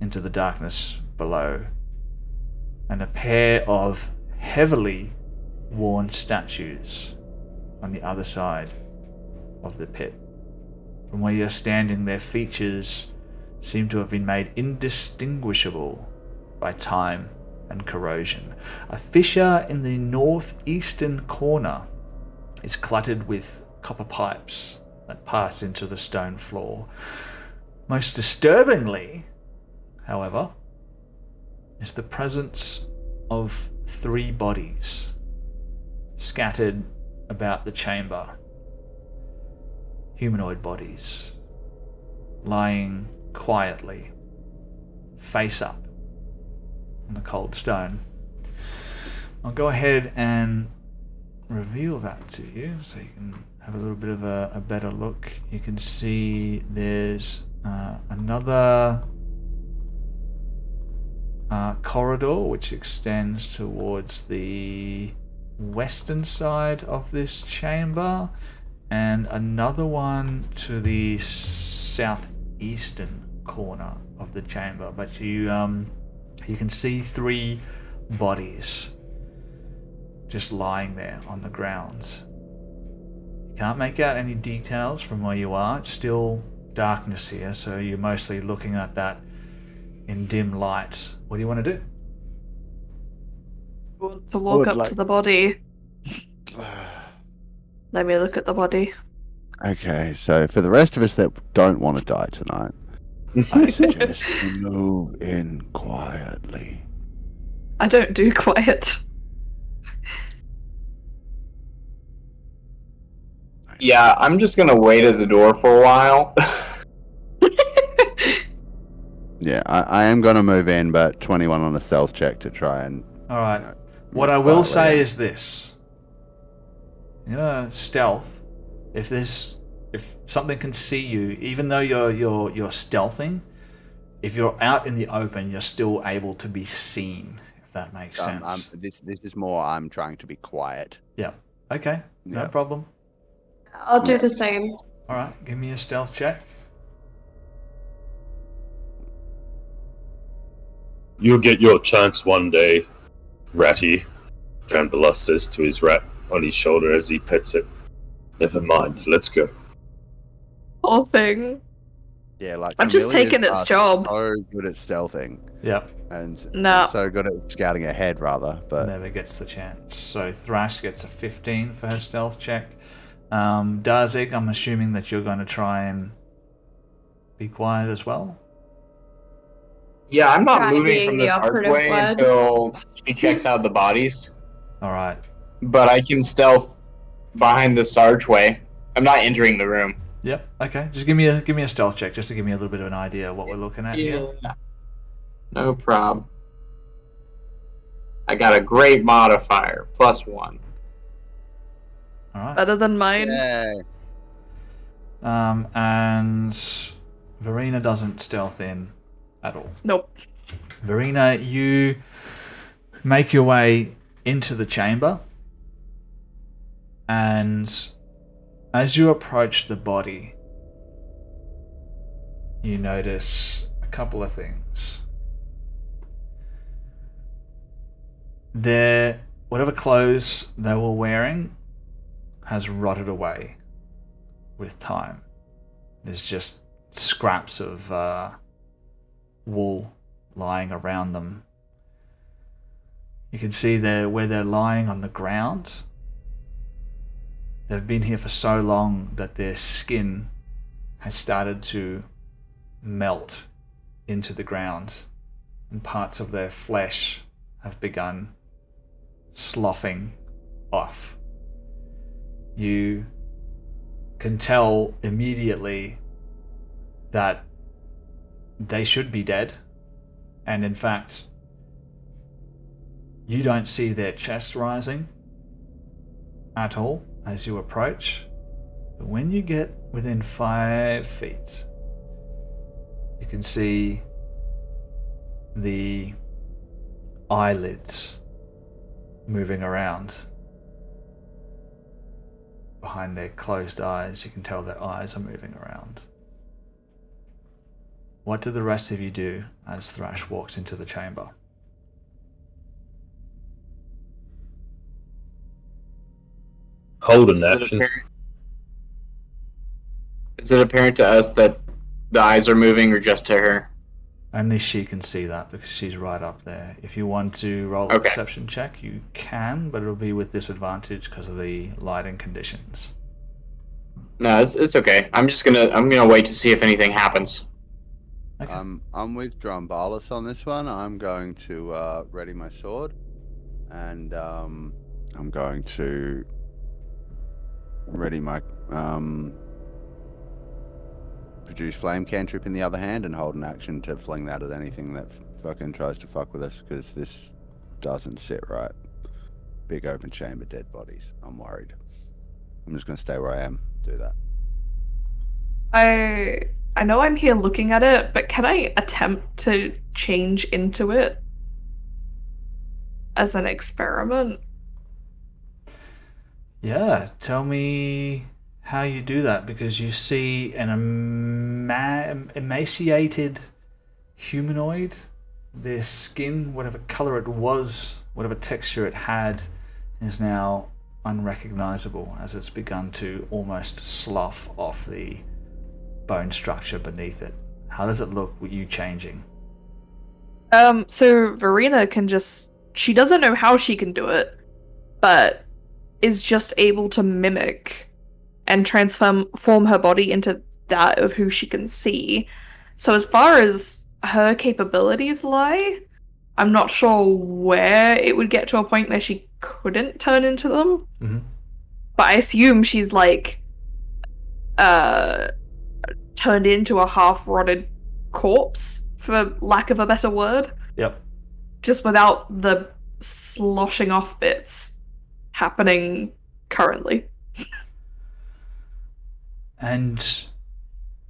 into the darkness below, and a pair of heavily worn statues on the other side of the pit. From where you're standing, their features seem to have been made indistinguishable by time and corrosion. A fissure in the northeastern corner is cluttered with copper pipes that pass into the stone floor. Most disturbingly, however, is the presence of 3 bodies scattered about the chamber. Humanoid bodies lying quietly, face up on the cold stone. I'll go ahead and reveal that to you so you can have a little bit of a better look. You can see there's another corridor which extends towards the western side of this chamber, and another one to the southeastern corner of the chamber. But you can see 3 bodies just lying there on the ground. You can't make out any details from where you are. It's still darkness here, so you're mostly looking at that in dim light. What do you want to do? To walk up to the body. Let me look at the body. Okay, so for the rest of us that don't want to die tonight, I suggest we move in quietly. I don't do quiet. Yeah, I'm just gonna wait at the door for a while. Yeah, I am going to move in, but 21 on a stealth check to try and... Alright, what I will say is this. You know, stealth, if something can see you, even though you're stealthing, if you're out in the open, you're still able to be seen, if that makes sense. This is more, I'm trying to be quiet. Yeah. Okay, no problem. I'll do the same. Alright, give me a stealth check. You'll get your chance one day, Ratty, Granbala says to his rat on his shoulder as he pets it. Never mind, let's go. Poor thing. Yeah, like I'm just taking its job. So good at stealthing. Yeah. And no. So good at scouting ahead, rather. But never gets the chance. So Thrash gets a 15 for her stealth check. Darzig, I'm assuming that you're going to try and be quiet as well. Yeah, I'm not Try moving being from the this operative archway word. until she checks out the bodies. All right. But I can stealth behind this archway. I'm not entering the room. Yep. Okay. Just give me a stealth check, just to give me a little bit of an idea of what we're looking at here. No problem. I got a great modifier, +1. All right. Better than mine. Yay. And Verena doesn't stealth in at all. Nope. Verena, you make your way into the chamber, and as you approach the body, you notice a couple of things. Whatever clothes they were wearing has rotted away with time. There's just scraps of wool lying around them. You can see where they're lying on the ground. They've been here for so long that their skin has started to melt into the ground, and parts of their flesh have begun sloughing off. You can tell immediately that they should be dead, and in fact, you don't see their chest rising at all as you approach. But when you get within 5 feet, you can see the eyelids moving around. Behind their closed eyes, you can tell their eyes are moving around. What do the rest of you do as Thrash walks into the chamber? Hold an action. Is it apparent to us that the eyes are moving, or just to her? Only she can see that because she's right up there. If you want to roll a perception check, you can, but it'll be with disadvantage because of the lighting conditions. No, it's okay. I'm gonna wait to see if anything happens. Okay. I'm with Drombalis on this one. I'm going to ready my sword, and I'm going to ready my produce flame cantrip in the other hand, and hold an action to fling that at anything that fucking tries to fuck with us, because this doesn't sit right. Big open chamber, dead bodies. I'm worried. I'm just gonna stay where I am. Do that. I know I'm here looking at it, but can I attempt to change into it as an experiment? Yeah, tell me how you do that, because you see an emaciated humanoid. Their skin, whatever color it was, whatever texture it had, is now unrecognizable as it's begun to almost slough off the bone structure beneath it. How does it look with you changing? So Verena she doesn't know how she can do it, but is just able to mimic and form her body into that of who she can see. So as far as her capabilities lie, I'm not sure where it would get to a point where she couldn't turn into them. Mm-hmm. But I assume she's like turned into a half-rotted corpse, for lack of a better word. Yep. Just without the sloshing off bits happening currently. And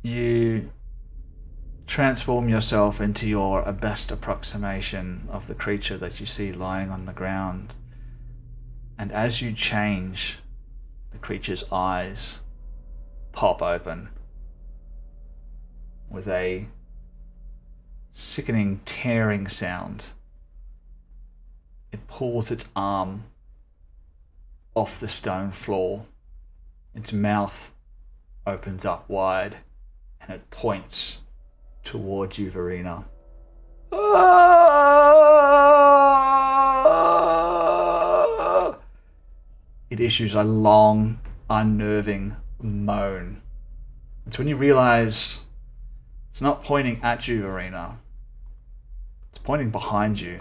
you transform yourself into your best approximation of the creature that you see lying on the ground. And as you change, the creature's eyes pop open with a sickening tearing sound. It pulls its arm off the stone floor. Its mouth opens up wide, and it points towards you, Verena. It issues a long, unnerving moan. It's when you realize it's not pointing at you, Verena. It's pointing behind you.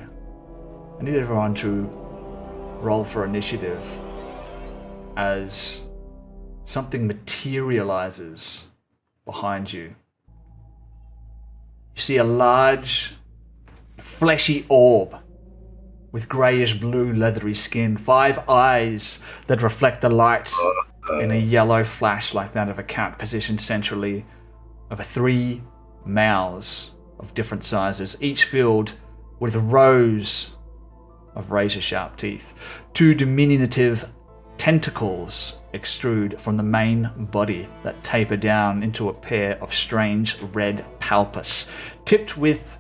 I need everyone to roll for initiative as something materializes behind you. You see a large, fleshy orb with greyish blue leathery skin, 5 eyes that reflect the light in a yellow flash like that of a cat positioned centrally, over 3 mouths of different sizes, each filled with rows of razor-sharp teeth. 2 diminutive tentacles extrude from the main body that taper down into a pair of strange red palpus, tipped with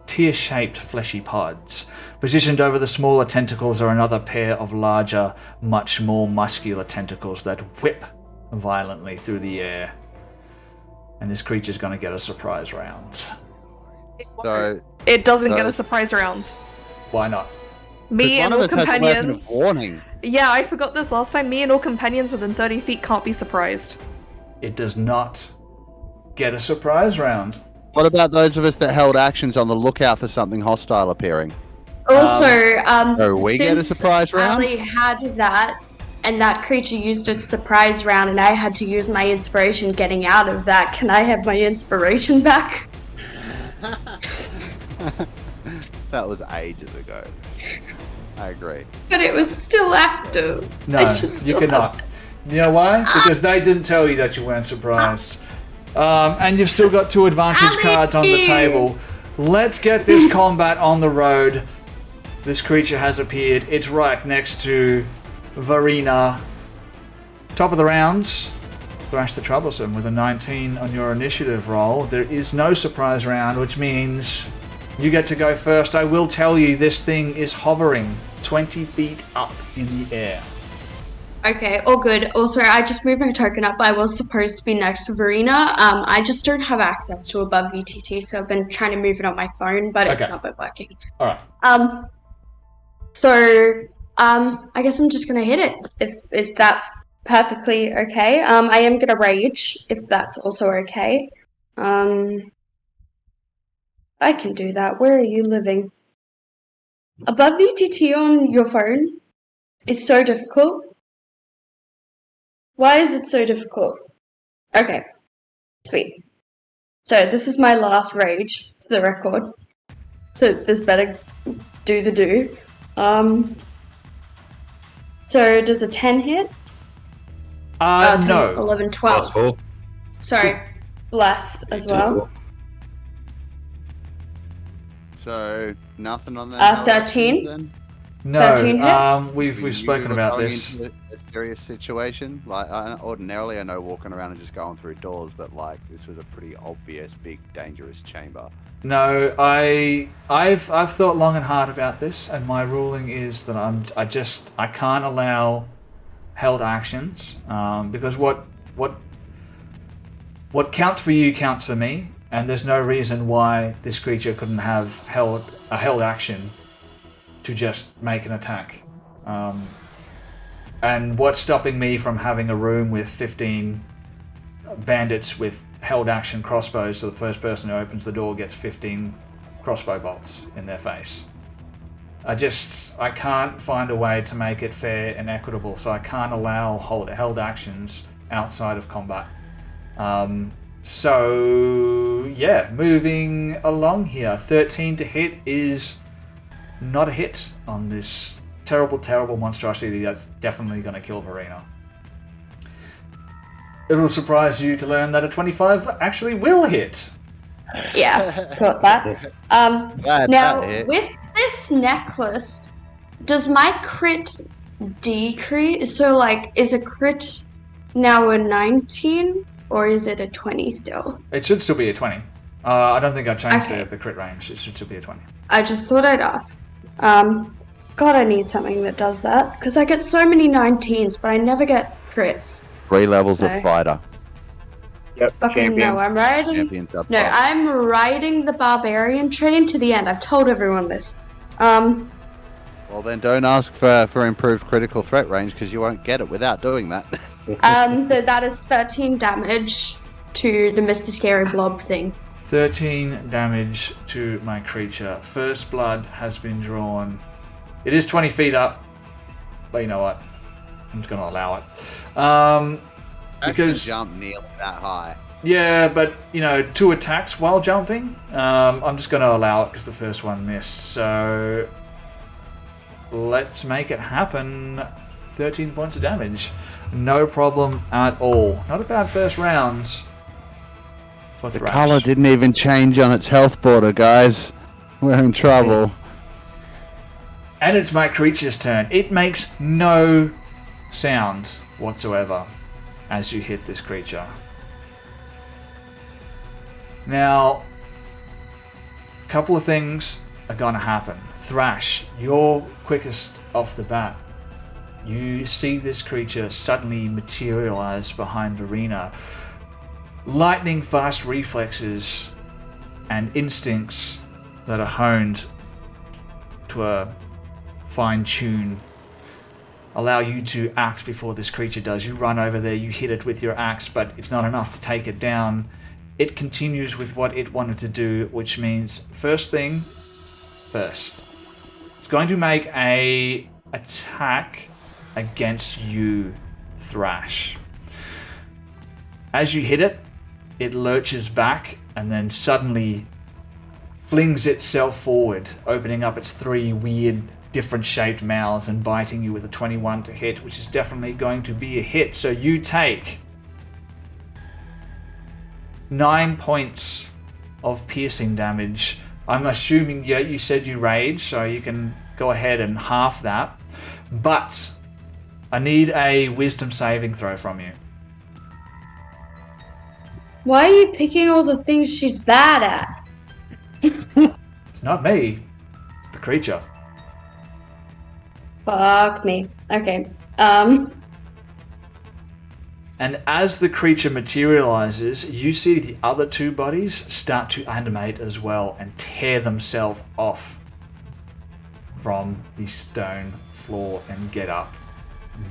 tear-shaped fleshy pods. Positioned over the smaller tentacles are another pair of larger, much more muscular tentacles that whip violently through the air. And this creature's going to get a surprise round. So It doesn't get a surprise round. Why not? Me and all companions. Of warning. Yeah, I forgot this last time. Me and all companions within 30 feet can't be surprised. It does not get a surprise round. What about those of us that held actions on the lookout for something hostile appearing? Also, So we get a since surprise round? Ali had that, and that creature used its surprise round, and I had to use my inspiration getting out of that, can I have my inspiration back? That was ages ago. I agree. But it was still active. No, you cannot. You know why? Because they didn't tell you that you weren't surprised. And you've still got 2 advantage cards on the table. Let's get this combat on the road. This creature has appeared. It's right next to Varina. Top of the round, Thrash the Troublesome with a 19 on your initiative roll. There is no surprise round, which means you get to go first. I will tell you this thing is hovering 20 feet up in the air. Okay, all good. Also, I just moved my token up. I was supposed to be next to Varina. I just don't have access to above VTT, so I've been trying to move it on my phone, but it's not been working. All right. I guess I'm just gonna hit it if that's perfectly okay. I am gonna rage if that's also okay. I can do that. Where are you living? Above VTT on your phone is so difficult. Why is it so difficult? Okay, sweet. So this is my last rage, for the record. So this better do the do. So does a 10 hit? 10, no. 11, 12. Possible. Sorry, less as well. So nothing on that. 13. Then? No, 13 hit? we've spoken about this. Into a serious situation. Like ordinarily, I know walking around and just going through doors, but like this was a pretty obvious, big, dangerous chamber. No, I've thought long and hard about this, and my ruling is that I can't allow held actions because what counts for you counts for me, and there's no reason why this creature couldn't have a held action to just make an attack. And what's stopping me from having a room with 15 bandits with held action crossbows, so the first person who opens the door gets 15 crossbow bolts in their face? I can't find a way to make it fair and equitable, so I can't allow held actions outside of combat. So yeah, moving along here. 13 to hit is not a hit on this terrible monstrosity that's definitely going to kill Varina. It'll surprise you to learn that a 25 actually will hit. Yeah, got that. Now, with this necklace, does my crit decrease? So, like, is a crit now a 19, or is it a 20 still? It should still be a 20. I don't think I changed the crit range. It should still be a 20. I just thought I'd ask. God, I need something that does that, because I get so many 19s, but I never get crits. 3 levels of fighter. Yep, Fucking no, I'm riding. I'm riding the barbarian train to the end. I've told everyone this. Well, then don't ask for improved critical threat range because you won't get it without doing that. So that is 13 damage to the Mr. Scary Blob thing. 13 damage to my creature. First blood has been drawn. It is 20 feet up, but you know what? I'm just going to allow it. Because jump nearly that high. Yeah, but 2 attacks while jumping. I'm just going to allow it because the first one missed. So let's make it happen. 13 points of damage. No problem at all. Not a bad first round. The color didn't even change on its health border, guys. We're in trouble. And it's my creature's turn. It makes no sound whatsoever as you hit this creature. Now, a couple of things are going to happen. Thrash, you're quickest off the bat. You see this creature suddenly materialize behind Verena. Lightning fast reflexes and instincts that are honed to a fine tune allow you to act before this creature does. You run over there, you hit it with your axe, but it's not enough to take it down. It continues with what it wanted to do, which means first thing first. It's going to make a attack against you, Thrash. As you hit it, it lurches back and then suddenly flings itself forward, opening up its 3 weird, different shaped mouths and biting you with a 21 to hit, which is definitely going to be a hit. So you take 9 points of piercing damage. I'm assuming you said you rage, so you can go ahead and half that. But I need a wisdom saving throw from you. Why are you picking all the things she's bad at? It's not me. It's the creature. Fuck me. Okay. And as the creature materializes, you see the other 2 bodies start to animate as well and tear themselves off from the stone floor and get up.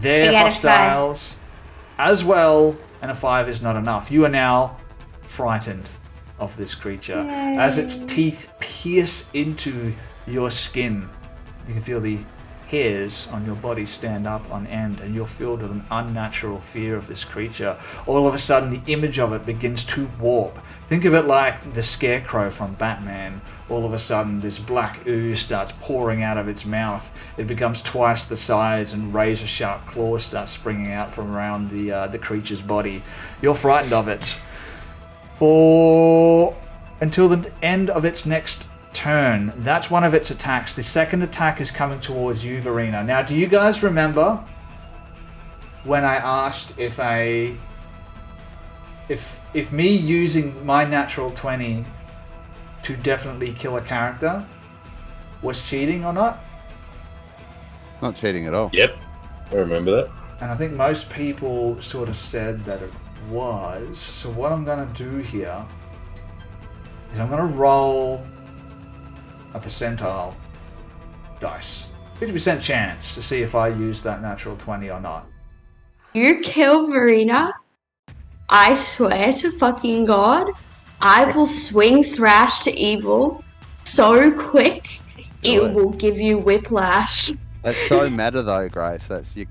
They're hostiles as well, and a 5 is not enough. You are now frightened of this creature. Yay. As its teeth pierce into your skin. You can feel the hairs on your body stand up on end, and you're filled with an unnatural fear of this creature. All of a sudden, the image of it begins to warp. Think of it like the Scarecrow from Batman. All of a sudden, this black ooze starts pouring out of its mouth. It becomes twice the size, and razor-sharp claws start springing out from around the creature's body. You're frightened of it until the end of its next turn. That's one of its attacks. The second attack is coming towards you, Verena. Now, do you guys remember when I asked if me using my natural 20 to definitely kill a character was cheating or not? Not cheating at all. Yep, I remember that. And I think most people sort of said that it was. So what I'm going to do here is I'm going to roll a percentile dice. 50% chance to see if I use that natural 20 or not. You kill Verena, I swear to fucking God, I will swing Thrash to evil so quick it will give you whiplash. That's so meta though, Grace. That's you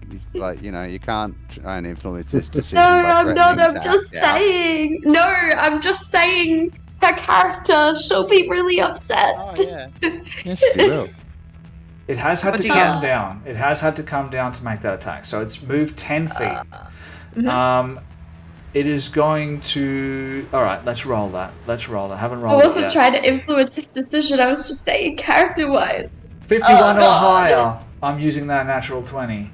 can't try and influence this decision. No, by I'm not. threatening I'm to just act out. saying. No, I'm just saying. Her character, she'll be really upset. Oh yeah. Yes, she will. It has had to come down. It has had to come down to make that attack. So it's moved 10 feet. It is going to... Alright, let's roll that. I haven't rolled I it wasn't yet. trying to influence his decision. I was just saying character-wise. 51 or higher, I'm using that natural 20.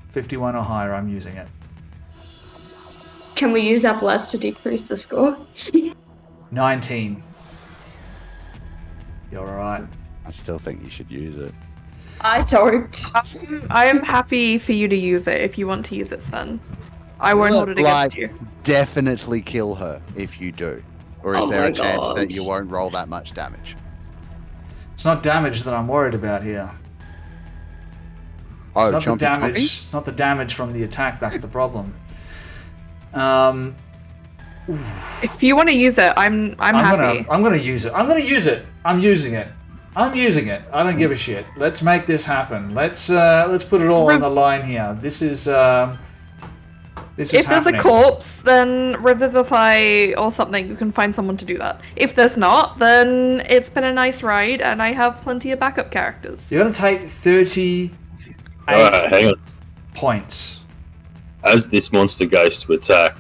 51 or higher, I'm using it. Can we use up less to decrease the score? 19. You're alright. I still think you should use it. I don't. I am happy for you to use it if you want to use it, Sven. I won't hold it against you. Definitely kill her if you do. Or is Oh there my a chance God. that you won't roll that much damage? It's not damage that I'm worried about here. Oh, It's not the chompy damage. chompy? It's not the damage from the attack. That's the problem. If you want to use it, I'm happy. I'm gonna use it. I'm gonna use it. I'm using it. I'm using it. I don't give a shit. Let's make this happen. Let's put it all on the line here. This is if there's a corpse, then revivify or something. You can find someone to do that. If there's not, then it's been a nice ride, and I have plenty of backup characters. You're gonna take 38 hang on. points. As this monster goes to attack,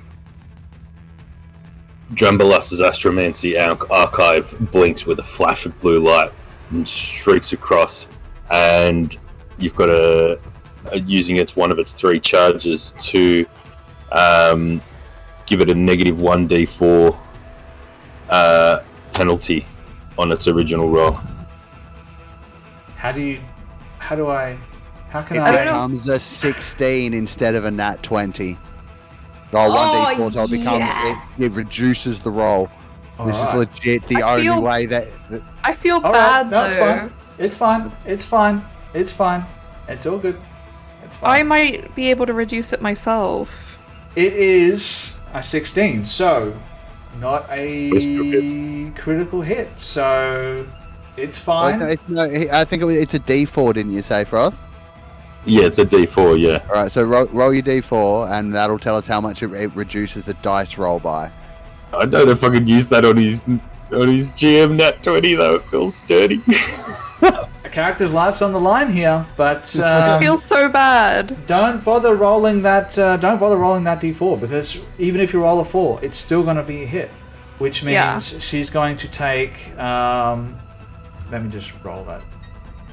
Drambalus's Astromancy archive blinks with a flash of blue light and streaks across, and you've got using one of its 3 charges to give it a negative 1d4 penalty on its original roll. How can I? It becomes a 16 instead of a nat 20. Roll 1d4, so it becomes it reduces the roll. This is legit the only way that. I feel bad though. It's fine. It's fine. It's fine. It's fine. It's all good. It's fine. I might be able to reduce it myself. It is a 16, so not a critical hit. So it's fine. Okay, no, I think it's a d4, didn't you say, Froth? Yeah, it's a d4, yeah. Alright, so roll your d4, and that'll tell us how much it reduces the dice roll by. I don't know if I could use that on his GM nat 20, though. It feels dirty. A character's life's on the line here, but it feels so bad. Don't bother rolling that. Don't bother rolling that d4, because even if you roll a 4, it's still going to be a hit, which means she's going to take. Let me just roll that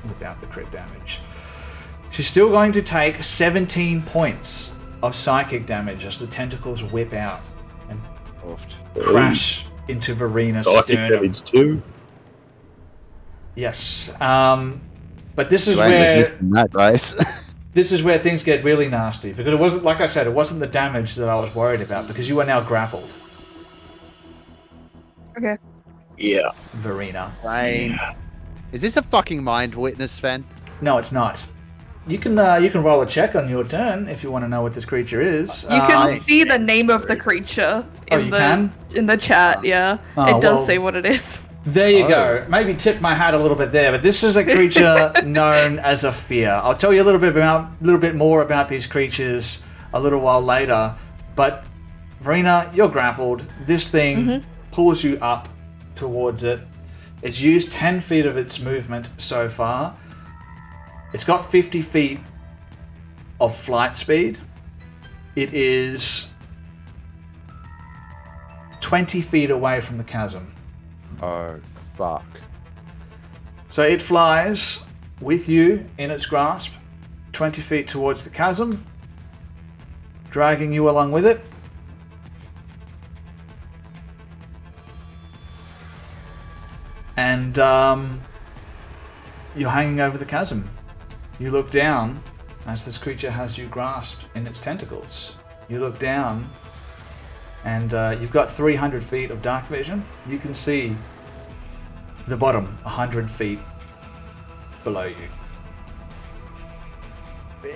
without the crit damage. She's still going to take 17 points of psychic damage as the tentacles whip out and crash into Verina's psychic sternum. damage too. Yes, but this is where this is where things get really nasty, because it wasn't, like I said, it wasn't the damage that I was worried about, because you are now grappled. Okay. Yeah. Verina. Rain. Is this a fucking mind witness, Sven? No, it's not. You can roll a check on your turn if you want to know what this creature is. You can see the name of the creature in the chat. Yeah, it does say what it is. There you go. Maybe tip my hat a little bit there, but this is a creature known as a fear. I'll tell you a little bit more about these creatures a little while later. But Verina, you're grappled. This thing pulls you up towards it. It's used 10 feet of its movement so far. It's got 50 feet of flight speed. It is 20 feet away from the chasm. Oh, fuck. So it flies with you in its grasp, 20 feet towards the chasm, dragging you along with it. And you're hanging over the chasm. You look down as this creature has you grasped in its tentacles. You look down and you've got 300 feet of dark vision. You can see the bottom 100 feet below you. Big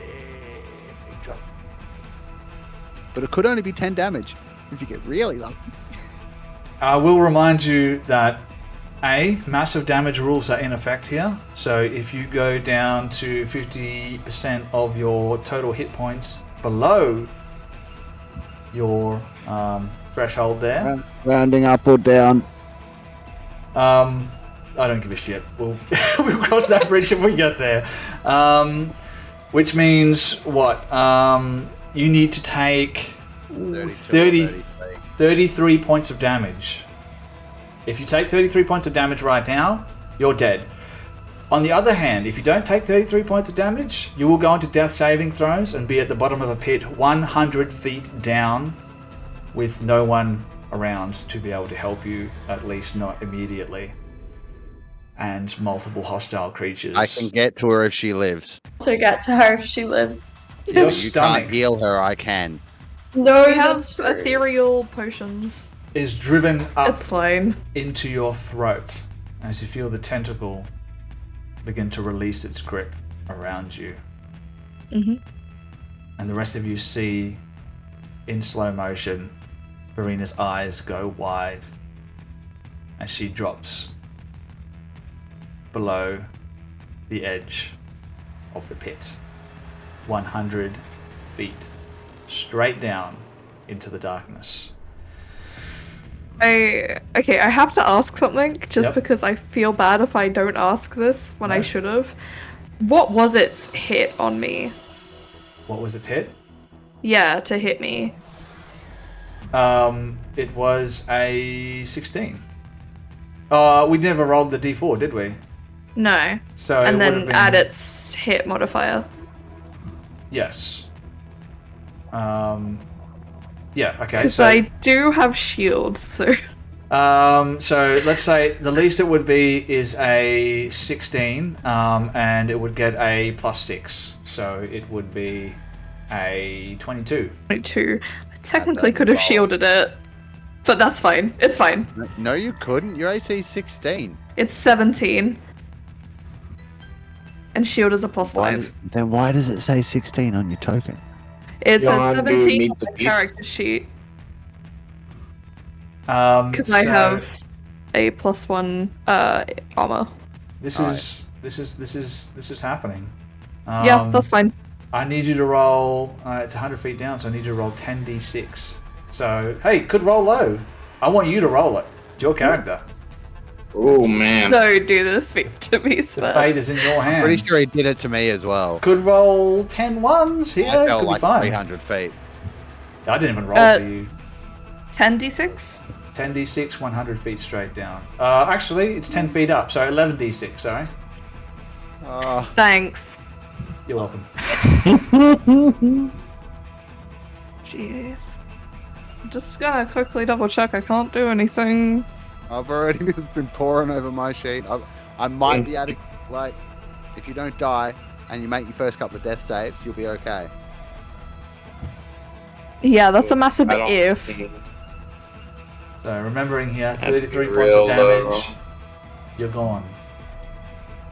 drop. But it could only be 10 damage if you get really lucky. I will remind you that massive damage rules are in effect here. So if you go down to 50% of your total hit points below your threshold there. Rounding up or down. I don't give a shit. We'll cross that bridge if we get there. Which means what? You need to take 33 points of damage. If you take 33 points of damage right now, you're dead. On the other hand, if you don't take 33 points of damage, you will go into death saving throws and be at the bottom of a pit 100 feet down with no one around to be able to help you, at least not immediately. And multiple hostile creatures. I can get to her if she lives. To get to her if she lives. Your You can't heal her, I can. No, We have that's true. ethereal potions. is driven up It's fine. into your throat as you feel the tentacle begin to release its grip around you. Mm-hmm. And the rest of you see in slow motion Verena's eyes go wide as she drops below the edge of the pit. 100 feet straight down into the darkness. I have to ask something just because I feel bad if I don't ask this when I should have. What was its hit on me? What was its hit? Yeah, to hit me. It was a 16. We never rolled the d4, did we? No. So and it then would've been... add its hit modifier. Yes. Yeah, okay. Because So I do have shields, so... so let's say the least it would be is a 16, and it would get a +6. So it would be a 22. 22. I technically could have shielded it, but that's fine. It's fine. No, you couldn't. Your AC is 16. It's 17. And shield is a Why, +5. then why does it say 16 on your token? It says John, dude, 17 meet on the the beast. character sheet. Because I have a +1 armor. This is happening. Yeah, that's fine. I need you to roll. It's 100 feet down, so I need you to roll 10d6. So hey, could roll low. I want you to roll it. It's your character. Oh man. Don't do this to me, The Sven. fate is in your hands. Pretty sure he did it to me as well. Could roll 10 ones here. I felt could like be fine. 300 feet. I didn't even roll for you. 10d6? 10d6, 100 feet straight down. Actually, it's 10 feet up, so 11d6, sorry. Thanks. You're welcome. Jeez. I'm just gonna quickly double check. I can't do anything. I've already been pouring over my sheet. I might be able to, like, if you don't die and you make your first couple of death saves, you'll be okay. Yeah, that's a massive I don't if. think- So remembering here, That'd be 33 points real of damage. low. You're gone.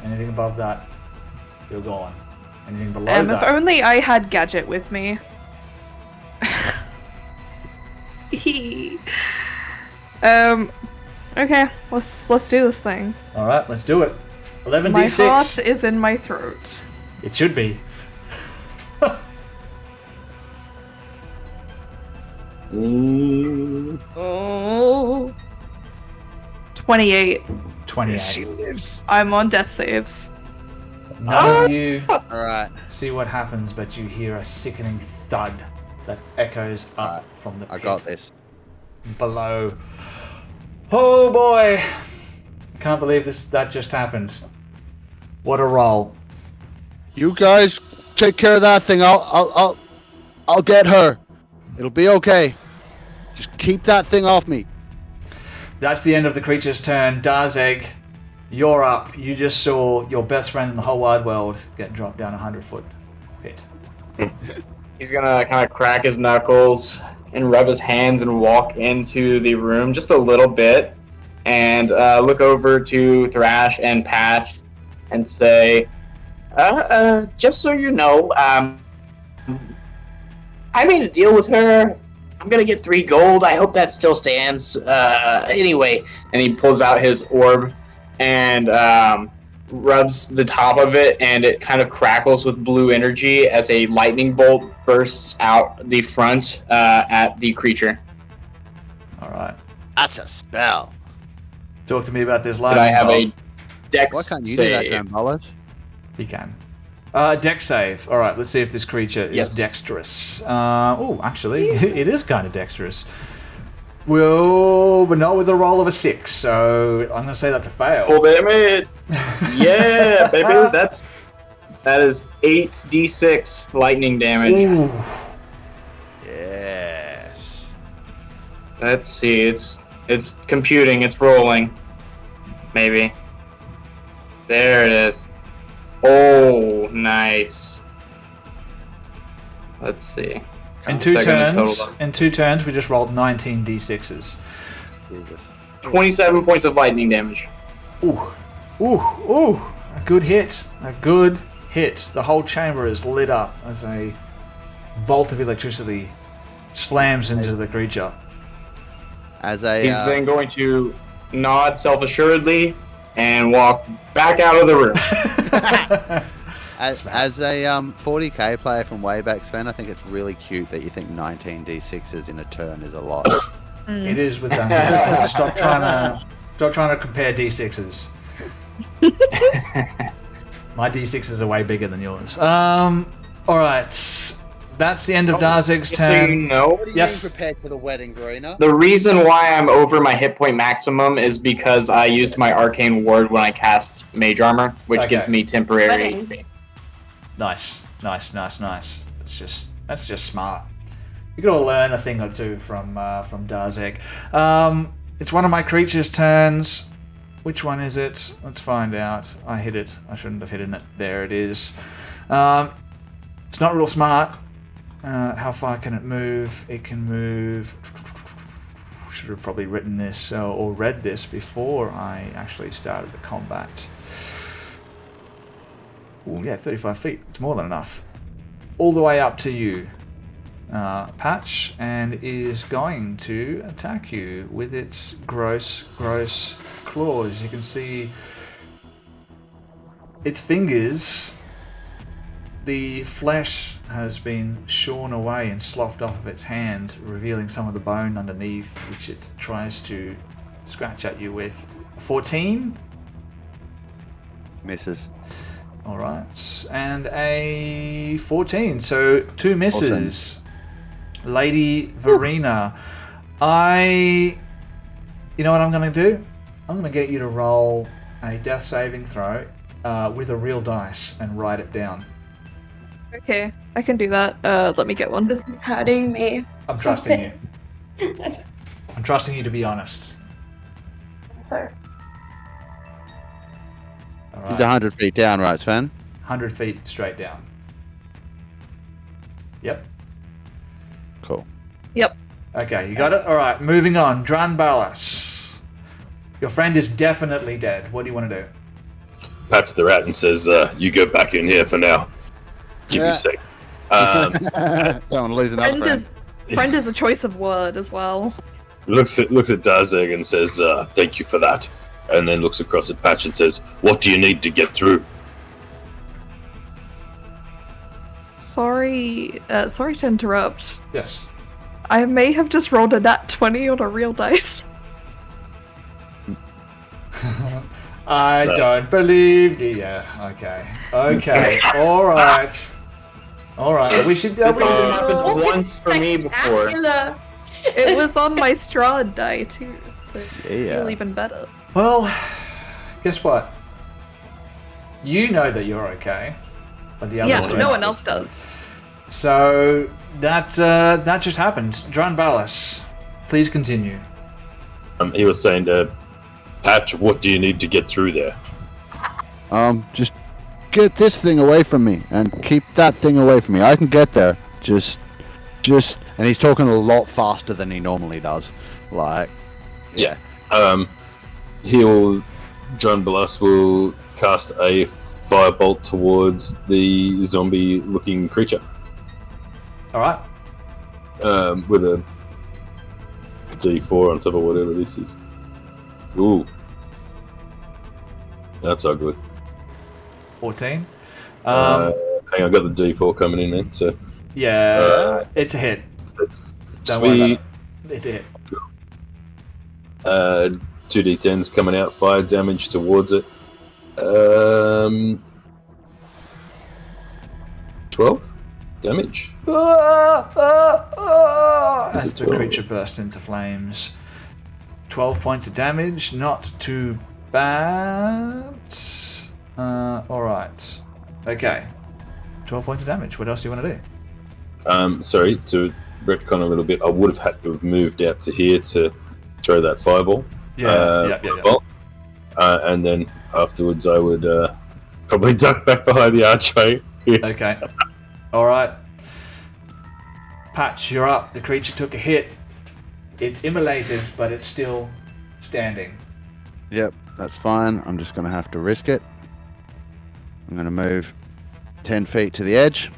Anything above that, you're gone. Anything below If that. only I had Gadget with me. Okay, let's do this thing. Alright, let's do it. 11d6. My heart is in my throat. It should be. Oh. 28. 28. lives. I'm on death saves. None of you Alright. see what happens, but you hear a sickening thud that echoes up from the pit I got this. below. Oh boy! I can't believe that just happened. What a roll. You guys take care of that thing. I'll get her. It'll be okay. Just keep that thing off me. That's the end of the creature's turn. Darzeg, you're up. You just saw your best friend in the whole wide world get dropped down a 100-foot pit. He's gonna kind of crack his knuckles and rub his hands and walk into the room just a little bit and look over to Thrash and Patch and say, just so you know, I made a deal with her. I'm gonna get 3 gold. I hope that still stands. Anyway, and he pulls out his orb and rubs the top of it, and it kind of crackles with blue energy as a lightning bolt bursts out the front at the creature. All right. That's a spell. Talk to me about this Could lightning I have bolt. a dex Why can't you save? do that, Gambolas? He can. Dex save. All right, let's see if this creature is Yes. dexterous. Oh, actually, it is kind of dexterous. Well, but not with a roll of a 6, so I'm going to say that's a fail. Full damage. Yeah, baby. That is 8d6 lightning damage. Ooh. Yes. Let's see. It's computing. It's rolling. Maybe. There it is. Oh, nice. Let's see. In two Second turns, total. we just rolled 19 d6s. Jesus. 27 points of lightning damage. Ooh, ooh, ooh! A good hit. A good hit. The whole chamber is lit up as a bolt of electricity slams into the creature. As a He's then going to nod self-assuredly and walk back out of the room. as a 40k player from way back, Sven, I think it's really cute that you think 19 d6s in a turn is a lot. It is with Dungeons. Stop trying to compare d6s. My d6s are way bigger than yours. All right. That's the end of Darzeg's turn. So you know, What do you mean prepared for the wedding, Verena? the reason why I'm over my hit point maximum is because I used my arcane ward when I cast mage armor, which gives me temporary. Wedding. Nice. That's just smart. You gotta learn a thing or two from Darzeg. It's one of my creatures' turns. Which one is it? Let's find out. I hit it. I shouldn't have hidden it. There it is. It's not real smart. How far can it move? It can move... Should have probably written this or read this before I actually started the combat. Oh yeah, 35 feet. It's more than enough. All the way up to you, Patch, and is going to attack you with its gross claws. You can see its fingers. The flesh has been shorn away and sloughed off of its hand, revealing some of the bone underneath, which it tries to scratch at you with. 14? Misses. Alright, and a 14, so 2 misses. Awesome. Lady Verena, you know what I'm going to do? I'm going to get you to roll a death saving throw with a real dice and write it down. Okay, I can do that. Let me get one. This is hurting me. I'm trusting you. I'm trusting you to be honest. So. All right. He's 100 feet down, right, Sven? 100 feet straight down. Yep. Cool. Yep. Okay, you got it? Alright, moving on. Dran Balas. Your friend is definitely dead. What do you want to do? Pats the rat and says, you go back in here for now. Keep you safe. Don't want to lose another friend. Friend is a choice of word as well. Looks at Darzeg and says, thank you for that. And then looks across at Patch and says, what do you need to get through? Sorry to interrupt. Yes. I may have just rolled a nat 20 on a real dice. I don't believe you. Yeah, okay. Alright, we should... It's only happened once for me before. It was on my Strahd die too, so Yeah. feel even better. Well, guess what? You know that you're okay, but the others Yeah, don't. no one else does. So that just happened. Dran Balas, please continue. He was saying to Patch, what do you need to get through there? Just get this thing away from me and keep that thing away from me. I can get there. Just, and he's talking a lot faster than he normally does. Like, Yeah. John Balas will cast a firebolt towards the zombie-looking creature. Alright. With a D4 on top of whatever this is. Ooh. That's ugly. 14. Hang on, I got the D4 coming in then, so... Yeah, it's a hit. Don't worry about it. It's a hit. 2d10s coming out, fire damage towards it. 12 damage. As the creature bursts into flames. 12 points of damage, not too bad. Alright. Okay. 12 points of damage. What else do you want to do? Sorry, to retcon a little bit, I would have had to have moved out to here to throw that fireball. Yeah. Well, and then afterwards I would probably duck back behind the archway. Okay. Alright. Patch, you're up. The creature took a hit. It's immolated, but it's still standing. Yep, that's fine. I'm just going to have to risk it. I'm going to move 10 feet to the edge.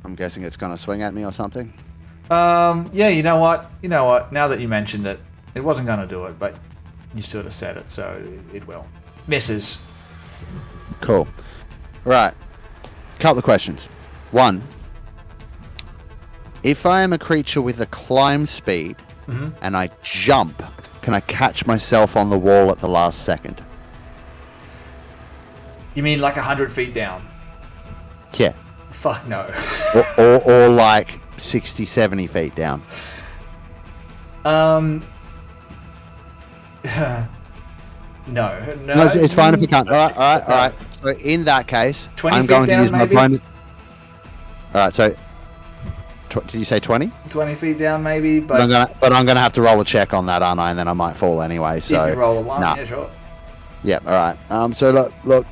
I'm guessing it's going to swing at me or something. Yeah, you know what? Now that you mentioned it, it wasn't going to do it, but you sort of said it, so it will. Misses. Cool. Right. Couple of questions. One, if I am a creature with a climb speed and I jump, can I catch myself on the wall at the last second? You mean like 100 feet down? Yeah. Fuck no. or like 60, 70 feet down. No, it's fine if you can't. All right. So in that case, 20 I'm feet going to down, use my maybe? bonus. All right. So, did you say 20? 20 feet down, maybe, but I'm gonna have to roll a check on that, aren't I? And then I might fall anyway. So if you roll a 1, nah. yeah, sure. Yeah. All right. So look.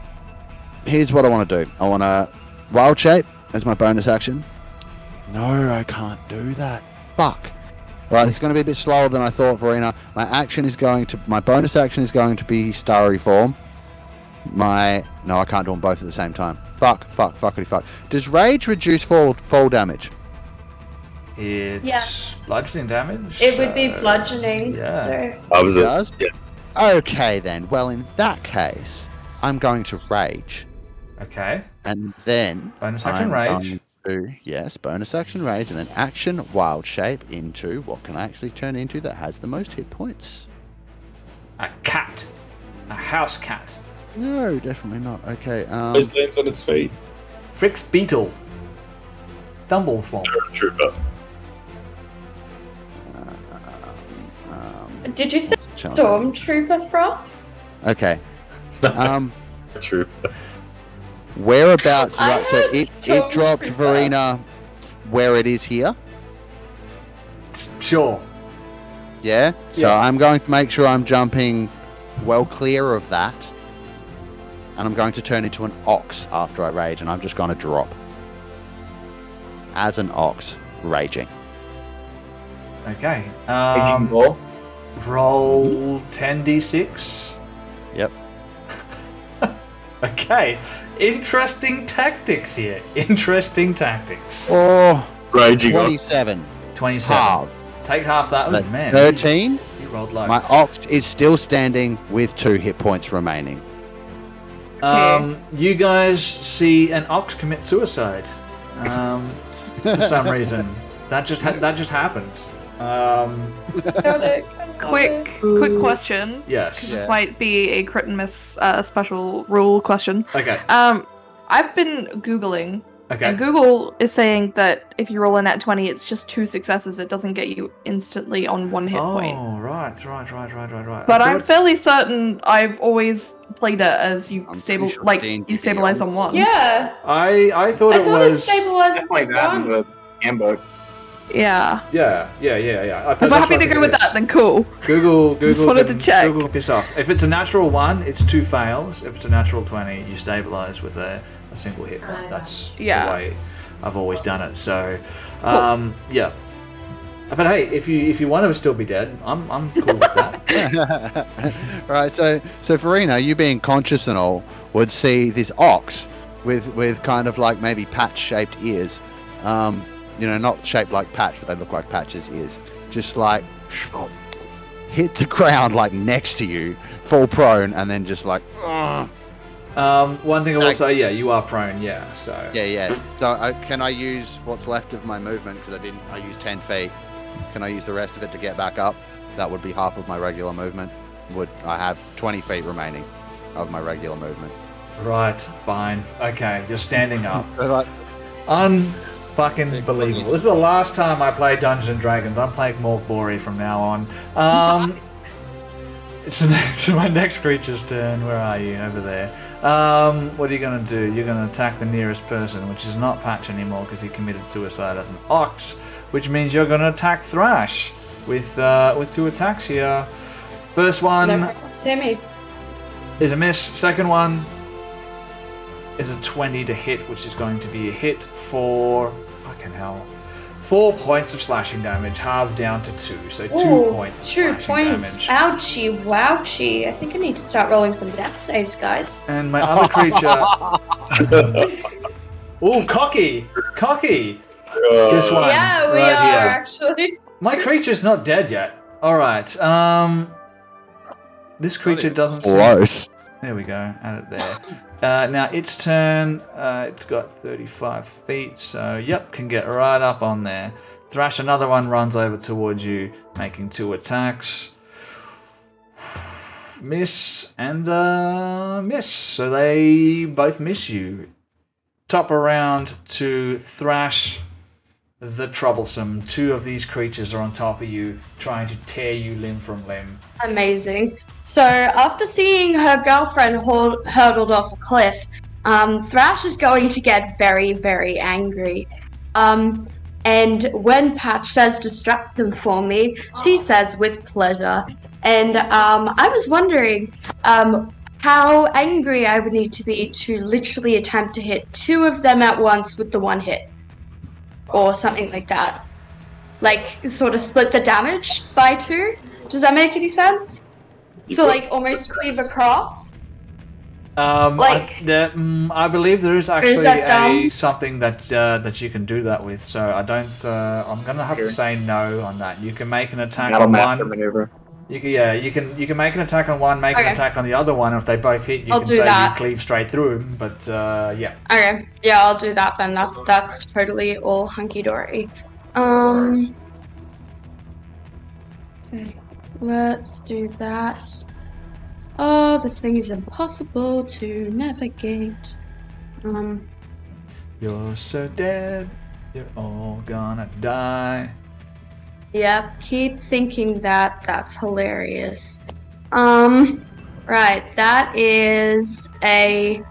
Here's what I want to do. I want to wild shape as my bonus action. No, I can't do that. Fuck. Right, it's going to be a bit slower than I thought, Verena. My bonus action is going to be starry form. No, I can't do them both at the same time. Fuckity fuck. Does rage reduce fall damage? It's Yes. bludgeoning damage. It would be bludgeoning. yeah. So. It does? Yeah. Okay then. Well, in that case, I'm going to rage. Okay. And then Bonus action rage. Yes, bonus action rage, and then action wild shape into what can I actually turn into that has the most hit points? A cat. A house cat. No, definitely not. Okay. It lands on its feet. Frix beetle. Dumbleswamp. Trooper. Did you say Stormtrooper Froth? Okay. Trooper. Whereabouts? I Right, so heard it dropped Stormtrooper. Verena where it is here. Sure. Yeah. So Yeah. I'm going to make sure I'm jumping well clear of that, and I'm going to turn into an ox after I rage, and I'm just going to drop as an ox raging. Okay. Raging bull. Roll 10d6. Yep. Okay. Interesting tactics here. Interesting tactics. Oh, Raging 27. 27. Half. Take half that. Oh, That's man. 13. You rolled low. My ox is still standing with 2 hit points remaining. You guys see an ox commit suicide. For some reason. That just happens. Quick question. Yes. This might be a crit and miss special rule question. Okay. I've been Googling, Okay. and Google is saying that if you roll a nat 20, it's just 2 successes. It doesn't get you instantly on 1 hit point. Oh, right. But I'm fairly certain I've always played it as you D&D stabilize on 1. Yeah. I thought I it thought was. it stabilizes Definitely at that in 1. the handbook. Yeah. Yeah. If I'm happy to go with that, then cool. Google Just wanted to check. Google can piss off. If it's a natural 1, it's 2 fails. If it's a natural 20, you stabilize with a single hit point. That's the way I've always done it. So, yeah. But hey, if you want to still be dead, I'm cool with that. Right, so Verena, you being conscious and all, would see this ox with kind of like maybe patch-shaped ears. Not shaped like patch, but they look like patches ears. Just like hit the ground like next to you, fall prone, and then just like. One thing I will say, yeah, you are prone, yeah. So Yeah. So can I use what's left of my movement because I used 10 feet. Can I use the rest of it to get back up? That would be half of my regular movement. I have 20 feet remaining of my regular movement? Right, fine. Okay, you're standing up. Like, Unfucking believable. This is the last time I play Dungeons and Dragons. I'm playing Mork Bory from now on. It's my next creature's turn. Where are you? Over there. What are you going to do? You're going to attack the nearest person, which is not Patch anymore because he committed suicide as an ox, which means you're going to attack Thrash with 2 attacks here. First one Sammy. is a miss. Second one is a 20 to hit, which is going to be a hit for 4 points of slashing damage, halved down to 2. So 2 points of 2 slashing points. damage. Ouchie, wouchie. I think I need to start rolling some death saves, guys. And my other creature. Ooh, cocky! This one. Yeah, we right are here. actually. My creature's not dead yet. Alright, this creature doesn't seem... Close. There we go, add it there. Now its turn, it's got 35 feet, so yep, can get right up on there. Thrash, another one runs over towards you, making 2 attacks. Miss and miss, so they both miss you. Top around to Thrash the Troublesome. 2 of these creatures are on top of you, trying to tear you limb from limb. Amazing. So after seeing her girlfriend hurtled off a cliff, Thrash is going to get very, very angry. And when Patch says distract them for me, she says with pleasure. And I was wondering how angry I would need to be to literally attempt to hit 2 of them at once with the 1 hit. Or something like that. Like, sort of split the damage by 2. Does that make any sense? So, like, almost cleave across? I believe there is actually that something that you can do that with. So I don't. I'm gonna have to say no on that. You can make an attack on master one. maneuver. You can make an attack on one, make an attack on the other one. If they both hit, you I'll can do say that. you cleave straight through them. But yeah. Okay, yeah, I'll do that then. That's totally all hunky dory. Okay, let's do that. Oh, this thing is impossible to navigate. You're so dead. You're all gonna die. Yep, keep thinking that. That's hilarious. Right, that is a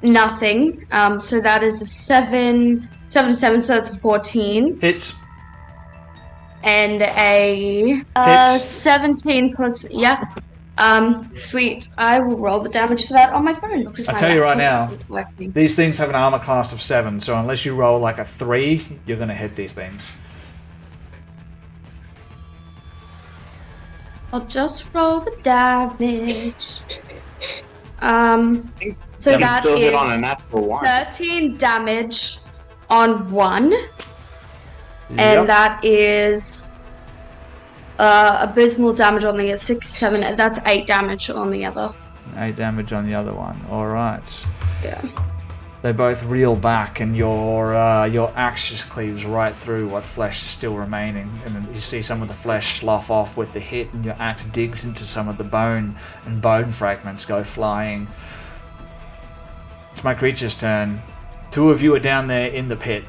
nothing. So that is a 7, 7, so that's a 14. Hits. And a Hits. 17 plus, yeah. Sweet. I will roll the damage for that on my phone. I tell you right now, these things have an armor class of 7, so unless you roll like a 3, you're gonna hit these things. I'll just roll the damage. So Them that still hit is on a natural 1. 13 damage on 1. Yep. And that is abysmal damage on the 6, 7, and that's 8 damage on the other. 8 damage on the other one. Alright. Yeah. They both reel back, and your axe just cleaves right through what flesh is still remaining. And then you see some of the flesh slough off with the hit, and your axe digs into some of the bone, and bone fragments go flying. It's my creature's turn. 2 of you are down there in the pit.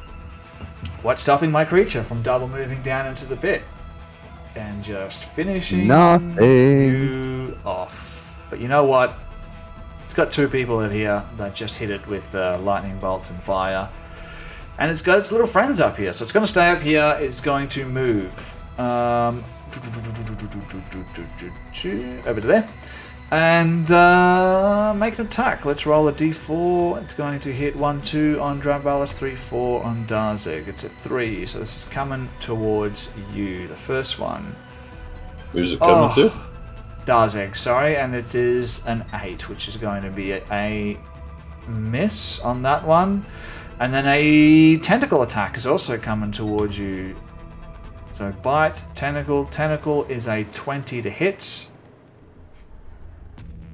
What's stopping my creature from double moving down into the pit? And just finishing Nothing. you off. But you know what? It's got 2 people in here that just hit it with lightning bolts and fire. And it's got its little friends up here. So it's going to stay up here. It's going to move over to there. And make an attack. Let's roll a d4. It's going to hit 1, 2 on Drabalis, 3, 4 on Darzeg. It's a 3, so this is coming towards you. The first one. Who's it coming to? Darzeg, sorry, and it is an 8, which is going to be a miss on that one. And then a tentacle attack is also coming towards you. So bite, tentacle. Tentacle is a 20 to hit.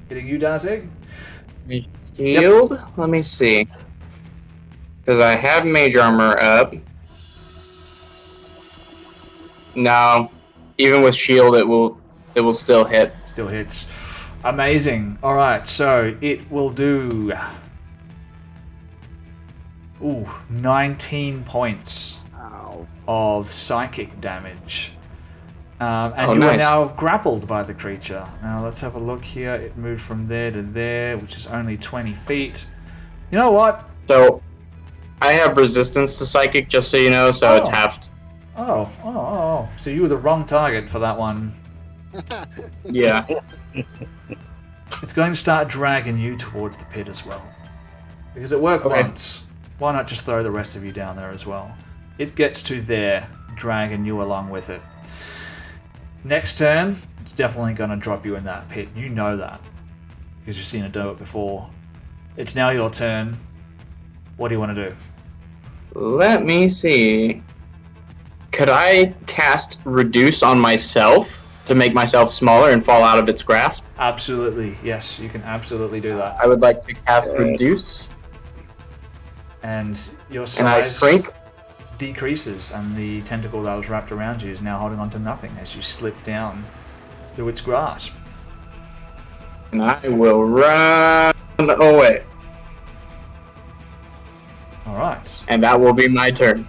Hitting you, Darzeg? Shield? Yep. Let me see. Because I have mage armor up. No, even with shield, it will still hit. Still hits. Amazing. All right, so it will do 19 points of psychic damage. And you are now grappled by the creature. Now let's have a look here. It moved from there to there, which is only 20 feet. You know what? So, I have resistance to psychic, just so you know, so it's halved. Oh. So you were the wrong target for that one. Yeah. It's going to start dragging you towards the pit as well. Because it worked once. Why not just throw the rest of you down there as well? It gets to there, dragging you along with it. Next turn, it's definitely going to drop you in that pit. You know that. Because you've seen it do it before. It's now your turn. What do you want to do? Let me see. Could I cast Reduce on myself to make myself smaller and fall out of its grasp? Absolutely, yes, you can absolutely do that. I would like to cast Reduce. And your Can I size shrink? decreases, and the tentacle that was wrapped around you is now holding on to nothing as you slip down through its grasp. And I will run away. All right. And that will be my turn.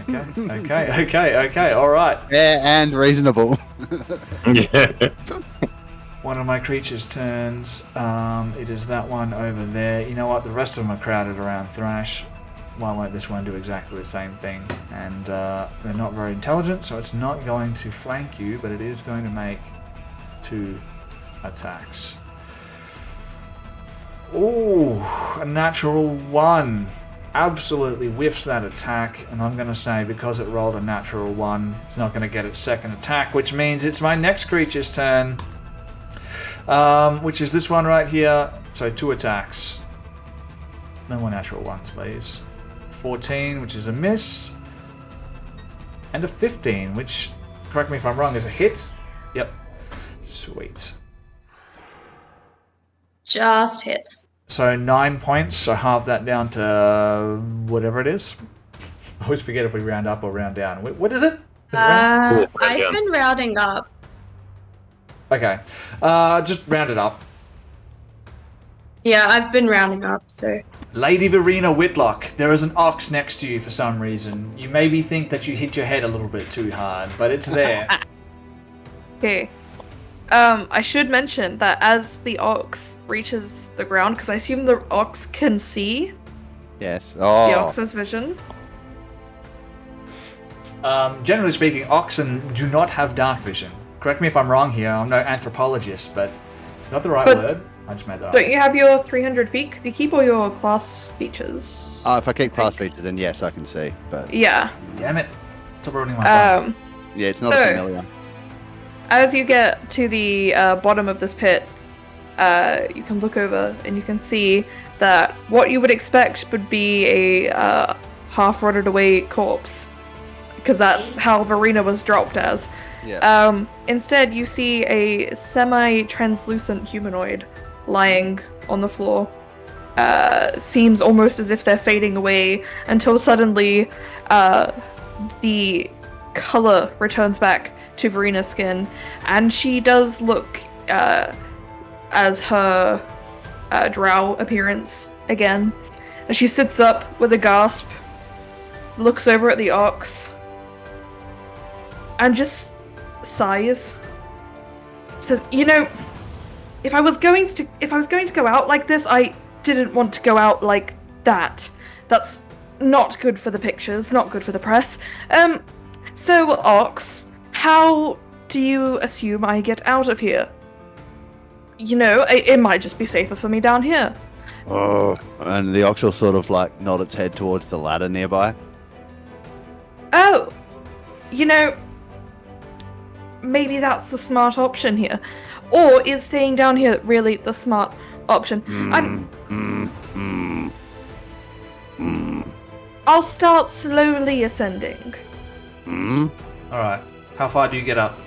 Okay. All right. Fair and reasonable. Yeah. One of my creatures turns. It is that one over there. You know what? The rest of them are crowded around Thrash. Why won't this one do exactly the same thing? And they're not very intelligent, so it's not going to flank you, but it is going to make 2 attacks. Ooh, a natural 1. Absolutely whiffs that attack, and I'm going to say because it rolled a natural 1, it's not going to get its second attack, which means it's my next creature's turn, which is this one right here. So 2 attacks. No more natural 1s, please. 14, which is a miss, and a 15, which, correct me if I'm wrong, is a hit. Yep. Sweet. Just hits. So 9 points, so halve that down to whatever it is. I always forget if we round up or round down. What is it? I've been rounding up. Okay. Just round it up. Yeah, I've been rounding up, so... Lady Verena Whitlock, there is an ox next to you for some reason. You maybe think that you hit your head a little bit too hard, but it's there. Okay. I should mention that as the ox reaches the ground, because I assume the ox can see Yes. the Oh. ox's vision. Generally speaking, oxen do not have dark vision. Correct me if I'm wrong here, I'm no anthropologist, but is that the right word? I just made that up. Don't you have your 300 feet? Because you keep all your class features. Oh, if I keep class features, then yes, I can see. But Yeah. Damn it. Stop ruining my fun. yeah, it's not So- familiar. As you get to the bottom of this pit, you can look over and you can see that what you would expect would be a half-rotted away corpse, because that's how Verena was dropped as. Yeah. Instead, you see a semi-translucent humanoid lying on the floor. Seems almost as if they're fading away until suddenly the color returns back to Verena's skin, and she does look as her drow appearance again. And she sits up with a gasp, looks over at the ox, and just sighs. Says, "You know, if I was going to go out like this, I didn't want to go out like that. That's not good for the pictures, not good for the press. So, Ox, how do you assume I get out of here? You know, it might just be safer for me down here." Oh, and the ox will sort of like nod its head towards the ladder nearby. "Oh, you know, maybe that's the smart option here. Or is staying down here really the smart option? I'll start slowly ascending." Alright. How far do you get up?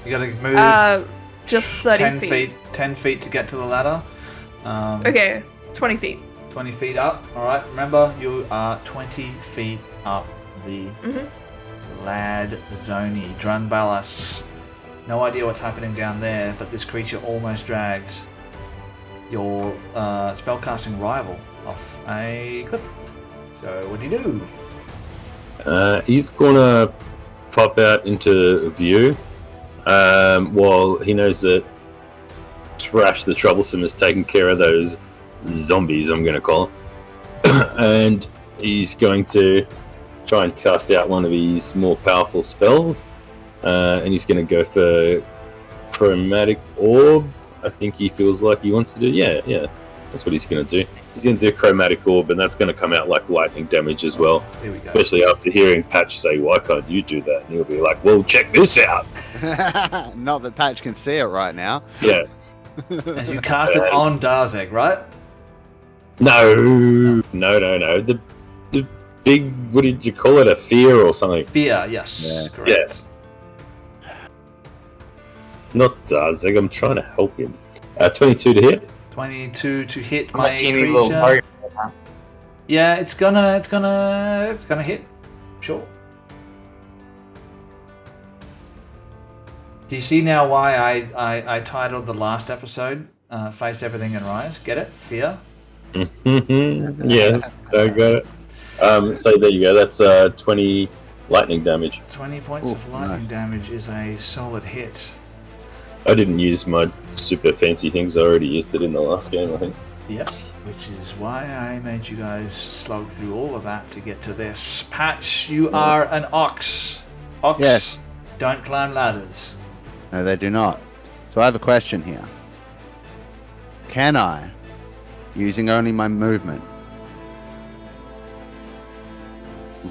You gotta move just 30 10 feet. 10 feet to get to the ladder. Okay, 20 feet. 20 feet up. Alright, remember, you are 20 feet up the lad zoni. Drunbalas. No idea what's happening down there, but this creature almost dragged your spellcasting rival off a cliff. So, what do you do? He's gonna pop out into view while he knows that Thrash the Troublesome has taken care of those zombies, I'm gonna call them. And he's going to try and cast out one of his more powerful spells. And he's going to go for Chromatic Orb. I think he feels like he wants to do. Yeah, that's what he's going to do. He's going to do Chromatic Orb, and that's going to come out like lightning damage as well. Here we go. Especially after hearing Patch say, "Why can't you do that?" And he'll be like, "Well, check this out." Not that Patch can see it right now. Yeah. And you cast it on Darzeg, right? No. The big. What did you call it? A fear or something? Fear, yes. Correct. Yeah. Not Darzeg. I'm trying to help him. 22 to hit. 22 to hit I'm my a teeny little creature. target. Yeah, it's gonna hit. Sure. Do you see now why I titled the last episode Face Everything and Rise? Get it? Fear? Yes, I got it. So there you go. That's 20 lightning damage. 20 points of lightning damage is a solid hit. I didn't use my super fancy things. I already used it in the last game, I think. Yep. Which is why I made you guys slog through all of that to get to this. Patch, you are an ox. Ox Yes. don't climb ladders. No, they do not. So I have a question here. Can I, using only my movement,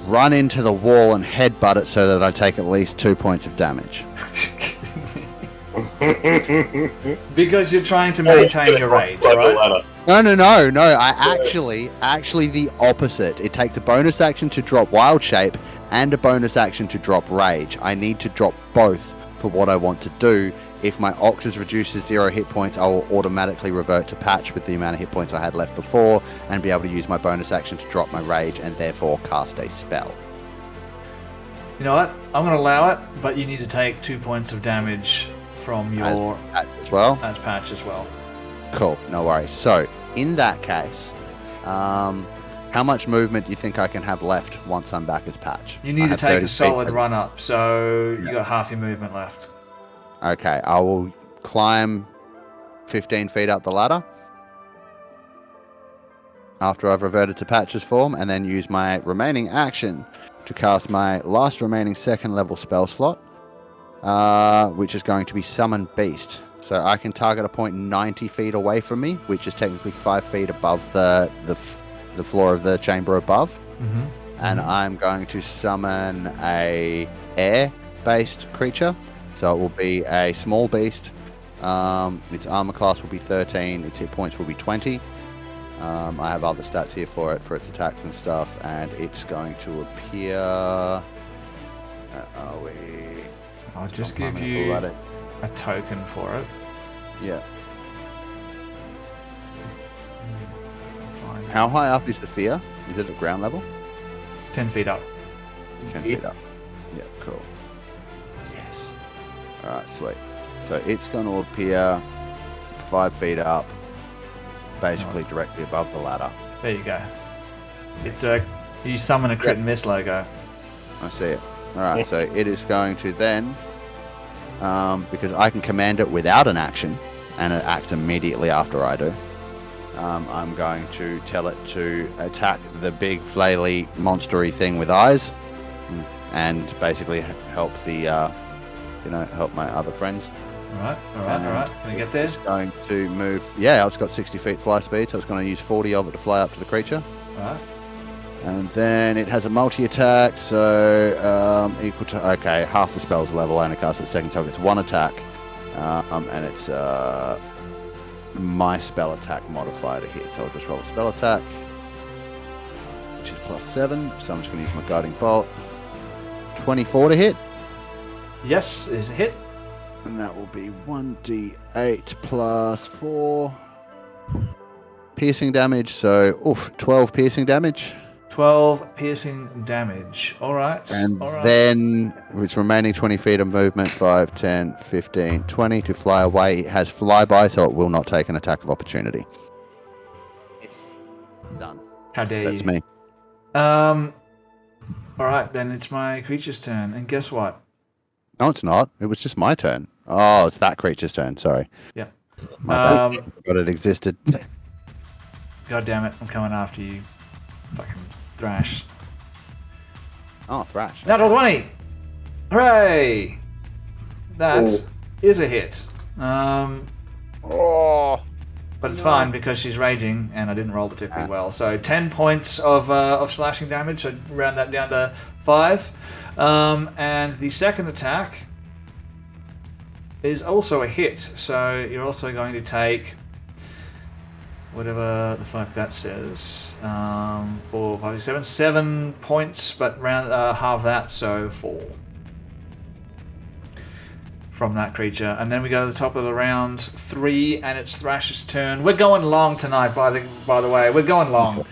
run into the wall and headbutt it so that I take at least 2 points of damage? Because you're trying to maintain your rage, right? No. I actually the opposite. It takes a bonus action to drop wild shape and a bonus action to drop rage. I need to drop both for what I want to do. If my Oxus reduces 0 hit points, I will automatically revert to Patch with the amount of hit points I had left before and be able to use my bonus action to drop my rage and therefore cast a spell. You know what? I'm going to allow it, but you need to take 2 points of damage from your... Patch as well? As Patch as well. Cool, no worries. So, in that case, how much movement do you think I can have left once I'm back as Patch? You need to take a solid run up, so you got half your movement left. Okay, I will climb 15 feet up the ladder after I've reverted to Patch's form, and then use my remaining action to cast my last remaining second level spell slot, which is going to be Summon Beast. So I can target a point 90 feet away from me, which is technically 5 feet above the floor of the chamber above. Mm-hmm. And I'm going to summon a air-based creature. So it will be a small beast. Its armor class will be 13. Its hit points will be 20. I have other stats here for it, for its attacks and stuff. And it's going to appear... I'll just give you a token for it. Yeah. How high up is the fear? Is it at ground level? It's 10 feet up. 10 feet up. Yeah, cool. Yes. Alright, sweet. So it's going to appear 5 feet up, basically directly above the ladder. There you go. It's you summon a crit and miss logo. I see it. Alright, so it is going to then, because I can command it without an action, and it acts immediately after I do, I'm going to tell it to attack the big flaily monstery thing with eyes, and basically help the, help my other friends. Alright. Can I get there? It's going to move, it's got 60 feet fly speed, so it's going to use 40 of it to fly up to the creature. Alright. And then it has a multi-attack, so equal to... Okay, half the spell's level, only cast at second, so it's one attack. And it's my spell attack modifier to hit. So I'll just roll a spell attack, which is +7. So I'm just going to use my Guiding Bolt. 24 to hit. Yes, is a hit. And that will be 1d8 plus 4 piercing damage. So, 12 piercing damage. 12 piercing damage. Alright. And then, with its remaining 20 feet of movement, 5, 10, 15, 20 to fly away. It has flyby, so it will not take an attack of opportunity. It's done. How dare you? That's me. Alright, then it's my creature's turn. And guess what? No, it's not. It was just my turn. Oh, it's that creature's turn. Sorry. Yeah. My bad. I forgot it existed. God damn it. I'm coming after you. Fucking Thrash. Oh, Thrash. Natural 20! Hooray! That is a hit. But it's fine because she's raging and I didn't roll particularly well. So 10 points of slashing damage, so round that down to 5. And the second attack is also a hit, so you're also going to take whatever the fuck that says. 4, 5, 6, 7. 7 points, but round half that, so 4 from that creature. And then we go to the top of the round 3, and it's Thrash's turn. We're going long tonight, by the way. We're going long.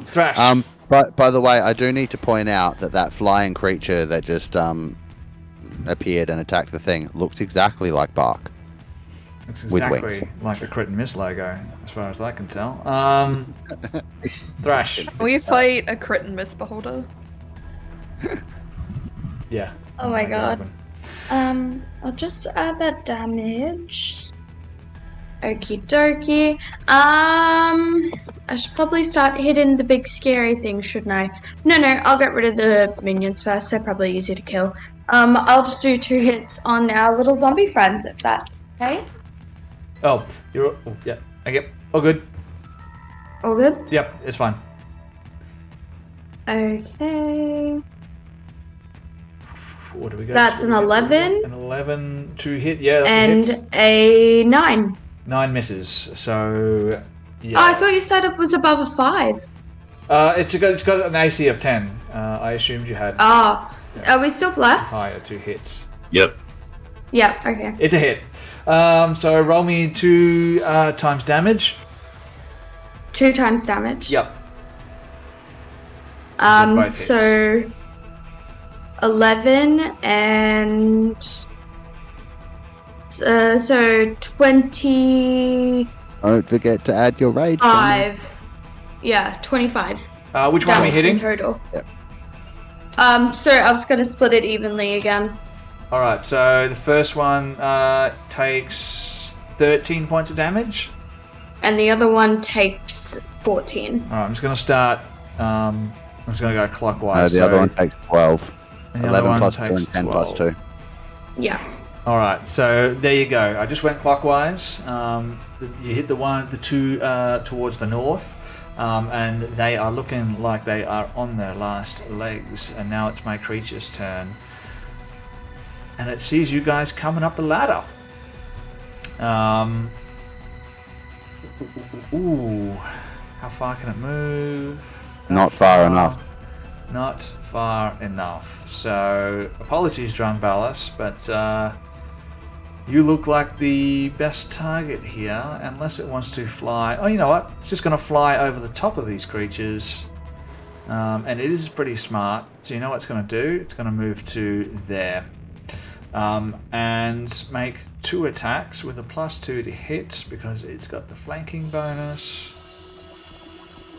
Thrash. But by the way, I do need to point out that flying creature that just appeared and attacked the thing looks exactly like Bark. It's with exactly wings. like the Crit and Miss logo, as far as I can tell. Thrash. Can we fight a Crit and Miss beholder? Yeah. Oh my god. I'll just add that damage. Okie dokie. I should probably start hitting the big scary thing, shouldn't I? No, I'll get rid of the minions first. They're probably easier to kill. I'll just do 2 hits on our little zombie friends, if that's okay. Oh, yeah. Okay. All good. All good? Yep, it's fine. Okay. What do we go? That's an 11. An 11 to hit, yeah. That's And a 9. 9 misses. So, yeah. Oh, I thought you said it was above a 5. It's got an AC of 10. I assumed you had. Ah, are we still blessed? Higher 2 hits. Yep. Yeah. Okay. It's a hit. So roll me 2 times damage. 2 times damage. Yep. Both So 11 and so 25. Don't forget to add your rage. Yeah, 25. Which one are we hitting? In total. Yep. So I was gonna split it evenly again. All right. So the first one takes 13 points of damage. And the other one takes 14. All right. I'm just gonna start. I'm just gonna go clockwise. The other one takes 12. And the 11 other plus one 2 takes and 10 12. plus 2. Yeah. All right, so there you go. I just went clockwise. You hit the 2 towards the north, and they are looking like they are on their last legs. And now it's my creature's turn, and it sees you guys coming up the ladder. Ooh, how far can it move? Not far enough. Not far enough. So, apologies, Drunbalis, but you look like the best target here, unless it wants to fly. Oh, you know what? It's just going to fly over the top of these creatures. And it is pretty smart. So you know what it's going to do? It's going to move to there. And make 2 attacks with a +2 to hit, because it's got the flanking bonus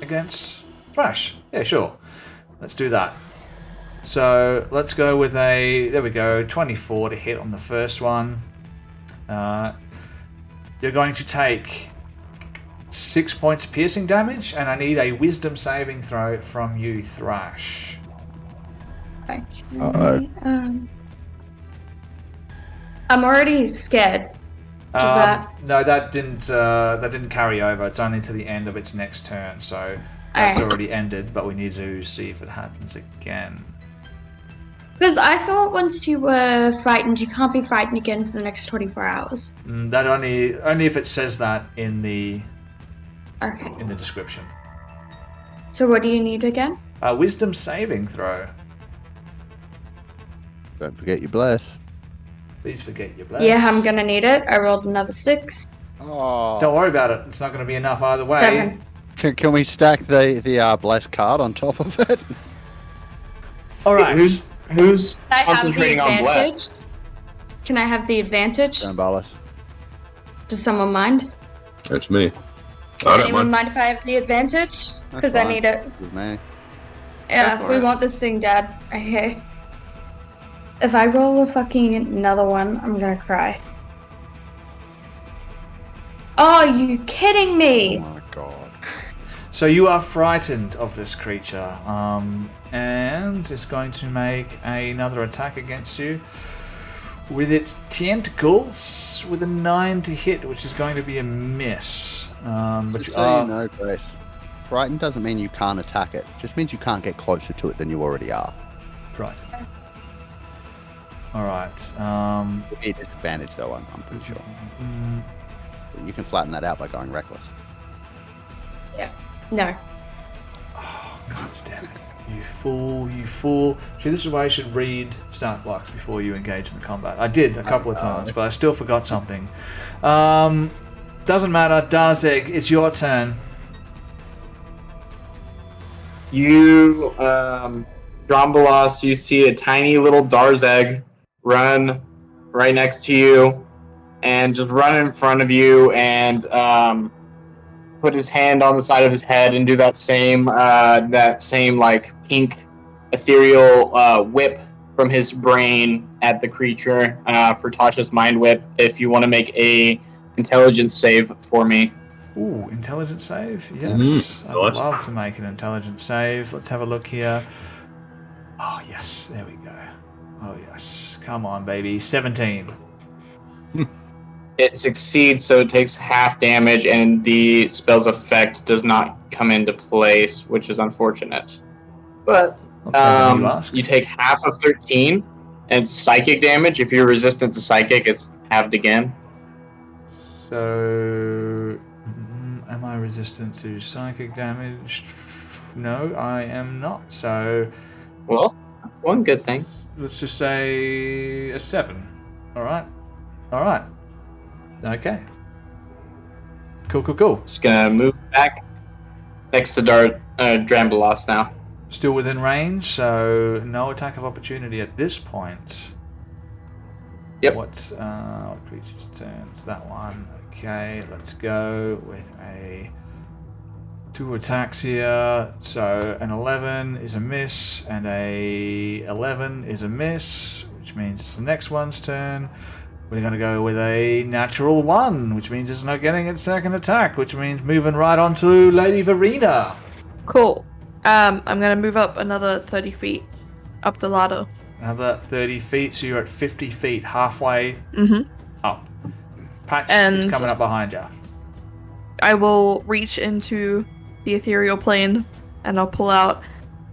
against Thrash. Yeah, sure. Let's do that. So let's go with there we go, 24 to hit on the first one. You're going to take 6 points of piercing damage, and I need a wisdom saving throw from you, Thrash. Okay. Uh-oh. I'm already scared. Does that? No, that didn't carry over. It's only to the end of its next turn, so that's already ended. But we need to see if it happens again. Because I thought once you were frightened, you can't be frightened again for the next 24 hours. That only if it says that in the description. So what do you need again? Wisdom saving throw. Don't forget your bless. Please forget your bless. Yeah, I'm gonna need it. I rolled another 6. Oh. Don't worry about it. It's not going to be enough either way. 7. Can we stack the bless card on top of it? All right. Who's Can I have the concentrating on advantage? bless? Can I have the advantage? Drunbalis. Does someone mind? That's me. I Does don't anyone mind. mind if I have the advantage? Because I fine. need it. With me. Yeah, Go if for we it. want this thing, Dad. Okay. If I roll a fucking another one, I'm gonna cry. Oh, you kidding Oh me? my god. So you are frightened of this creature, and it's going to make another attack against you with its tentacles with a 9 to hit, which is going to be a miss. But Just you so are you know, Grace, frightened doesn't mean you can't attack it. It just means you can't get closer to it than you already are. frightened. All right. It'd be a disadvantage though, I'm pretty sure. You can flatten that out by going reckless. Yeah. No. Oh, God damn it. You fool. See, this is why you should read start blocks before you engage in the combat. I did a couple of times, but I still forgot something. Doesn't matter. Darzeg, it's your turn. You, Drombolos, you see a tiny little Darzeg run right next to you and just run in front of you and put his hand on the side of his head and do that same like pink ethereal whip from his brain at the creature for Tasha's mind whip. If you want to make a intelligence save for me. Ooh, intelligence save? Yes. I'd love to make an intelligence save. Let's have a look here. Oh, yes. There we go. Oh, yes. Come on, baby. 17. It succeeds, so it takes half damage, and the spell's effect does not come into place, which is unfortunate. But you take half of 13, and psychic damage. If you're resistant to psychic, it's halved again. So, am I resistant to psychic damage? No, I am not. So, well, that's one good thing. Let's just say a 7. All right. Okay. Cool. Just gonna move back next to Drambolos now. Still within range, so no attack of opportunity at this point. Yep. What creature's turn? It's that one. Okay, let's go with a 2 attacks here. So an 11 is a miss, and a 11 is a miss, which means it's the next one's turn. We're going to go with a natural 1, which means it's not getting its second attack, which means moving right on to Lady Verena. Cool. I'm going to move up another 30 feet up the ladder. Another 30 feet, so you're at 50 feet, halfway up. Patch is coming up behind you. I will reach into the ethereal plane, and I'll pull out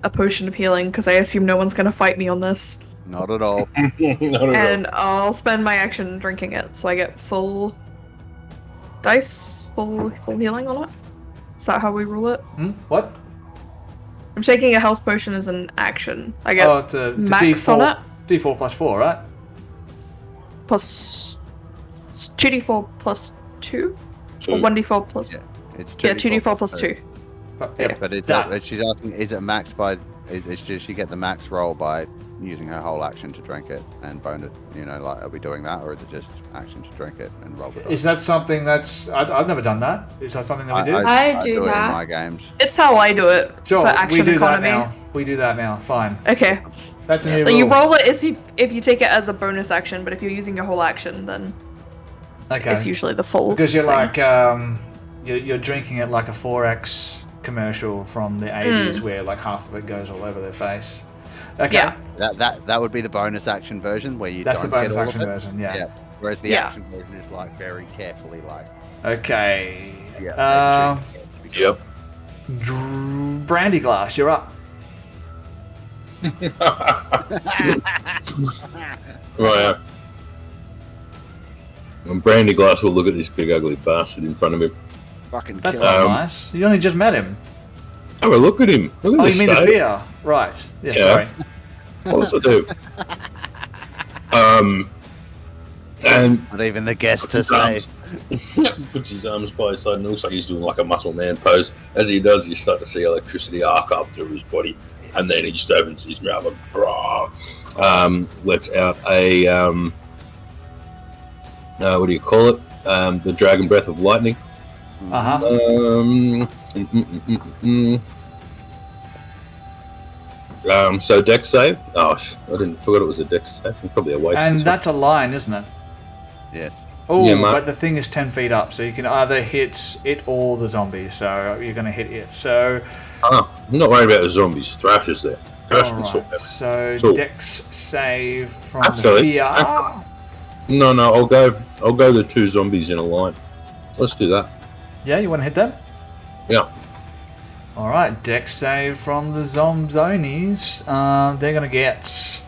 a potion of healing, because I assume no one's going to fight me on this. Not at all. And I'll spend my action drinking it, so I get full dice, full healing on it. Is that how we rule it? What? I'm taking a health potion as an action. I get it's a max D4, on it. D4 plus 4, right? Plus 2d4 plus 2? Or 1d4 plus... Yeah, it's 2d4 plus 2. Yeah, but she's asking, is it max by... Does she get the max roll by using her whole action to drink it and bone it? Are we doing that, or is it just action to drink it and roll the dice? Is that something that's... I've never done that. Is that something that we do? I do it that in my games. It's how I do it Sure, for action we do economy. that now. We do that now. Fine. Okay. That's a new Like rule. you roll it if you take it as a bonus action, but if you're using your whole action, then it's usually the full. Because you're thing. like you're drinking it like a 4X commercial from the 80s where like half of it goes all over their face. Okay. Yeah. That would be the bonus action version where you That's don't the bonus get all action of it. version, yeah. Whereas the action version is like very carefully like. Okay. Yep. Brandy Glass, you're up. Right. And Brandy Glass will look at this big ugly bastard in front of him. Fucking That's kill not him. nice. You only just met him. Have a look at him. Look at Oh, this you mean the state. fear? Right. Yeah, Yeah. sorry. Of course I do. And Not even the guest to say. puts his arms by his side and looks like he's doing like a muscle man pose. As he does, you start to see electricity arc up through his body, and then he just opens his mouth and lets out a what do you call it? The dragon breath of lightning. So dex save. Oh, I forgot it was a dex save. Probably a waste. And that's a line, isn't it? Yes. Oh, Yeah, but the thing is 10 feet up, so you can either hit it or the zombies. So you're going to hit it. So. I'm not worried about the zombies. Thrasher's there. Thrash can sort that out. So dex save from the fear. No, I'll go the 2 zombies in a line. Let's do that. Yeah, you want to hit them? Yeah. All right, dex save from the zombies. They're going to get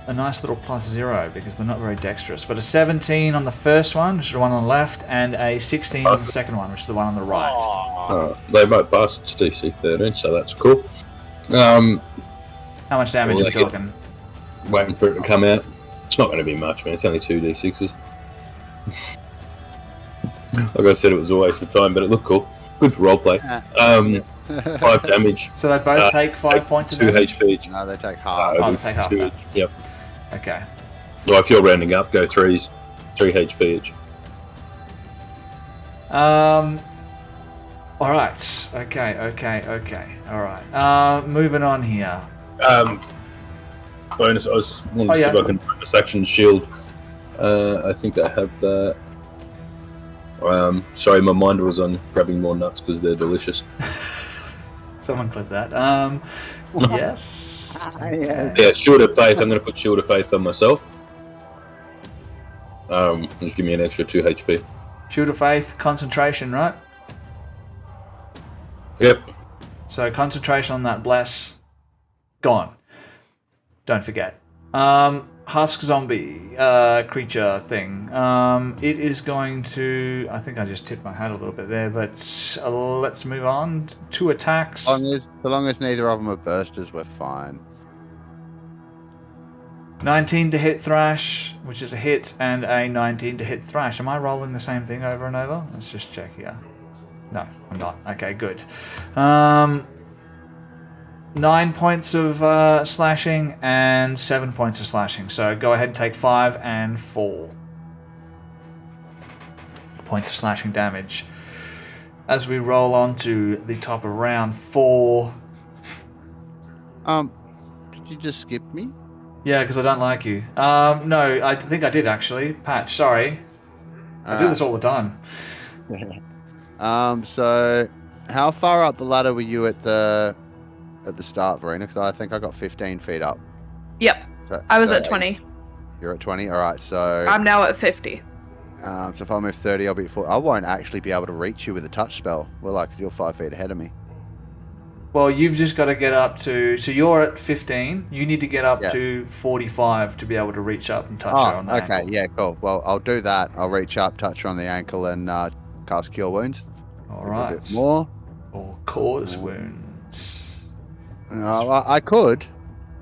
a nice little +0 because they're not very dexterous. But a 17 on the first one, which is the one on the left, and a 16 on the second one, which is the one on the right. They might pass. It's DC 13, so that's cool. How much damage are we talking? Waiting for it to come out. It's not going to be much, man. It's only 2d6s. Like I said, it was a waste of time, but it looked cool. Good for roleplay. 5 damage. So they both take 5 points of 2 damage? HP each. No, they take half. They take half that. Yep. Okay. Well, if you're rounding up, go 3s. 3 HP each. Alright. Okay. Alright. Moving on here. Bonus, I was wanting to see if I can bonus action shield. I think I have that. Sorry, my mind was on grabbing more nuts because they're delicious. Someone clip that. Yes. Yeah, Shield of Faith. I'm going to put Shield of Faith on myself. Just give me an extra 2 HP. Shield of Faith, concentration, right? Yep. So concentration on that bless. Gone. Don't forget. Husk zombie creature thing. It is going to... I think I just tipped my hat a little bit there, but let's move on. 2 attacks. So long as neither of them are bursters, we're fine. 19 to hit Thrash, which is a hit, and a 19 to hit Thrash. Am I rolling the same thing over and over? Let's just check here. No, I'm not. Okay, good. 9 points of slashing and 7 points of slashing. So go ahead and take 5 and 4 points of slashing damage. As we roll on to the top of round 4. Did you just skip me? Yeah, because I don't like you. No, I think I did actually. Patch, sorry. I do this all the time. So how far up the ladder were you at the start, Verena? Because I think I got 15 feet up. Yep. So, I was at 20. You're at 20? Alright, so... I'm now at 50. So if I move 30, I'll be at 40. I won't actually be able to reach you with a touch spell. Well, like, because you're 5 feet ahead of me. Well, you've just got to get up to... So you're at 15. You need to get up to 45 to be able to reach up and touch her on the ankle. Okay, yeah, cool. Well, I'll do that. I'll reach up, touch her on the ankle, and cast Cure Wounds. Alright. A bit more. Or Cause Wounds. I could.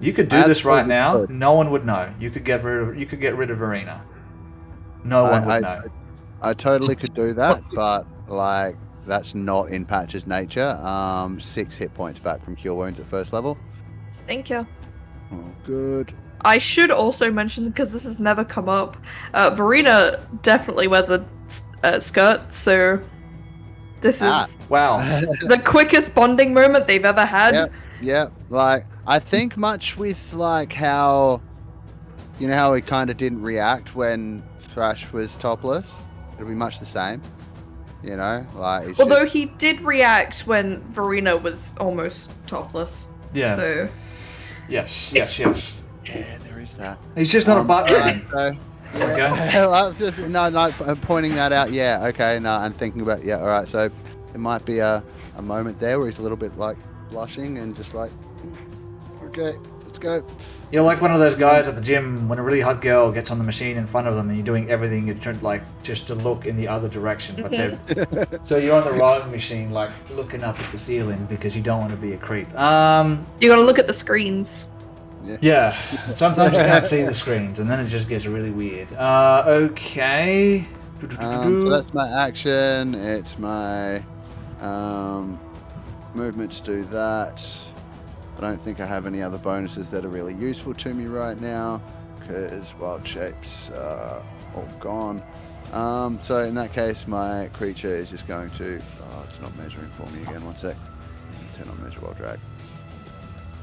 You could do this right now. No one would know. You could get rid of Verena. No one would know. I totally could do that, but like that's not in Patch's nature. 6 hit points back from Cure Wounds at first level. Thank you. Oh, good. I should also mention, because this has never come up, Verena definitely wears a skirt, so this is wow the quickest bonding moment they've ever had. Yeah, like, I think much with, like, how, you know how he kind of didn't react when Thrash was topless? It'll be much the same, you know? Like, although he did react when Verena was almost topless. Yeah. So... Yes. Yeah, there is that. He's just not a butt. So, okay. No, pointing that out, and thinking about, alright, so there might be a moment there where he's a little bit, like, blushing and just like, okay, let's go. You're like one of those guys at the gym when a really hot girl gets on the machine in front of them and you're doing everything you're trying, like, just to look in the other direction, but so you're on the rowing machine, like looking up at the ceiling because you don't want to be a creep. You gotta look at the screens. Yeah, sometimes you can't see the screens and then it just gets really weird. Okay. So that's my action. It's my movement to do that. I don't think I have any other bonuses that are really useful to me right now because wild shapes are all gone. So in that case, my creature is just going to... Oh, it's not measuring for me again. 1 sec. Turn on measure while drag.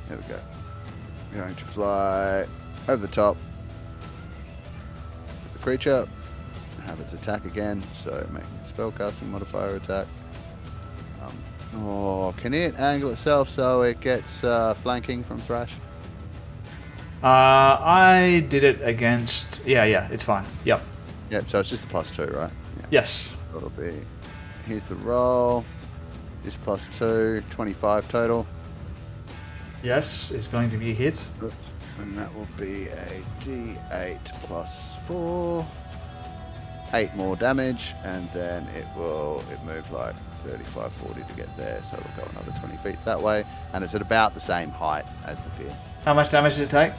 There we go. I'm going to fly over the top with the creature. Have its attack again. So making a spellcasting modifier attack. Can it angle itself so it gets flanking from Thrash? I did it against... Yeah, it's fine. Yep, so it's just a +2, right? Yeah. Yes. It'll be... Here's the roll. This +2, 25 total. Yes, it's going to be a hit. And that will be a D8 plus 4. 8 more damage, and then it moved like 35, 40 to get there, so it'll go another 20 feet that way, and it's at about the same height as the fear. How much damage did it take?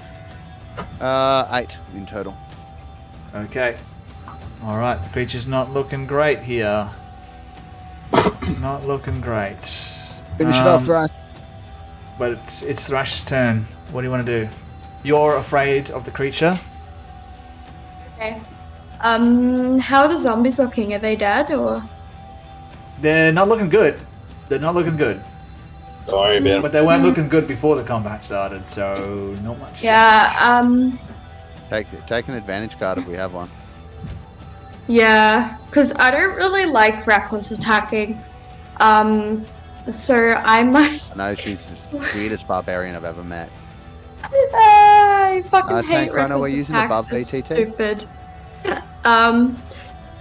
8 in total. Okay. Alright, the creature's not looking great here. Not looking great. Finish it off, right? But it's Thrash's turn. What do you want to do? You're afraid of the creature? Okay. How are the zombies looking? Are they dead or? They're not looking good. They're not looking good. Don't worry about it. But they weren't looking good before the combat started, so not much. Yeah, Take an advantage card if we have one. yeah, because I don't really like reckless attacking. So I might. I know she's the weirdest barbarian I've ever met. I fucking hate Chrono, reckless we're using attacks. above They're VTT. stupid.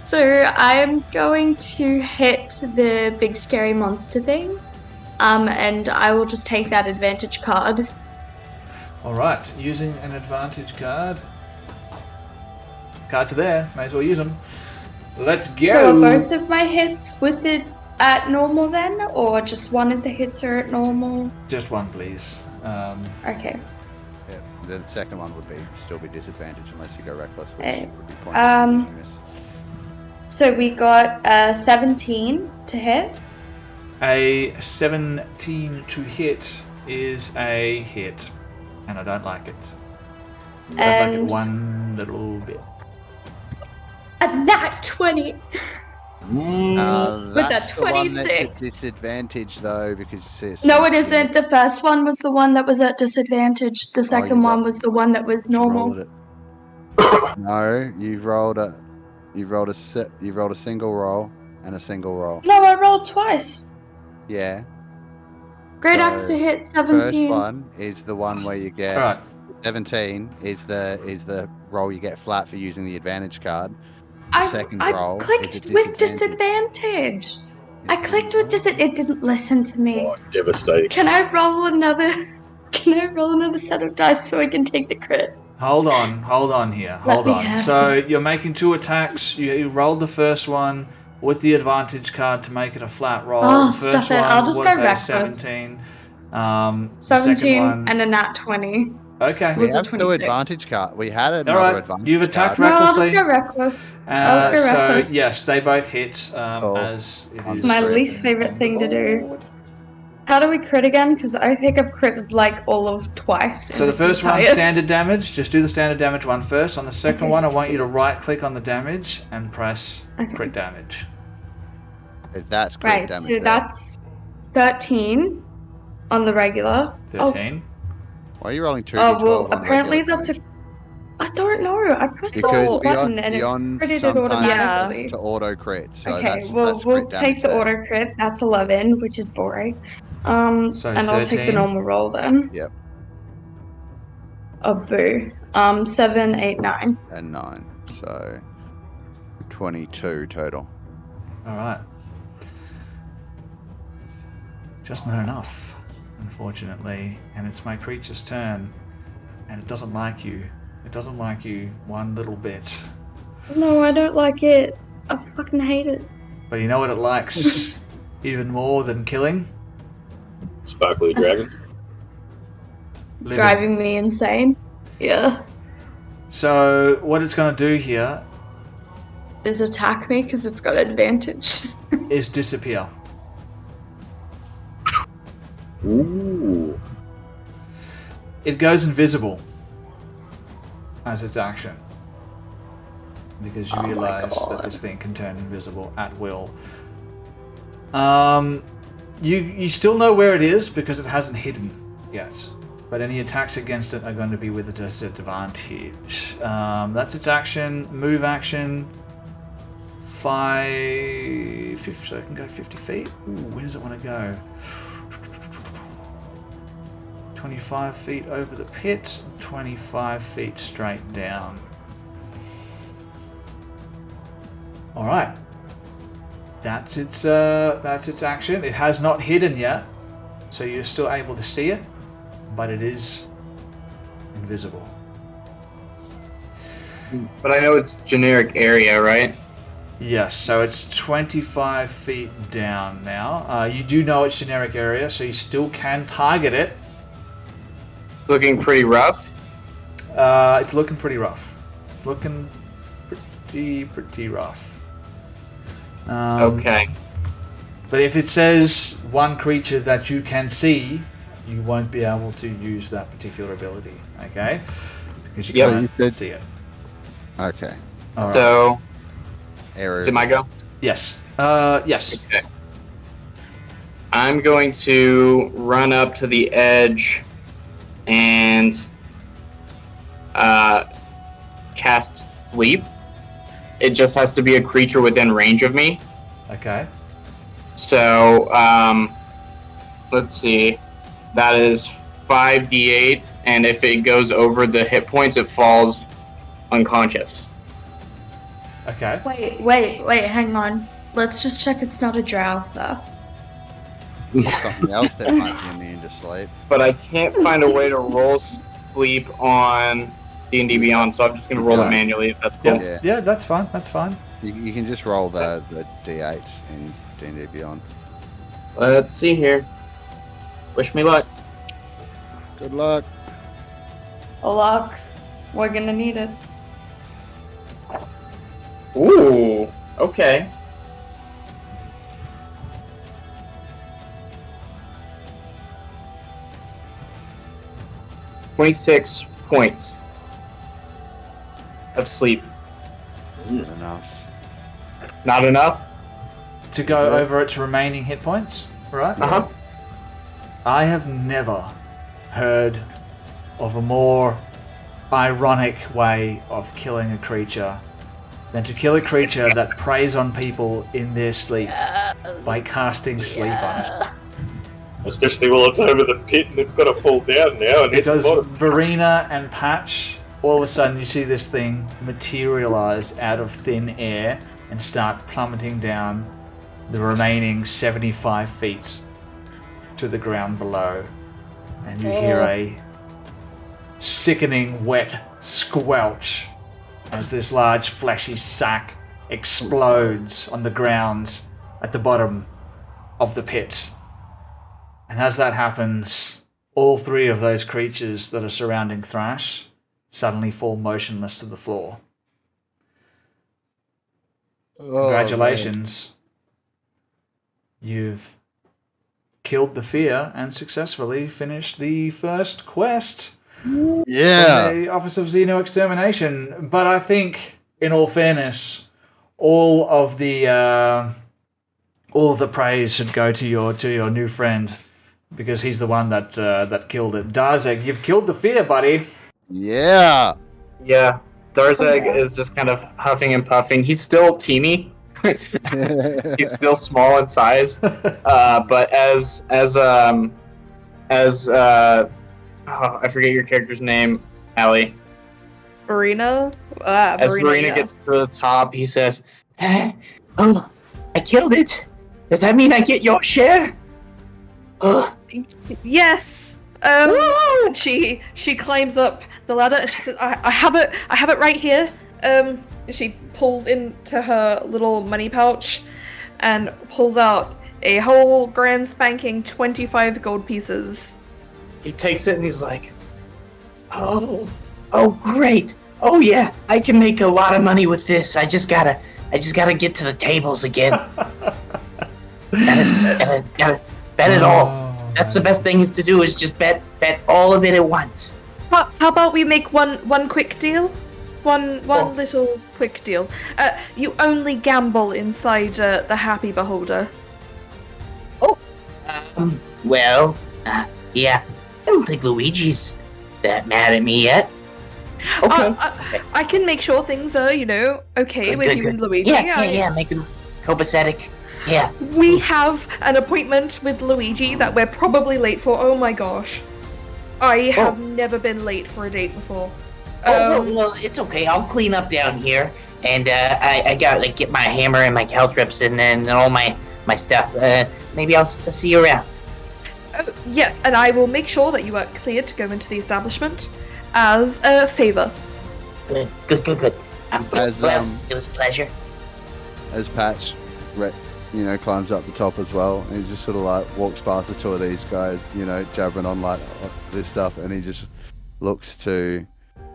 So I'm going to hit the big scary monster thing. And I will just take that advantage card. Alright, using an advantage card. Cards are there, may as well use them. Let's go! So are both of my hits with it at normal then? Or just one of the hits are at normal? Just one, please. Okay. Yeah, the second one would still be disadvantage unless you go reckless, which Okay. would be pointless in doing this. So we got 17 to hit. A 17 to hit is a hit, and I don't like it. I don't like it one little bit. A nat 20! With that That's the one that's 26. at disadvantage though, because it's No, it isn't. The first one was the one that was at disadvantage. The second one was the one that was normal. No, you've rolled a single roll and a single roll. No, I rolled twice. Yeah. Great So, axe to hit 17. First one is the one where you get Alright. 17 is the roll you get flat for using the advantage card. I roll clicked is a with disadvantage. I clicked with it didn't listen to me. Oh, devastating. Can I roll another set of dice so I can take the crit? Hold on here. Hold on. So you're making 2 attacks. You rolled the first one with the advantage card to make it a flat roll. Oh, the first stuff it. one I'll just was go a reckless. 17. 17 one, and a nat 20. Okay. We Was a have 26. advantage card. We had another Alright, advantage you've attacked card. No, I'll just recklessly. go reckless. I'll just go reckless. So yes, they both hit. Oh. As it It's is my Great. least favorite thing to do. How do we crit again? Because I think I've critted like all of twice. So the first one, standard damage. Just do the standard damage one first. On the second Okay, one, I want you to right click on the damage and press crit damage. That's crit Right, damage. so there. that's 13 on the regular. 13. Why are you rolling 2d12? Oh, well, on the apparently regular that's a... damage? I don't know. I pressed the Because button and it's beyond critted it sometimes automatically. to auto crit. So Okay, that's we'll crit take damage the there. auto crit. That's 11, which is boring. So and I'll take the 13. normal roll then. Yep. Oh, boo. 7, 8, 9. And 9. So 22 total. Alright. Just not enough, unfortunately. And it's my creature's turn. And it doesn't like you. It doesn't like you one little bit. No, I don't like it. I fucking hate it. But you know what it likes even more than killing? Sparkly dragon. Living. Driving me insane. Yeah. So what it's going to do here Is attack me because it's got advantage. is disappear. Ooh. It goes invisible as its action. Because you Oh my realize God. that this thing can turn invisible at will. You still know where it is because it hasn't hidden yet. But any attacks against it are going to be with a disadvantage. That's its action, move action. 50, so it can go 50 feet. Ooh, where does it want to go? 25 feet over the pit, 25 feet straight down. All right. That's its action. It has not hidden yet, so you're still able to see it, but it is invisible. But I know it's generic area, right? Yes, so it's 25 feet down now. You do know it's generic area, so you still can target it. Looking pretty rough. It's looking pretty rough. It's looking pretty rough. Okay. But if it says one creature that you can see, you won't be able to use that particular ability, okay? Because you can't see it. Okay. All right. So, Error. is it my go? Yes. Yes. Okay. I'm going to run up to the edge and cast Sleep. It just has to be a creature within range of me. Okay. So, let's see. That is 5d8, and if it goes over the hit points, it falls unconscious. Okay. Wait, hang on. Let's just check it's not a drow first. Something else that might be immune to sleep. But I can't find a way to roll Sleep on D&D Beyond, so I'm just going to roll it manually, if that's cool. Yeah, that's fine. That's fine. You can just roll the d8s in D&D Beyond. Let's see here. Wish me luck. Good luck. A luck. We're gonna need it. Ooh, okay. $26 points of sleep. Not enough. Not enough? To go over its remaining hit points, right? Uh-huh. I have never heard of a more ironic way of killing a creature than to kill a creature that preys on people in their sleep by casting sleep on it. Especially while it's over the pit and it's got to fall down now and hit the Because bottom. Verena and Patch, all of a sudden you see this thing materialize out of thin air and start plummeting down the remaining 75 feet to the ground below. And you hear a sickening wet squelch as this large fleshy sack explodes on the ground at the bottom of the pit. And as that happens, all three of those creatures that are surrounding Thrash suddenly fall motionless to the floor. Congratulations. You've killed the fear and successfully finished the first quest. Yeah. The Office of Xeno Extermination. But I think, in all fairness, all of the praise should go to your new friend, because he's the one that killed it. Darzeg, you've killed the fear, buddy. Yeah. Yeah. Darzeg is just kind of huffing and puffing. He's still teeny. He's still small in size. But as I forget your character's name, Allie. Verena? As Verena gets to the top, he says, "Oh, I killed it. Does that mean I get your share?" Yes. She climbs up the ladder and she says, I have it right here. She pulls into her little money pouch and pulls out a whole grand spanking 25 gold pieces. He takes it and he's like, oh great. Oh yeah, I can make a lot of money with this. I just gotta get to the tables again. gotta bet it all. That's the best thing is to do, is just bet all of it at once. How about we make one quick deal? One little quick deal. You only gamble inside the Happy Beholder. Oh. Well, yeah. I don't think Luigi's that mad at me yet. Okay. I can make sure things are, okay with you and Luigi. Yeah, make him copacetic. Yeah. We have an appointment with Luigi that we're probably late for. Oh my gosh. I have never been late for a date before. Well, it's okay. I'll clean up down here. And I gotta get my hammer and my caltrips and all my stuff. Maybe I'll see you around. Yes, and I will make sure that you are cleared to go into the establishment. as a favor. Good. As, Well, it was a pleasure. As Patch, climbs up the top as well, and he just sort of like walks past the two of these guys, jabbering on like this stuff, and he just looks to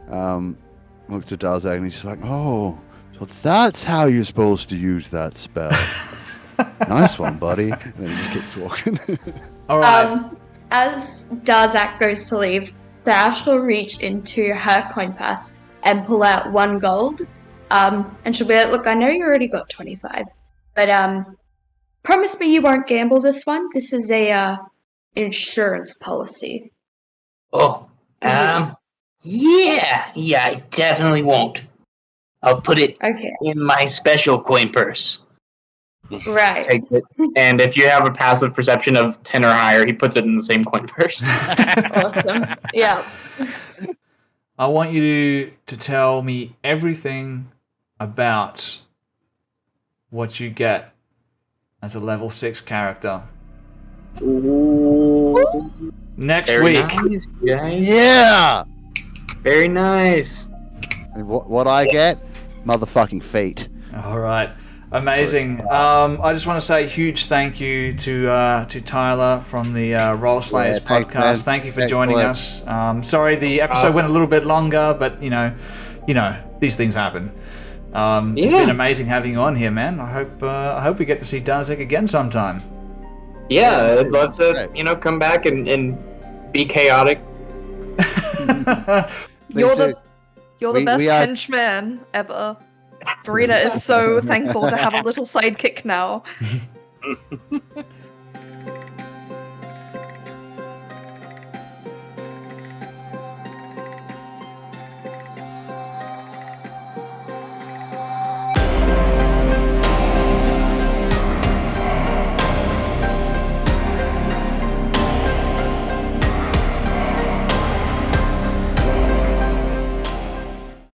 Darzak, and he's just like, "Oh, so that's how you're supposed to use that spell." Nice one, buddy. And then he just keeps walking. All right. As Darzak goes to leave, Thrash will reach into her coin purse and pull out 1 gold. And she'll be like, "Look, I know you already got 25, but promise me you won't gamble this one. This is a insurance policy." Oh, yeah, I definitely won't. I'll put it in my special coin purse. Right. Take it. And if you have a passive perception of 10 or higher, he puts it in the same coin purse. Awesome. Yeah. I want you to tell me everything about what you get as a level 6 character. Ooh. Next Very week. Nice, guys. Yeah. Very nice. And what I get? Motherfucking feet. All right. Amazing. I just want to say a huge thank you to Tyler from the Role Slayers podcast. Man. Thank you for joining us. Sorry the episode went a little bit longer, but you know these things happen. It's been amazing having you on here, man. I hope we get to see Darzak again sometime. Yeah, I'd love to come back and be chaotic. You're the best henchman ever. Verena is so thankful to have a little sidekick now.